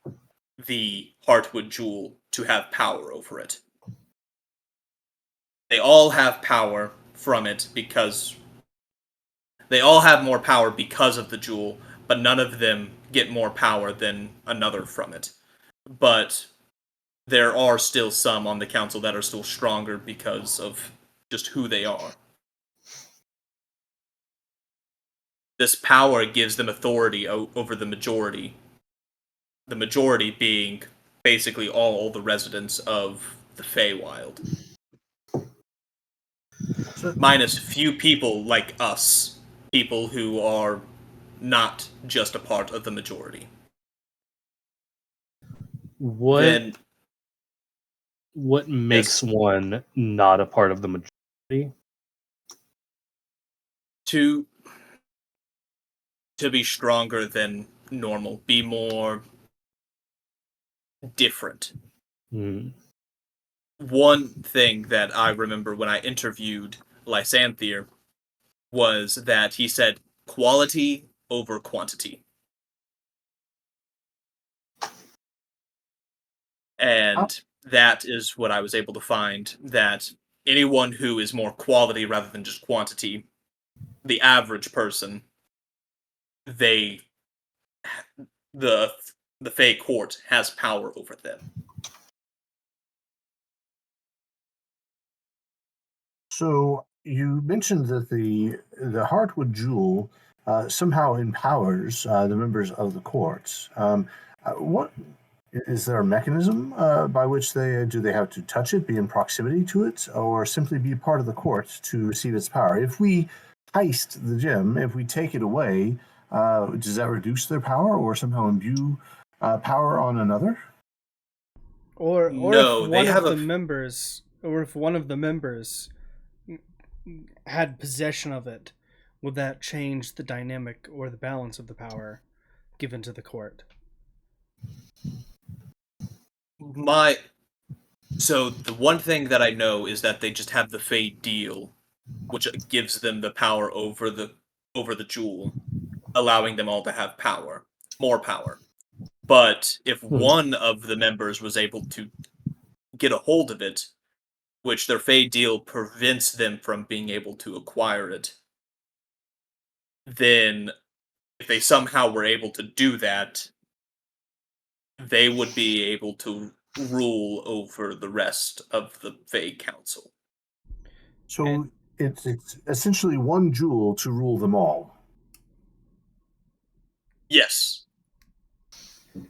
the Heartwood Jewel to have power over it. They all have power from it because they all have more power because of the jewel, but none of them get more power than another from it. But there are still some on the council that are still stronger because of just who they are. This power gives them authority over the majority. The majority being basically all the residents of the Feywild. Minus few people like us, people who are not just a part of the majority. What makes one not a part of the majority? To be stronger than normal, be more different. One thing that I remember when I interviewed Lysanthier was that he said quality over quantity. And that is what I was able to find, that anyone who is more quality rather than just quantity, the average person, the Fey Court has power over them. So you mentioned that the Heartwood Jewel somehow empowers the members of the courts. What is there a mechanism by which they have to touch it, be in proximity to it, or simply be part of the court to receive its power? If we heist the gem, if we take it away, does that reduce their power or somehow imbue power on another? Or no, if one of the members had possession of it, would that change the dynamic or the balance of the power given to the court? So the one thing that I know is that they just have the Fey deal, which gives them the power over the jewel, allowing them all to have power, more power. But if one of the members was able to get a hold of it, which their Fey deal prevents them from being able to acquire it, then if they somehow were able to do that, they would be able to rule over the rest of the Fey Council. So it's essentially one jewel to rule them all. Yes.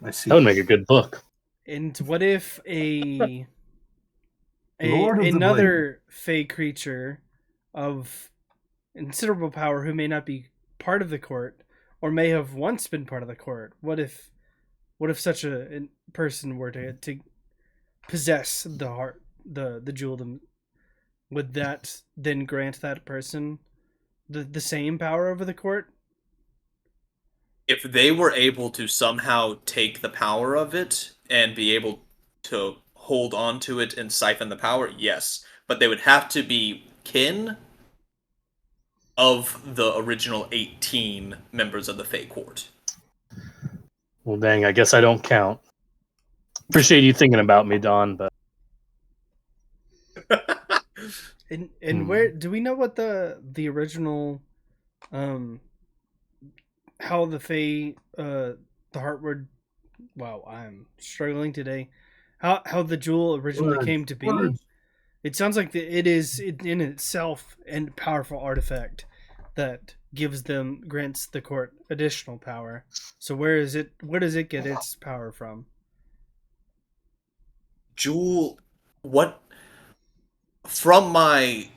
I see. That would make a good book. And what if Lord of the another Fey creature of considerable power who may not be part of the court or may have once been part of the court? What if such a person were to possess the heart, the jewel? Would that then grant that person the same power over the court? If they were able to somehow take the power of it and be able to hold on to it and siphon the power, yes. But they would have to be kin of the original 18 members of the Fey Court. Well, dang, I guess I don't count. Appreciate you thinking about me, Don, but... And where do we know what the original how the Fey the Heartwood, wow, I'm struggling today, how the jewel originally came to be? It sounds like it is in itself a powerful artifact that grants the court additional power. So where does it get its power from? Jewel, what? From my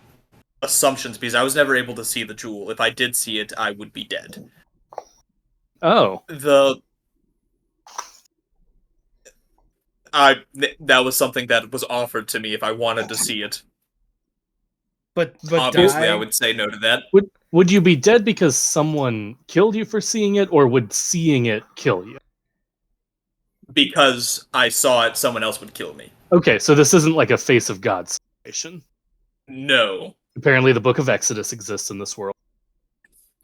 assumptions, because I was never able to see the jewel. If I did see it, I would be dead. Oh. That was something that was offered to me if I wanted to see it. But obviously I would say no to that. Would you be dead because someone killed you for seeing it, or would seeing it kill you? Because I saw it, someone else would kill me. Okay, so this isn't like a face of God situation. No. Apparently the Book of Exodus exists in this world.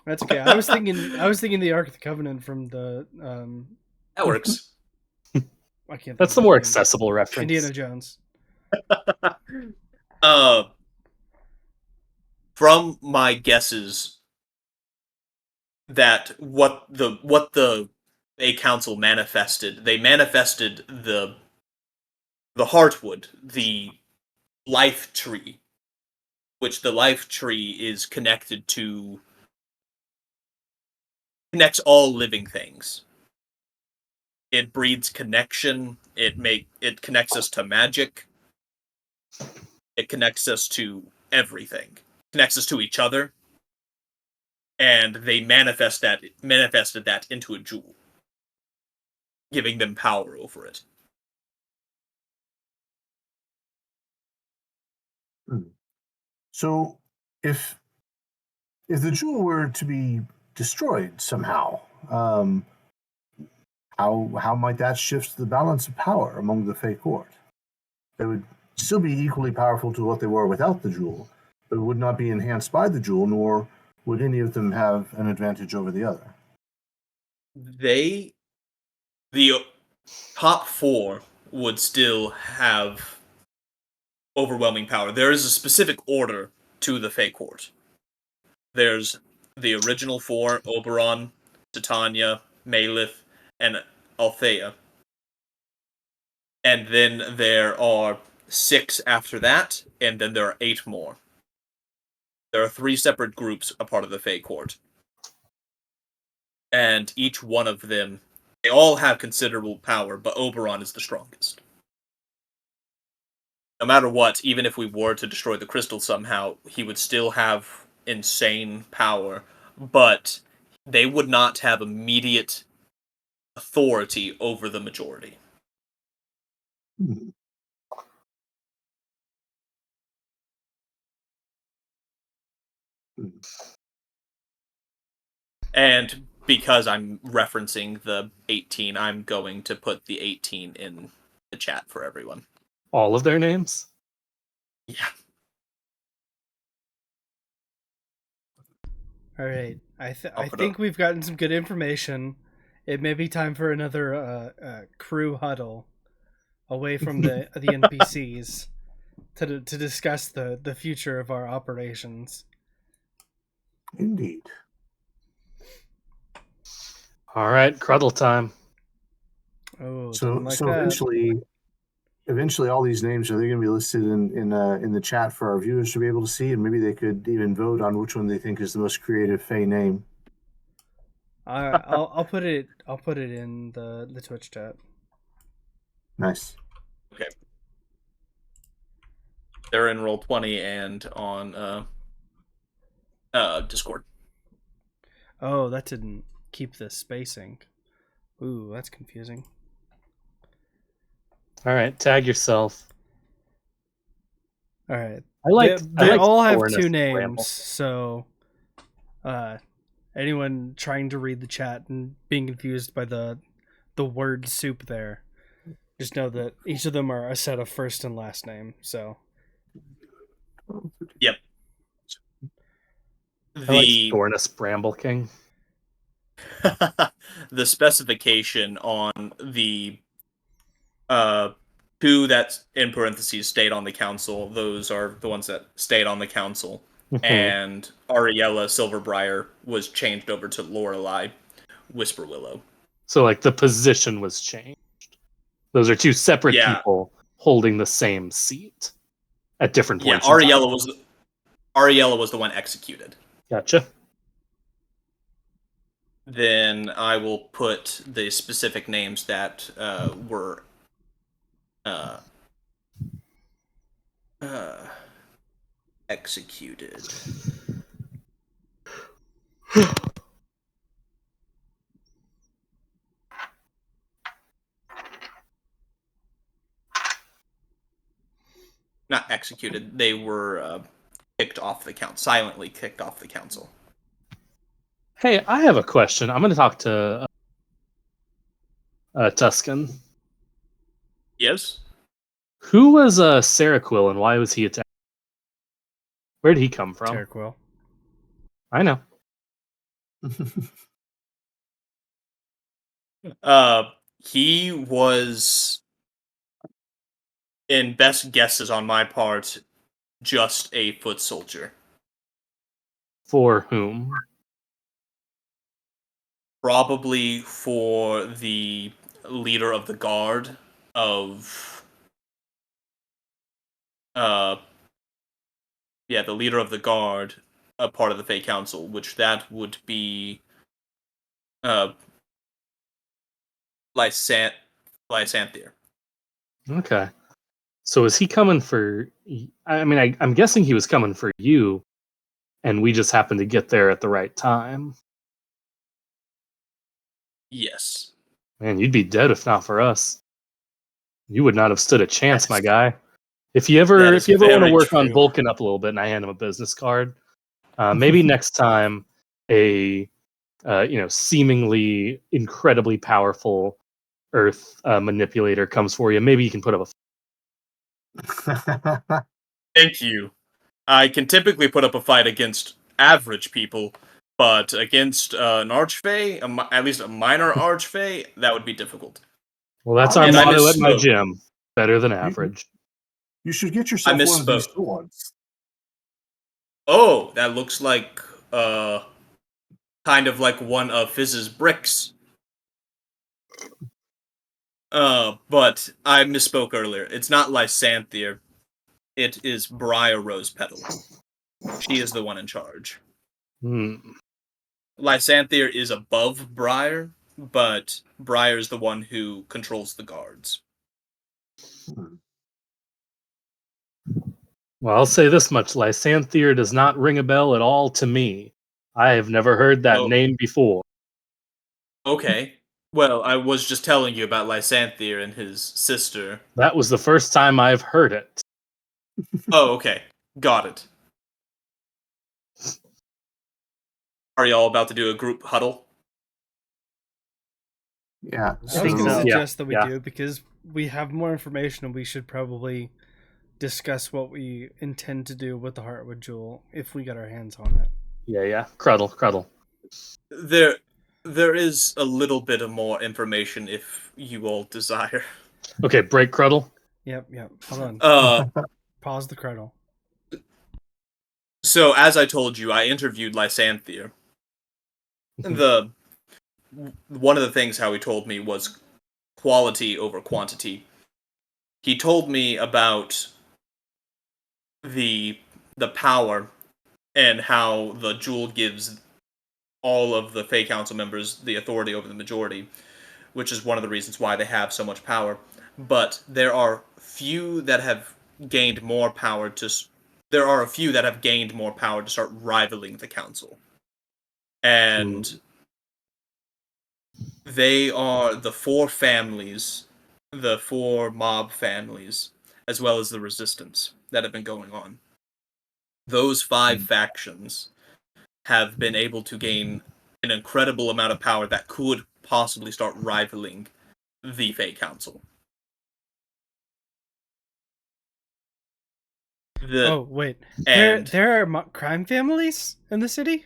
That's okay. I was thinking the Ark of the Covenant from the that works. I can't. That's the more accessible reference. Indiana Jones. From my guesses, that what the Fey Council manifested, they manifested the Heartwood, the life tree, which the life tree is connects all living things. It breeds connection. It connects us to magic. It connects us to everything. It connects us to each other. And they manifested that into a jewel, giving them power over it. So, if the jewel were to be destroyed somehow, how might that shift the balance of power among the Fey Court? They would still be equally powerful to what they were without the jewel, but would not be enhanced by the jewel, nor would any of them have an advantage over the other. The top 4 would still have overwhelming power. There is a specific order to the Fey Court. There's the original 4, Oberon, Titania, Malith, and Althea. And then there are 6 after that, and then there are 8 more. There are 3 separate groups a part of the Fey Court. And each one of them, they all have considerable power, but Oberon is the strongest. No matter what, even if we were to destroy the crystal somehow, he would still have insane power, but they would not have immediate authority over the majority. And because I'm referencing the 18, I'm going to put the 18 in the chat for everyone. All of their names? Yeah. All right. I think we've gotten some good information. It may be time for another crew huddle away from the NPCs to discuss the future of our operations. Indeed. All right, Cruddle time. Oh, so eventually, all these names, are they going to be listed in the chat for our viewers to be able to see, and maybe they could even vote on which one they think is the most creative Fey name. I'll put it in the Twitch chat. Nice. Okay. They're in Roll20 and on Discord. Oh, that didn't keep the spacing. Ooh, that's confusing. All right, tag yourself. All right. They all have two names, so anyone trying to read the chat and being confused by the word soup there, just know that each of them are a set of first and last name. So Yep. I like Dornus Bramble King. The specification on the two that in parentheses stayed on the council, those are the ones that stayed on the council. And Ariella Silverbriar was changed over to Lorelei Whisperwillow. So like the position was changed. Those are two separate people holding the same seat at different points. Yeah, Ariella was the one executed. Gotcha. Then I will put the specific names that were executed. Not executed. They were kicked off the council. Silently kicked off the council. Hey, I have a question. I'm going to talk to Tuscan. Yes? Who was Saraquil and why was he attacked? Where did he come from? Saraquil. I know. He was, in best guesses on my part, just a foot soldier. For whom? Probably for the leader of the guard of... the leader of the guard, a part of the Fey Council, which that would be Lysanthier. Okay. So is he coming for... I mean, I'm guessing he was coming for you, and we just happened to get there at the right time. Yes. Man, you'd be dead if not for us. You would not have stood a chance, my guy. If you ever want to work on bulking up a little bit, and I hand him a business card, maybe next time a seemingly incredibly powerful Earth manipulator comes for you, maybe you can put up a. Thank you. I can typically put up a fight against average people, but against an archfey, at least a minor archfey, that would be difficult. Well, that's our motto at my gym. Better than average. You should get yourself one of these swords. Oh, that looks like kind of like one of Fizz's bricks. But I misspoke earlier. It's not Lysanthier. It is Briar Rose Petal. She is the one in charge. Lysanthier is above Briar, but Briar is the one who controls the guards. Well, I'll say this much. Lysanthier does not ring a bell at all to me. I have never heard that name before. Okay. Well, I was just telling you about Lysanthier and his sister. That was the first time I've heard it. Oh, okay. Got it. Are y'all about to do a group huddle? Yeah. I was going to suggest that we do, because we have more information and we should probably discuss what we intend to do with the Heartwood Jewel if we get our hands on it. Yeah. Cruddle. There is a little bit of more information if you all desire. Okay, break Cruddle. Yep. Hold on. Pause the Cruddle. So, as I told you, I interviewed Lysanthier. One of the things how he told me was quality over quantity. He told me about the power and how the jewel gives all of the Fey Council members the authority over the majority, which is one of the reasons why they have so much power. But there are few that have gained more power to. There are a few that have gained more power to start rivaling the council, and they are the 4 families, the 4 mob families, as well as the resistance that have been going on. Those 5 factions have been able to gain an incredible amount of power that could possibly start rivaling the Fey Council. Oh wait, there are crime families in the city?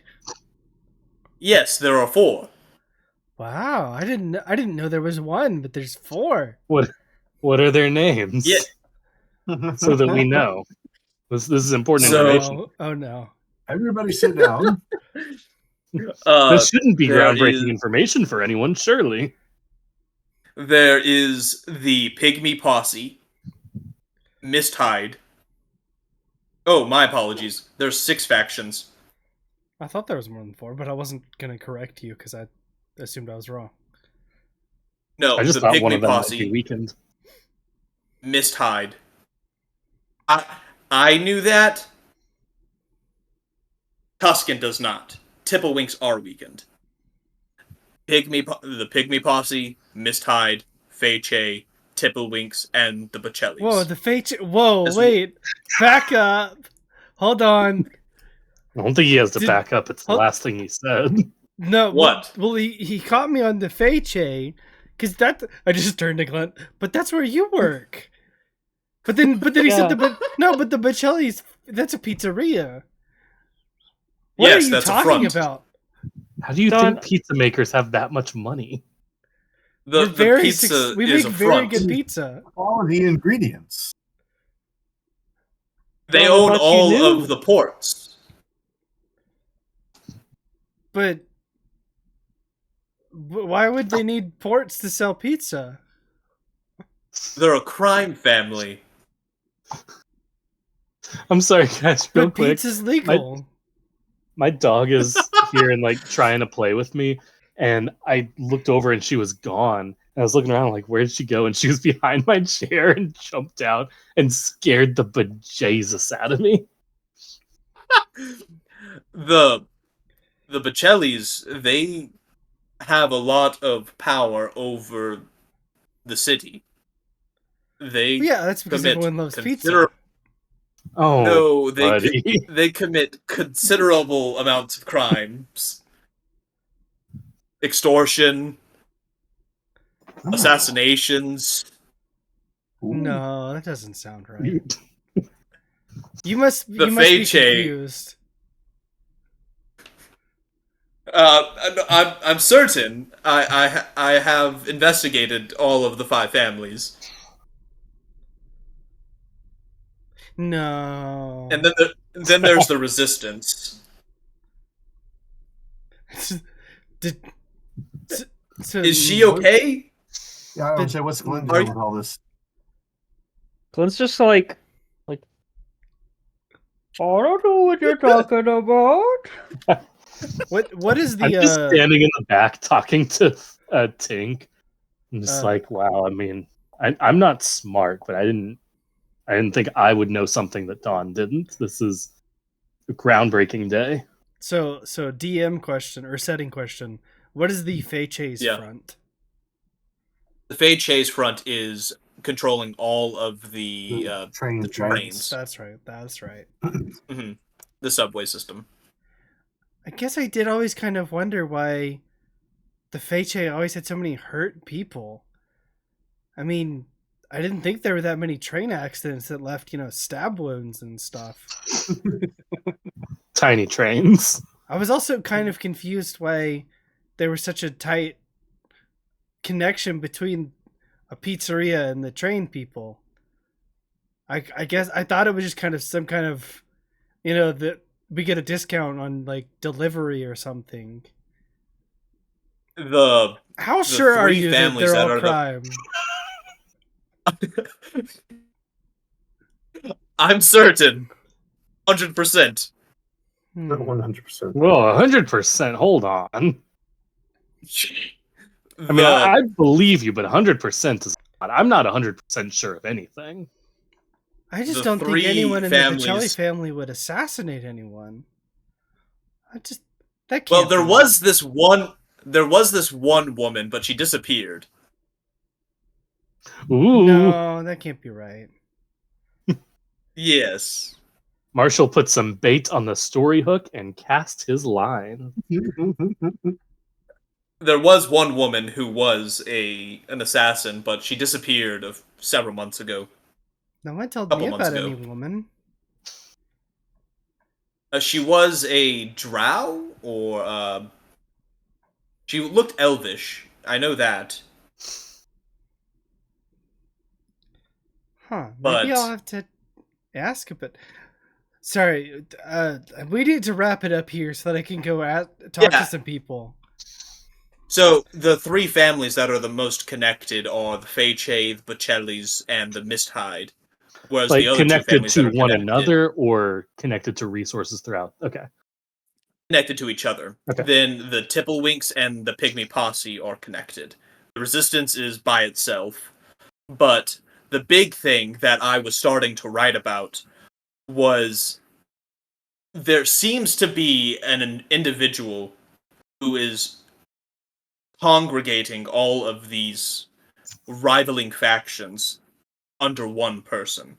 Yes, there are 4. Wow, I didn't know there was one, but there's 4. What are their names? Yeah. So that we know. This is important information. Oh no. Everybody sit down. This shouldn't be groundbreaking information for anyone, surely. There is the Pygmy Posse, Misthide. Oh, my apologies. There's 6 factions. I thought there was more than 4, but I wasn't gonna correct you because I assumed I was wrong. No, I just the thought Pygmy one of them Posse, might be weakened. Misthide. I knew that. Tuscan does not. Tipplewinks are weakened. The Pygmy Posse, Misthide, Feyche, Tipplewinks, and the Bocellis. Whoa, the Feyche. Whoa, wait. Back up. Hold on. I don't think he has to back up. It's the last thing he said. No. What? Well, he caught me on the Feyche, because I just turned to Glint. But that's where you work. But then he said but the Bocellis, that's a pizzeria. What are you talking about? How do you think pizza makers have that much money? We make very good pizza. Quality ingredients. They own all of the ports. But why would they need ports to sell pizza? They're a crime family. I'm sorry, guys, real quick. Pizza's legal. My dog is here and trying to play with me, and I looked over and she was gone. And I was looking around like, where did she go? And she was behind my chair and jumped out and scared the bejesus out of me. The Bocellis, they have a lot of power over the city. That's because everyone loves pizza. Oh, no, they commit considerable amounts of crimes. Extortion, assassinations. No, that doesn't sound right. You must be confused. I'm certain. I have investigated all of the 5 families. No. And then there's the resistance. Is she okay? Yeah, I would say, what's Glint doing with all this? Glint's just like, I don't know what you're talking about. What is the? I'm just standing in the back talking to Tink. I'm just wow. I mean, I'm not smart, but I didn't think I would know something that Dawn didn't. This is a groundbreaking day. So DM question or setting question. What is the Feyche's front? The Feyche's front is controlling all of the trains. That's right. Mm-hmm. The subway system. I guess I did always kind of wonder why the Feyche always had so many hurt people. I mean, I didn't think there were that many train accidents that left, stab wounds and stuff. Tiny trains. I was also kind of confused why there was such a tight connection between a pizzeria and the train people. I guess I thought it was just kind of some kind of, that we get a discount on delivery or something. How sure are you that they're all crime? I'm certain. 100%. 100%. Well, 100%. Hold on. I mean, I believe you, but 100% is not. I'm not 100% sure of anything. I just don't think anyone in the Bocelli family would assassinate anyone. That can't. Well, there was this one woman, but she disappeared. Ooh. No, that can't be right. Yes. Marshall put some bait on the story hook and cast his line. There was one woman who was an assassin, but she disappeared several months ago. No one told me about any woman. She was a drow, or she looked elvish. I know that. Huh. Maybe I'll have to ask a bit. Sorry, we need to wrap it up here so that I can go talk to some people. So, the three families that are the most connected are the Feyche, the Bocellis, and the Misthide. Whereas like the other connected to one another or connected to resources throughout? Okay. Connected to each other. Okay. Then the Tipplewinks and the Pygmy Posse are connected. The Resistance is by itself. But the big thing that I was starting to write about was there seems to be an individual who is congregating all of these rivaling factions under one person.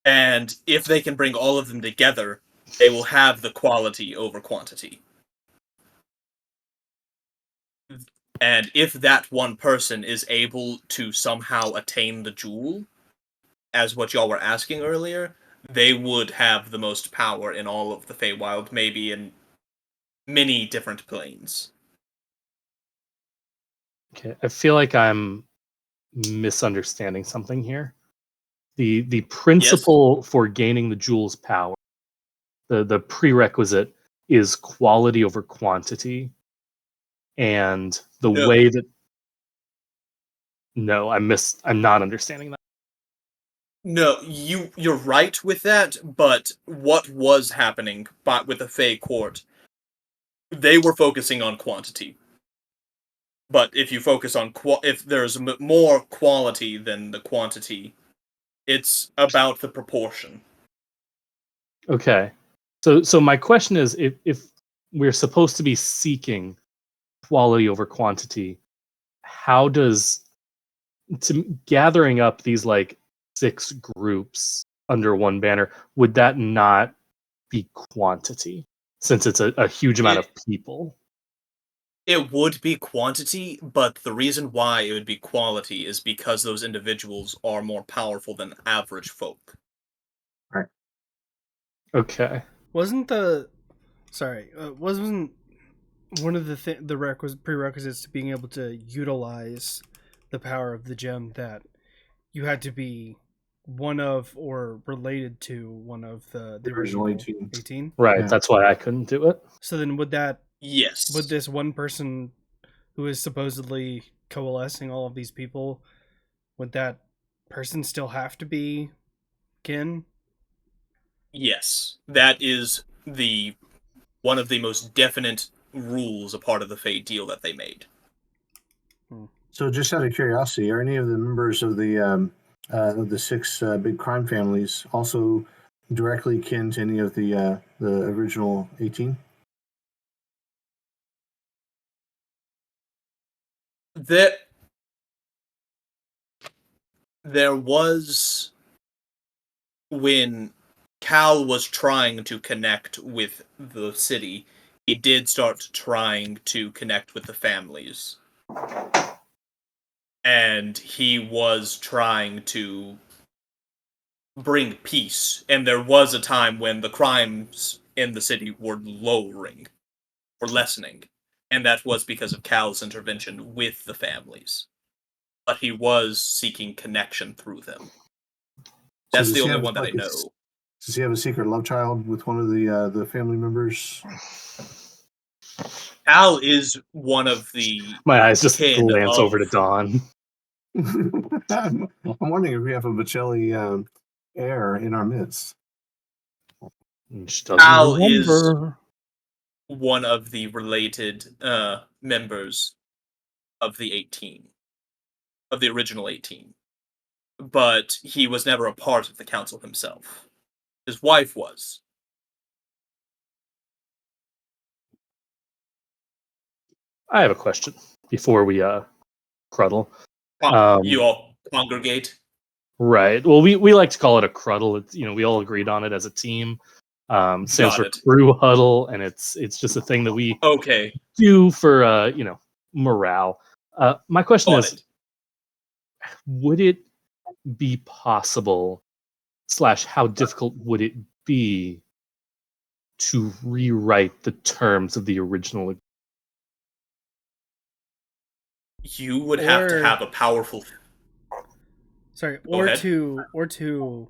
And if they can bring all of them together, they will have the quality over quantity. And if that one person is able to somehow attain the jewel, as what y'all were asking earlier, they would have the most power in all of the Feywild, maybe in many different planes. Okay, I feel like I'm misunderstanding something here. The principle for gaining the jewel's power, the prerequisite is quality over quantity. And the way that I'm not understanding that. No, you're right with that, but what was happening with the Fey court, they were focusing on quantity. But if you focus on if there's more quality than the quantity, it's about the proportion. Okay. So my question is, if we're supposed to be seeking quality over quantity, how does gathering up these like 6 groups under one banner, would that not be quantity, since it's a huge amount of people? It would be quantity, but the reason why it would be quality is because those individuals are more powerful than average folk. Right. Okay. Wasn't one of the prerequisites to being able to utilize the power of the gem that you had to be one of or related to one of the original 18? Right, yeah. That's why I couldn't do it. So then would Yes. this one person who is supposedly coalescing all of these people, would that person still have to be kin? Yes. That is one of the most definite rules, a part of the Fate deal that they made. So just out of curiosity, are any of the members of the 6 big crime families also directly kin to any of the original 18? There was, when Cal was trying to connect with the city, he did start trying to connect with the families. And he was trying to bring peace. And there was a time when the crimes in the city were lessening. And that was because of Cal's intervention with the families. But he was seeking connection through them. That's the only one that I know. Does he have a secret love child with one of the family members? Cal is one of the... My eyes just glance over to Dawn. I'm wondering if we have a Bocelli heir in our midst. Which doesn't Al is remember. one of the related members of the 18, of the original 18. But he was never a part of the council himself. His wife was. I have a question before we cruddle. You all congregate? Right. Well, we like to call it a cruddle. It's, we all agreed on it as a team. Stands for crew huddle, and it's just a thing that we do for morale. My question is, would it be possible / how difficult would it be to rewrite the terms of the original? You would have to have a powerful. Sorry, or to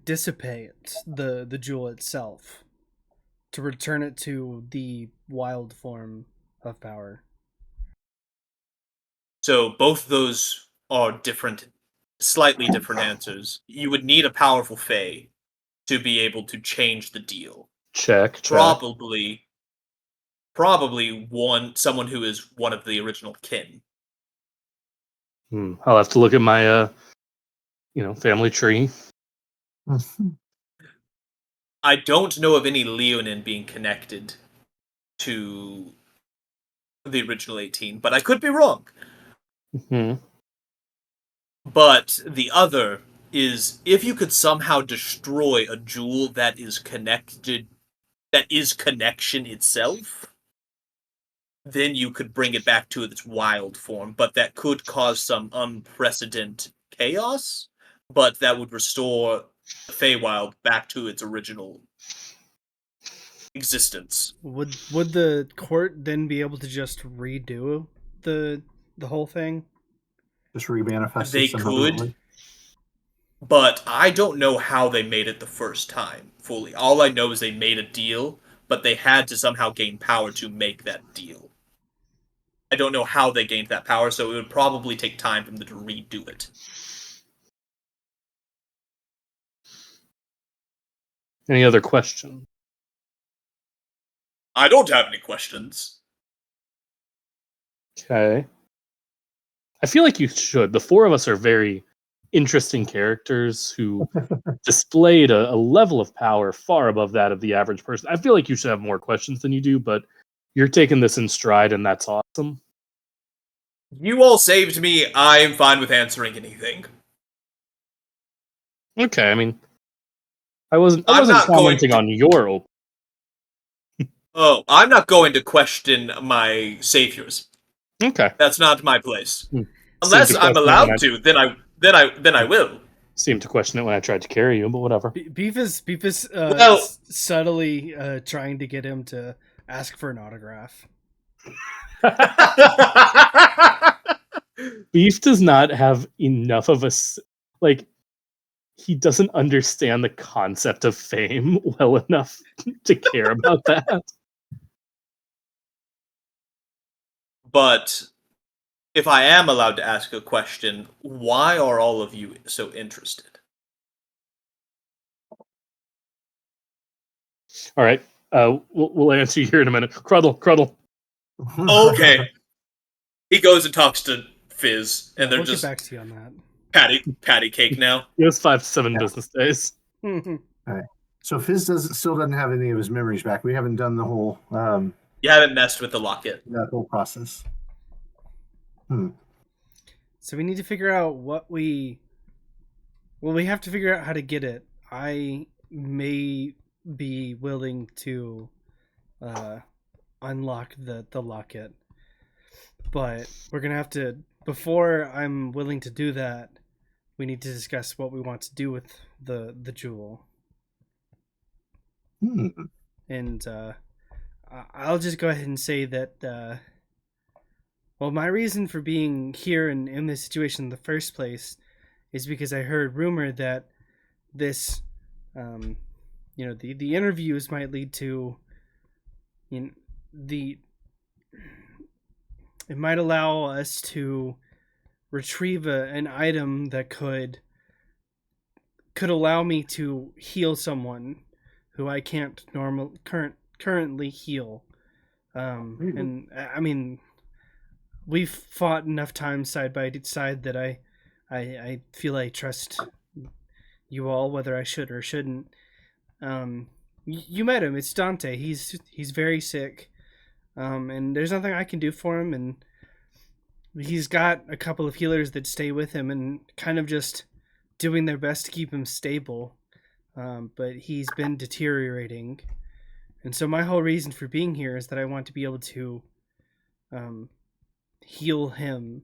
dissipate the jewel itself, to return it to the wild form of power. So both those are different, slightly different answers. You would need a powerful Fey to be able to change the deal. Check. Probably someone who is one of the original kin. I'll have to look at my family tree. I don't know of any Leonin being connected to the original 18, but I could be wrong. Mm-hmm. But the other is, if you could somehow destroy a jewel that is connected, that is connection itself, then you could bring it back to its wild form, but that could cause some unprecedented chaos, but that would restore the Feywild back to its original existence. Would the court then be able to just redo the whole thing? Just remanifest They could, but I don't know how they made it the first time fully. All I know is they made a deal, but they had to somehow gain power to make that deal. I don't know how they gained that power, so it would probably take time for them to redo it. Any other questions? I don't have any questions. Okay. I feel like you should. The four of us are very interesting characters who displayed a level of power far above that of the average person. I feel like you should have more questions than you do, but you're taking this in stride, and that's awesome. You all saved me. I'm fine with answering anything. Okay, I mean, I wasn't commenting on your open. Oh, I'm not going to question my saviors. Okay, that's not my place. Unless I'm allowed to, then I will. Seemed to question it when I tried to carry you, but whatever. Beef is subtly trying to get him to ask for an autograph. Beef does not have enough of a he doesn't understand the concept of fame well enough to care about that. But if I am allowed to ask a question, why are all of you so interested? All right, we'll answer you here in a minute. Cruddle. Okay. He goes and talks to Fizz, and they're we'll just get back to you on that. patty cake now. It was 5 to 7 business days. All right. So Fizz still doesn't have any of his memories back. We haven't done the whole. You haven't messed with the locket. That whole process. So we need to figure out what we. Well, we have to figure out how to get it. I may be willing to unlock the locket, but we're gonna have to. Before I'm willing to do that, we need to discuss what we want to do with the jewel. And I'll just go ahead and say that. Well, my reason for being here and in this situation in the first place is because I heard rumor that this, the interviews might lead to, it might allow us to retrieve an item that could allow me to heal someone who I can't currently heal. And I mean, we've fought enough times side by side that I feel I trust you all, whether I should or shouldn't. You met him. It's Dante. He's very sick, and there's nothing I can do for him. And he's got a couple of healers that stay with him and kind of just doing their best to keep him stable. But he's been deteriorating, and so my whole reason for being here is that I want to be able to heal him.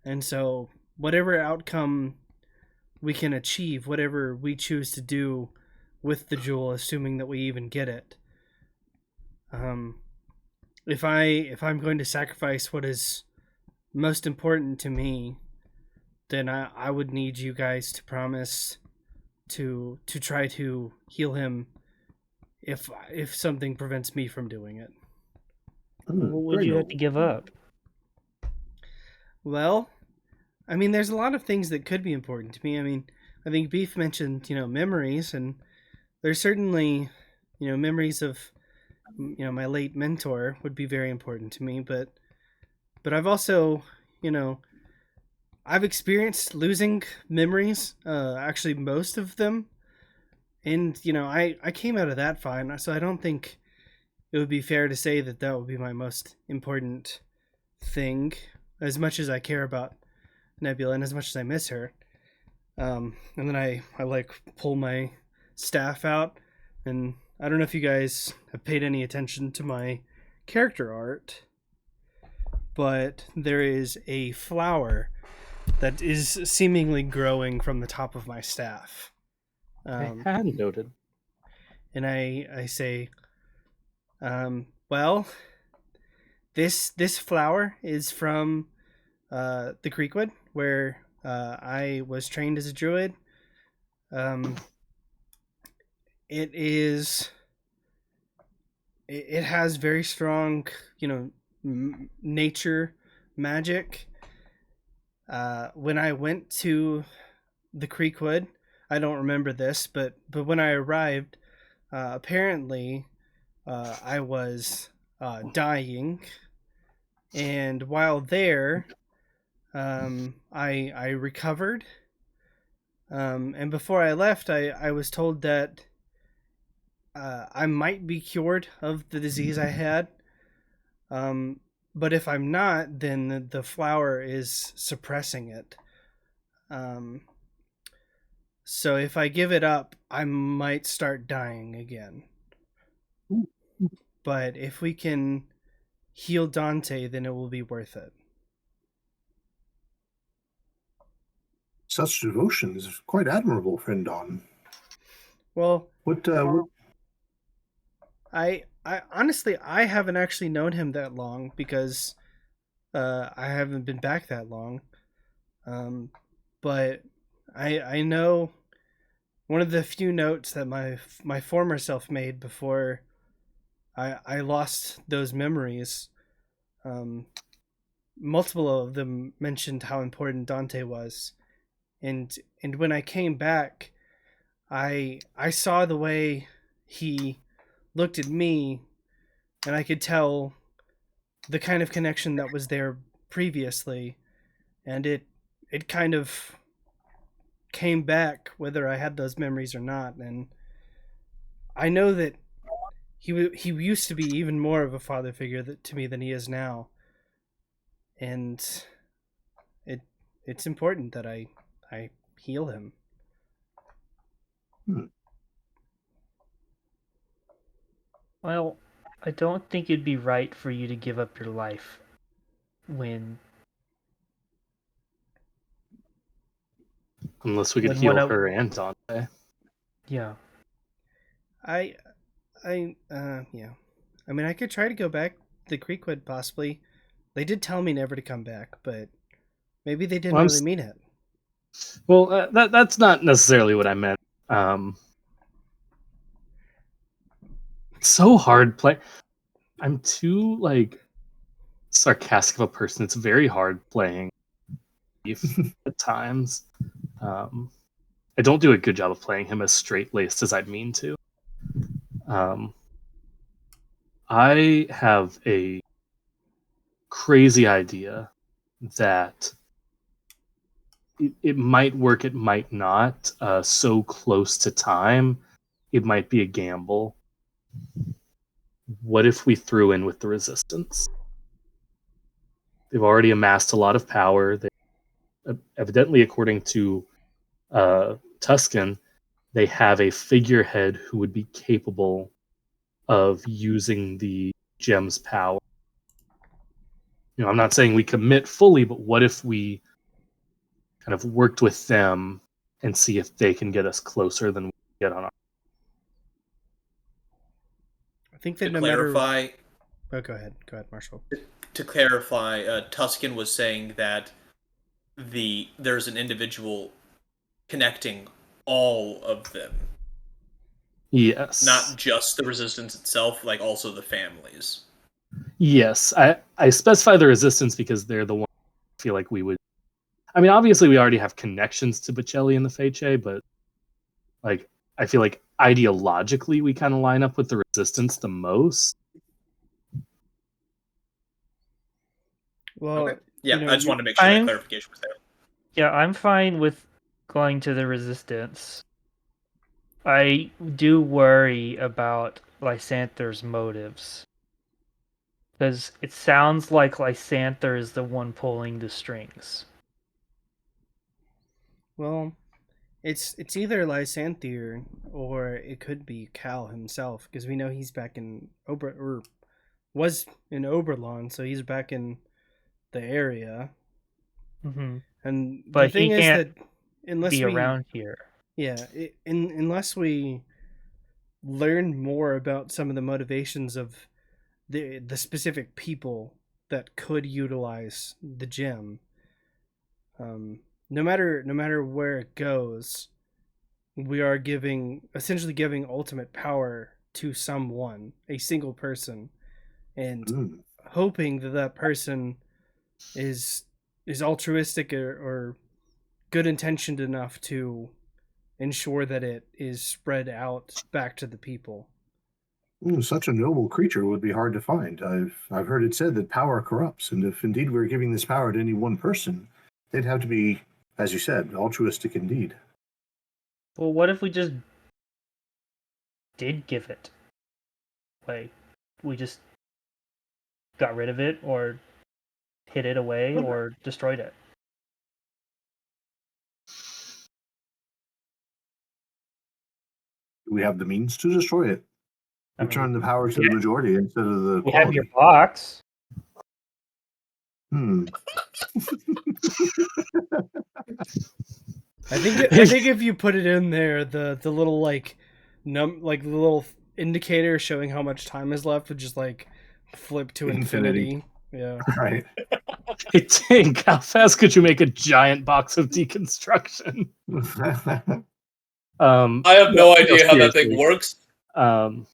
And so whatever outcome we can achieve, whatever we choose to do with the jewel, assuming that we even get it, if I'm going to sacrifice what is most important to me, then I would need you guys to promise to try to heal him if something prevents me from doing it. What would you have to give up? Well, I mean, there's a lot of things that could be important to me. I mean, I think Beef mentioned, memories, and there's certainly, memories of, my late mentor would be very important to me, but I've also, I've experienced losing memories, actually most of them, and, I came out of that fine, so I don't think it would be fair to say that would be my most important thing, as much as I care about Nebula and as much as I miss her. And then I pull my staff out, and I don't know if you guys have paid any attention to my character art, but there is a flower that is seemingly growing from the top of my staff. I had noted. And I say, well, this flower is from the Creekwood, where I was trained as a druid. It has very strong, nature magic. When I went to the Creekwood, I don't remember this, but when I arrived, apparently I was dying, and while there, I recovered, and before I left, I was told that I might be cured of the disease I had, but if I'm not, then the flower is suppressing it. So if I give it up, I might start dying again. But if we can heal Dante, then it will be worth it. Such devotion is quite admirable, friend Don. Well, what? I honestly, I haven't actually known him that long because I haven't been back that long. But I know one of the few notes that my former self made before I lost those memories. Multiple of them mentioned how important Dante was, and when I came back, I saw the way he looked at me, and I could tell the kind of connection that was there previously, and it kind of came back whether I had those memories or not. And I know that he used to be even more of a father figure to me than he is now, and it's important that I heal him. Well, I don't think it'd be right for you to give up your life when... Unless we could heal her and Dante. Yeah. Yeah. I mean, I could try to go back to the Creekwood, possibly. They did tell me never to come back, but maybe they didn't really mean it. Well, that's not necessarily what I meant. So hard play. I'm too sarcastic of a person. It's very hard playing at times. I don't do a good job of playing him as straight-laced as I mean to. I have a crazy idea that it might work, it might not. So close to time, it might be a gamble. What if we threw in with the resistance? They've already amassed a lot of power. They, evidently, according to Tuscan, they have a figurehead who would be capable of using the gem's power. I'm not saying we commit fully, but what if we kind of worked with them and see if they can get us closer than we get on our... I think that to clarify... Oh, go ahead, Marshall. To clarify, Tuscan was saying that there's an individual connecting all of them. Yes. Not just the resistance itself, like also the families. Yes. I specify the resistance because they're the one I feel like we would... I mean, obviously we already have connections to Bocelli and the Feyce, but like I feel like ideologically we kind of line up with the resistance the most. Well, okay. Yeah, I just wanted to make sure that clarification was there. Yeah, I'm fine with going to the resistance. I do worry about Lysanther's motives. Because it sounds like Lysanther is the one pulling the strings. Well, it's either Lysanther or it could be Cal himself, because we know he's back in was in Oberlon, so he's back in the area. Mm-hmm. And but the thing is that unless be around here, unless we learn more about some of the motivations of the specific people that could utilize the gem, no matter where it goes, we are essentially giving ultimate power to someone, a single person, and hoping that person is altruistic or good intentioned enough to ensure that it is spread out back to the people. Such a noble creature would be hard to find. I've heard it said that power corrupts, and if indeed we're giving this power to any one person, they'd have to be, as you said, altruistic indeed. Well, what if we just did give it? Like, we just got rid of it, or hid it away, or destroyed it? We have the means to destroy it. Return the power to the majority instead of the we quality. have your box. I think if you put it in there, the little the little indicator showing how much time is left would just like flip to infinity. Yeah. Right. Hey, Tink, how fast could you make a giant box of deconstruction? I have no idea how that thing works. I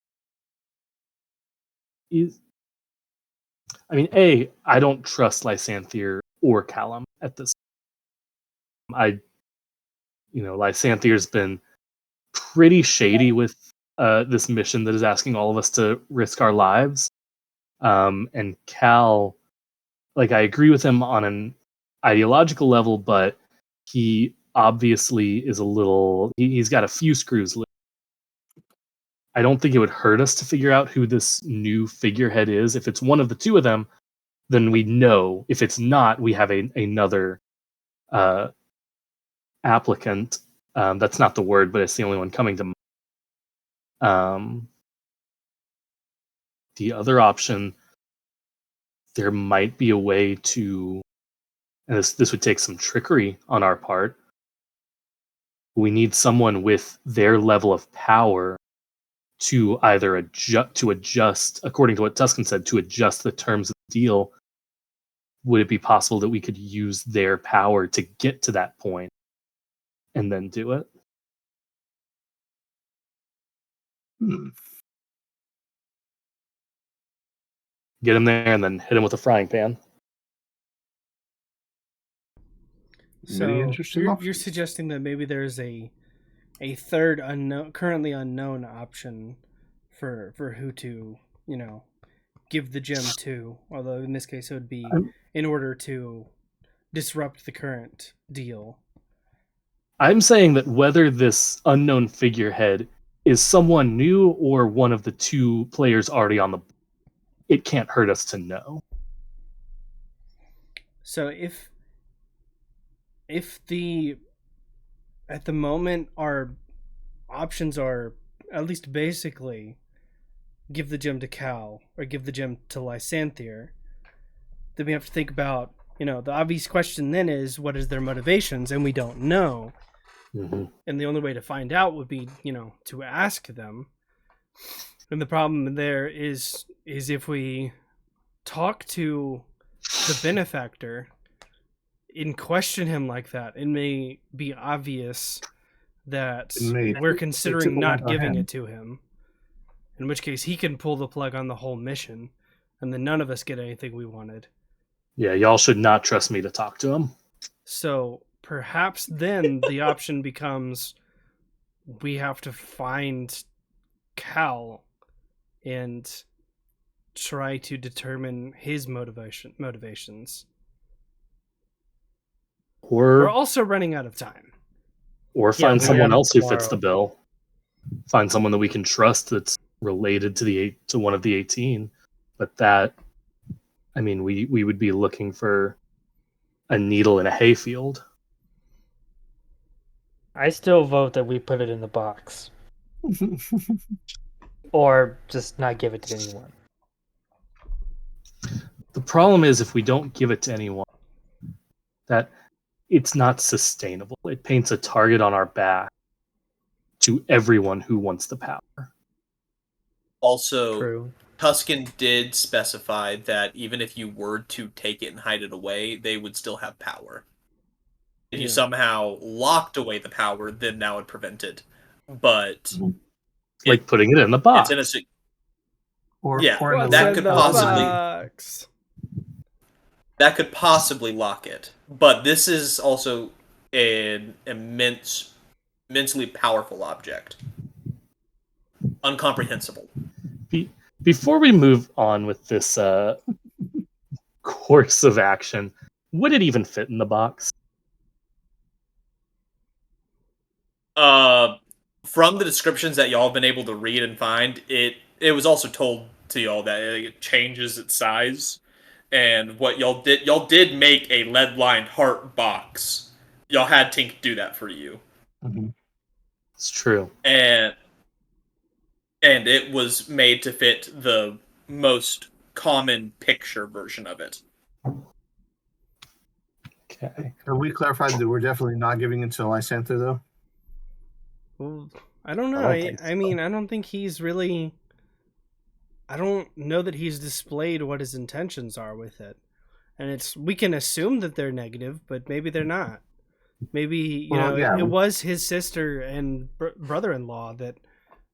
don't trust Lysanther or Callum at this. Lysanther's been pretty shady with this mission that is asking all of us to risk our lives. And Cal, I agree with him on an ideological level, but he obviously is a little... He's got a few screws loose. I don't think it would hurt us to figure out who this new figurehead is. If it's one of the two of them, then we know. If it's not, we have another applicant. That's not the word, but it's the only one coming to mind. The other option, there might be a way to, and this would take some trickery on our part. We need someone with their level of power to either adjust, according to what Tuscan said, to adjust the terms of the deal. Would it be possible that we could use their power to get to that point and then do it? Get him there and then hit him with a frying pan. So you're suggesting that maybe there's a third currently unknown option for who to, give the gem to. Although in this case it would be in order to disrupt the current deal. I'm saying that whether this unknown figurehead is someone new or one of the two players already on the board, it can't hurt us to know. So if at the moment our options are at least basically give the gem to Cal or give the gem to Lysanthier, then we have to think about, the obvious question then is, what is their motivations? And we don't know. Mm-hmm. And the only way to find out would be, to ask them. And the problem there is if we talk to the benefactor and question him like that, it may be obvious that we're considering not giving it to him. In which case he can pull the plug on the whole mission, and then none of us get anything we wanted. Yeah, y'all should not trust me to talk to him. So perhaps then the option becomes we have to find Cal and try to determine his motivations. We're also running out of time. Or find someone else who fits the bill. Find someone that we can trust that's related to one of the 18. But that, we would be looking for a needle in a hayfield. I still vote that we put it in the box. Or just not give it to anyone. The problem is, if we don't give it to anyone, that it's not sustainable. It paints a target on our back to everyone who wants the power. Also, True. Tuscan did specify that even if you were to take it and hide it away, they would still have power. If you somehow locked away the power, then that would prevent it. But like putting it in the box. It's in or that could possibly that could possibly lock it. But this is also an immensely powerful object. Incomprehensible. Before we move on with this course of action, would it even fit in the box? From the descriptions that y'all have been able to read and find, it was also told to y'all that it changes its size. And what y'all did make a lead-lined heart box. Y'all had Tink do that for you. Mm-hmm. It's true. And it was made to fit the most common picture version of it. Okay. Have we clarified that we're definitely not giving it to Lysanther, though? Well, I don't know. I don't think he's really... I don't know that he's displayed what his intentions are with it. And we can assume that they're negative, but maybe they're not. Maybe, it was his sister and brother-in-law that,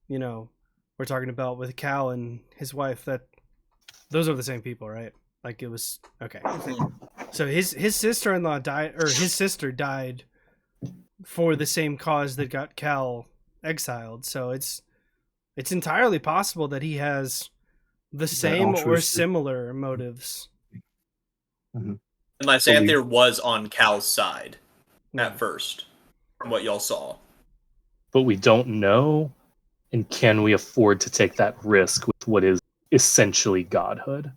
we're talking about with Cal and his wife. That those are the same people, right? Like it was okay. So his sister-in-law died, or his sister died for the same cause that got Cal exiled. So it's entirely possible that he has the same or similar motives. Mm-hmm. And Lysanthier was on Cal's side at first, from what y'all saw. But we don't know, and can we afford to take that risk with what is essentially godhood?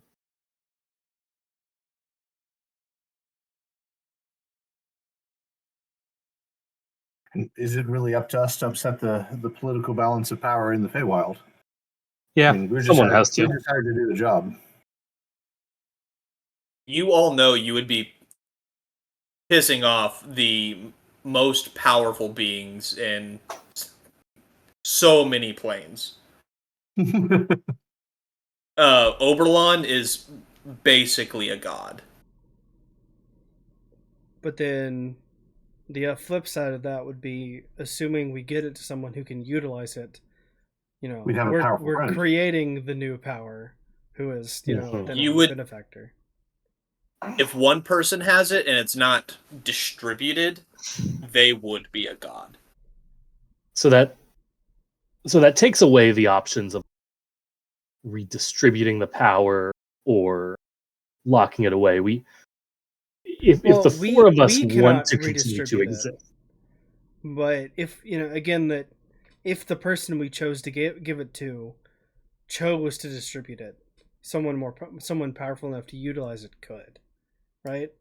And is it really up to us to upset the political balance of power in the Feywild? Yeah, someone has to. We're just hired to do the job. You all know you would be pissing off the most powerful beings in so many planes. Oberlon is basically a god. But then the flip side of that would be, assuming we get it to someone who can utilize it, we'd have a powerful we're friend. Creating the new power, who is, benefactor. If one person has it and it's not distributed, they would be a god. So that takes away the options of redistributing the power or locking it away. If the four of us want to continue to exist. But if, again, that if the person we chose to give it to chose to distribute it, someone powerful enough to utilize it could, right?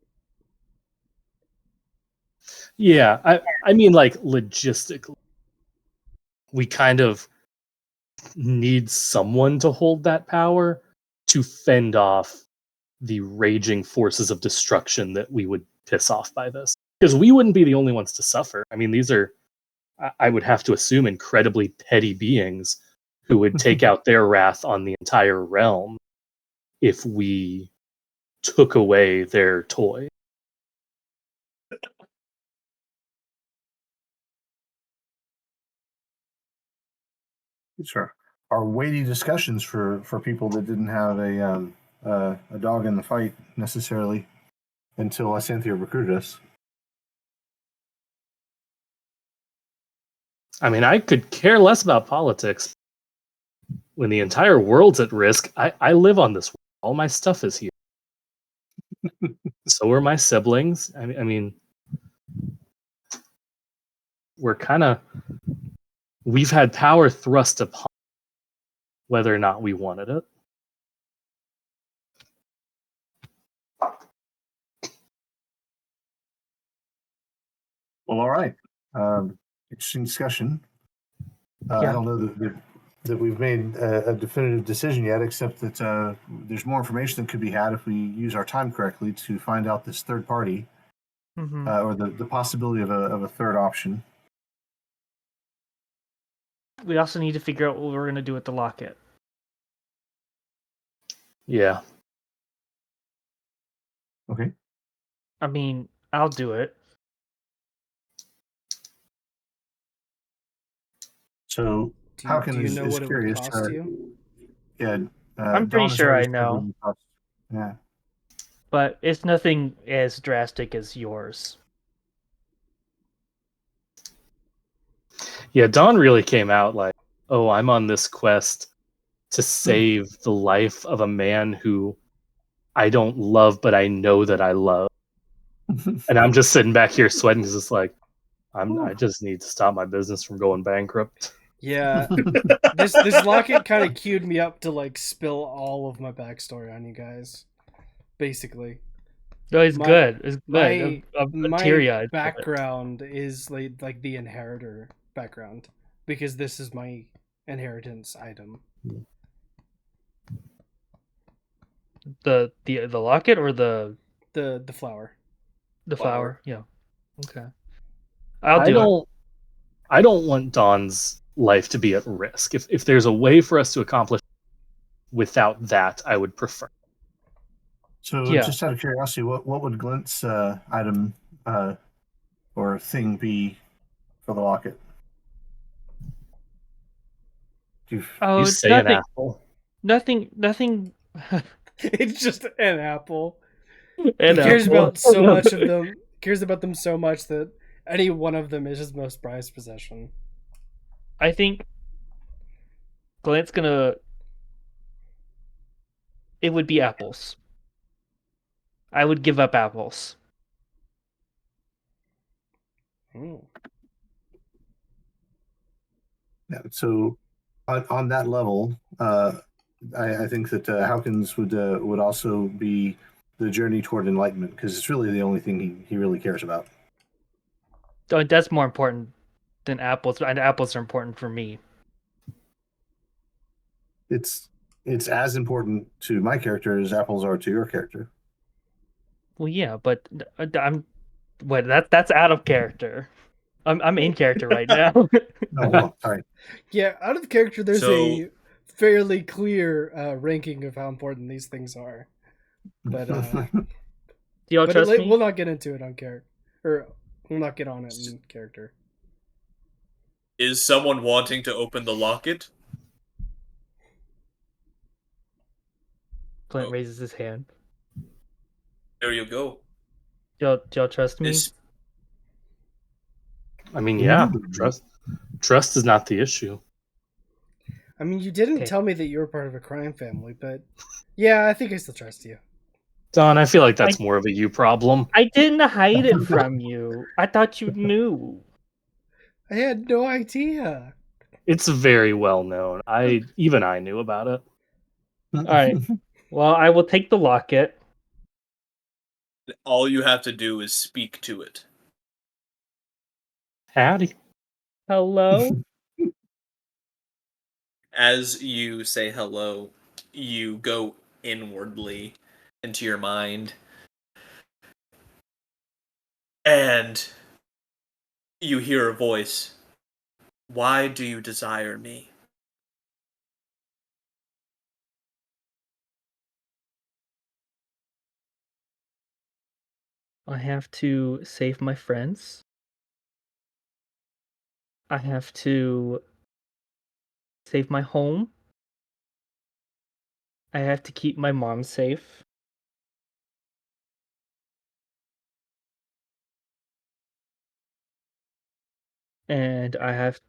Yeah, I mean, like, logistically, we kind of need someone to hold that power to fend off the raging forces of destruction that we would piss off by this. Because we wouldn't be the only ones to suffer. I mean, these are, I would have to assume, incredibly petty beings who would take out their wrath on the entire realm if we took away their toy. Sure. Are weighty discussions for people that didn't have a dog in the fight necessarily until Lysanthia recruited us. I mean, I could care less about politics. When the entire world's at risk, I live on this world. All my stuff is here. So are my siblings. I mean, we've had power thrust upon whether or not we wanted it. Well, all right. Interesting discussion. I don't know that we've made a definitive decision yet, except that there's more information that could be had if we use our time correctly to find out this third party, or the possibility of a third option. We also need to figure out what we're going to do with the locket. Yeah. Okay. I mean, I'll do it. So Haukin do you know what curious. It would cost you? Yeah. I'm pretty sure I know. Yeah. But it's nothing as drastic as yours. Yeah, Dawn really came out like, oh, I'm on this quest to save the life of a man who I don't love, but I know that I love. And I'm just sitting back here sweating because it's like, I just need to stop my business from going bankrupt. Yeah, this locket kind of queued me up to like spill all of my backstory on you guys, basically. No, it's good. It's good. My background is like the inheritor background because this is my inheritance item. The locket or the flower. The flower. Yeah. Okay. I don't want Dawn's life to be at risk. If there's a way for us to accomplish without that, I would prefer. So, just out of curiosity, what would Glint's item or thing be for the locket? You say nothing, an apple. Nothing. It's just an apple. He cares about so much of them. Cares about them so much that any one of them is his most prized possession. I think Glint's gonna. It would be apples. I would give up apples. Oh. Yeah, so on that level, I think that Hawkins would also be the journey toward enlightenment, because it's really the only thing he really cares about. Oh, that's more important than apples, and apples are important for me. It's as important to my character as apples are to your character. Well, yeah, but that's out of character. I'm in character right now. Oh, sorry. Yeah, out of character, there's a fairly clear ranking of how important these things are. But do y'all trust me? We'll not get into it on character, or we'll not get on it in character. Is someone wanting to open the locket? Glint raises his hand. There you go. Do y'all trust me? I mean, yeah, trust is not the issue. I mean, you didn't tell me that you were part of a crime family, but yeah, I think I still trust you. Don, I feel like that's more of a you problem. I didn't hide it from you. I thought you knew. I had no idea. It's very well known. I knew about it. All right. Well, I will take the locket. All you have to do is speak to it. Howdy. Hello? As you say hello, you go inwardly into your mind. And you hear a voice. Why do you desire me? I have to save my friends. I have to save my home. I have to keep my mom safe. And I have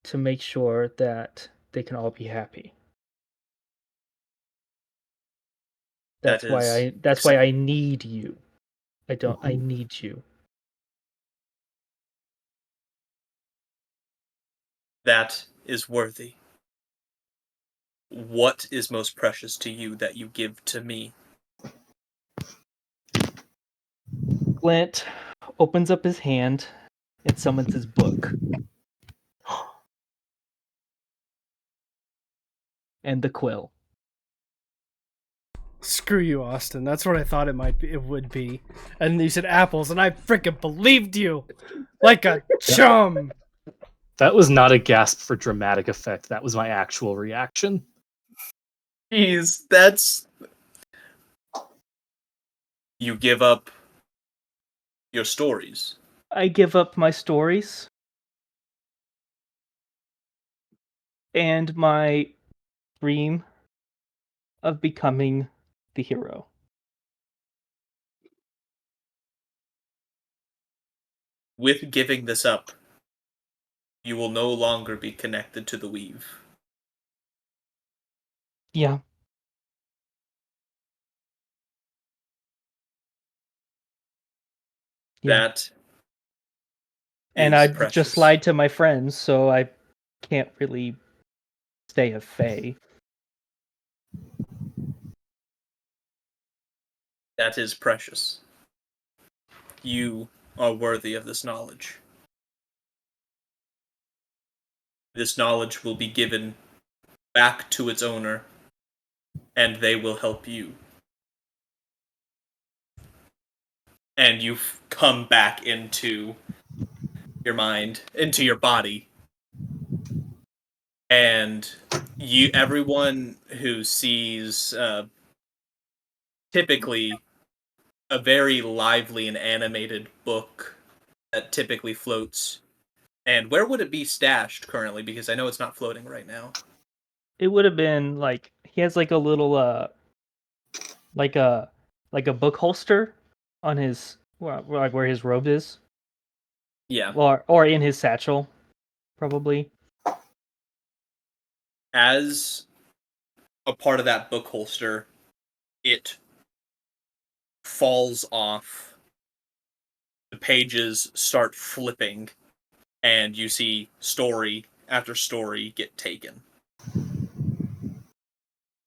to make sure that they can all be happy. That's why I need you. I need you. That is worthy. What is most precious to you that you give to me? Glint opens up his hand and summons his book. And the quill. Screw you, Austin. That's what I thought it would be. And you said apples, and I freaking believed you. Like a chum. That was not a gasp for dramatic effect. That was my actual reaction. Jeez, that's... You give up your stories. I give up my stories. And my dream of becoming the hero. With giving this up, you will no longer be connected to the weave. Yeah. That and I just lied to my friends, so I can't really stay a Fey. That is precious. You are worthy of this knowledge. This knowledge will be given back to its owner, and they will help you. And you've come back into your mind, into your body. And everyone who sees typically a very lively and animated book that typically floats. And where would it be stashed currently? Because I know it's not floating right now. It would have been like he has like a little like a book holster on his where his robe is. Yeah. Or in his satchel, probably. As a part of that book holster, it falls off. The pages start flipping, and you see story after story get taken.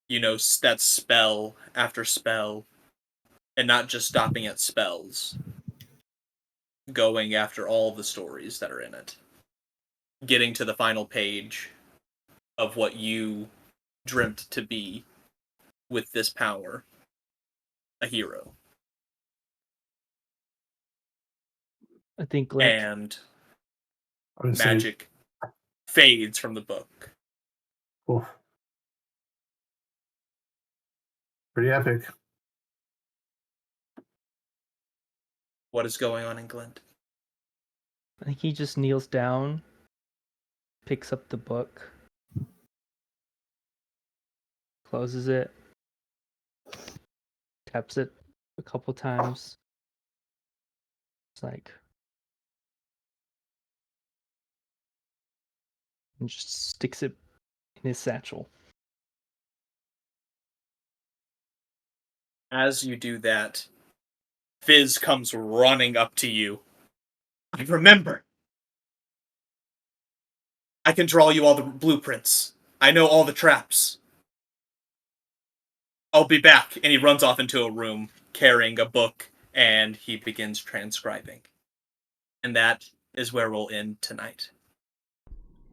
You know, that spell after spell, and not just stopping at spells, going after all the stories that are in it. Getting to the final page of what you dreamt to be with this power, a hero. I think Glint. And magic fades from the book. Oof. Pretty epic. What is going on in Glint? I think he just kneels down, picks up the book, closes it, taps it a couple times. It's like, and just sticks it in his satchel. As you do that, Fizz comes running up to you. I remember. I can draw you all the blueprints. I know all the traps. I'll be back. And he runs off into a room carrying a book, and he begins transcribing. And that is where we'll end tonight.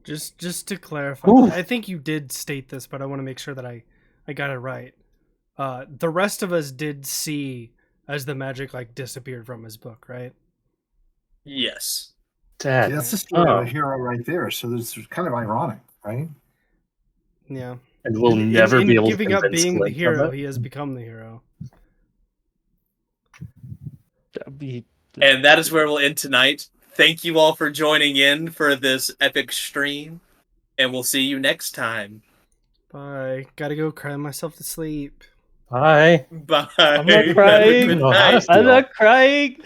Just to clarify, I think you did state this, but I want to make sure that I got it right. The rest of us did see as the magic like disappeared from his book, right? Yes. See, that's the story of a hero right there. So it's kind of ironic, right? Yeah. And we'll never be able to giving up being the Glint hero, he has become the hero. And that is where we'll end tonight. Thank you all for joining in for this epic stream, and we'll see you next time. Bye. Gotta go cry myself to sleep. Bye. Bye. I'm not crying. Good night. I'm not crying.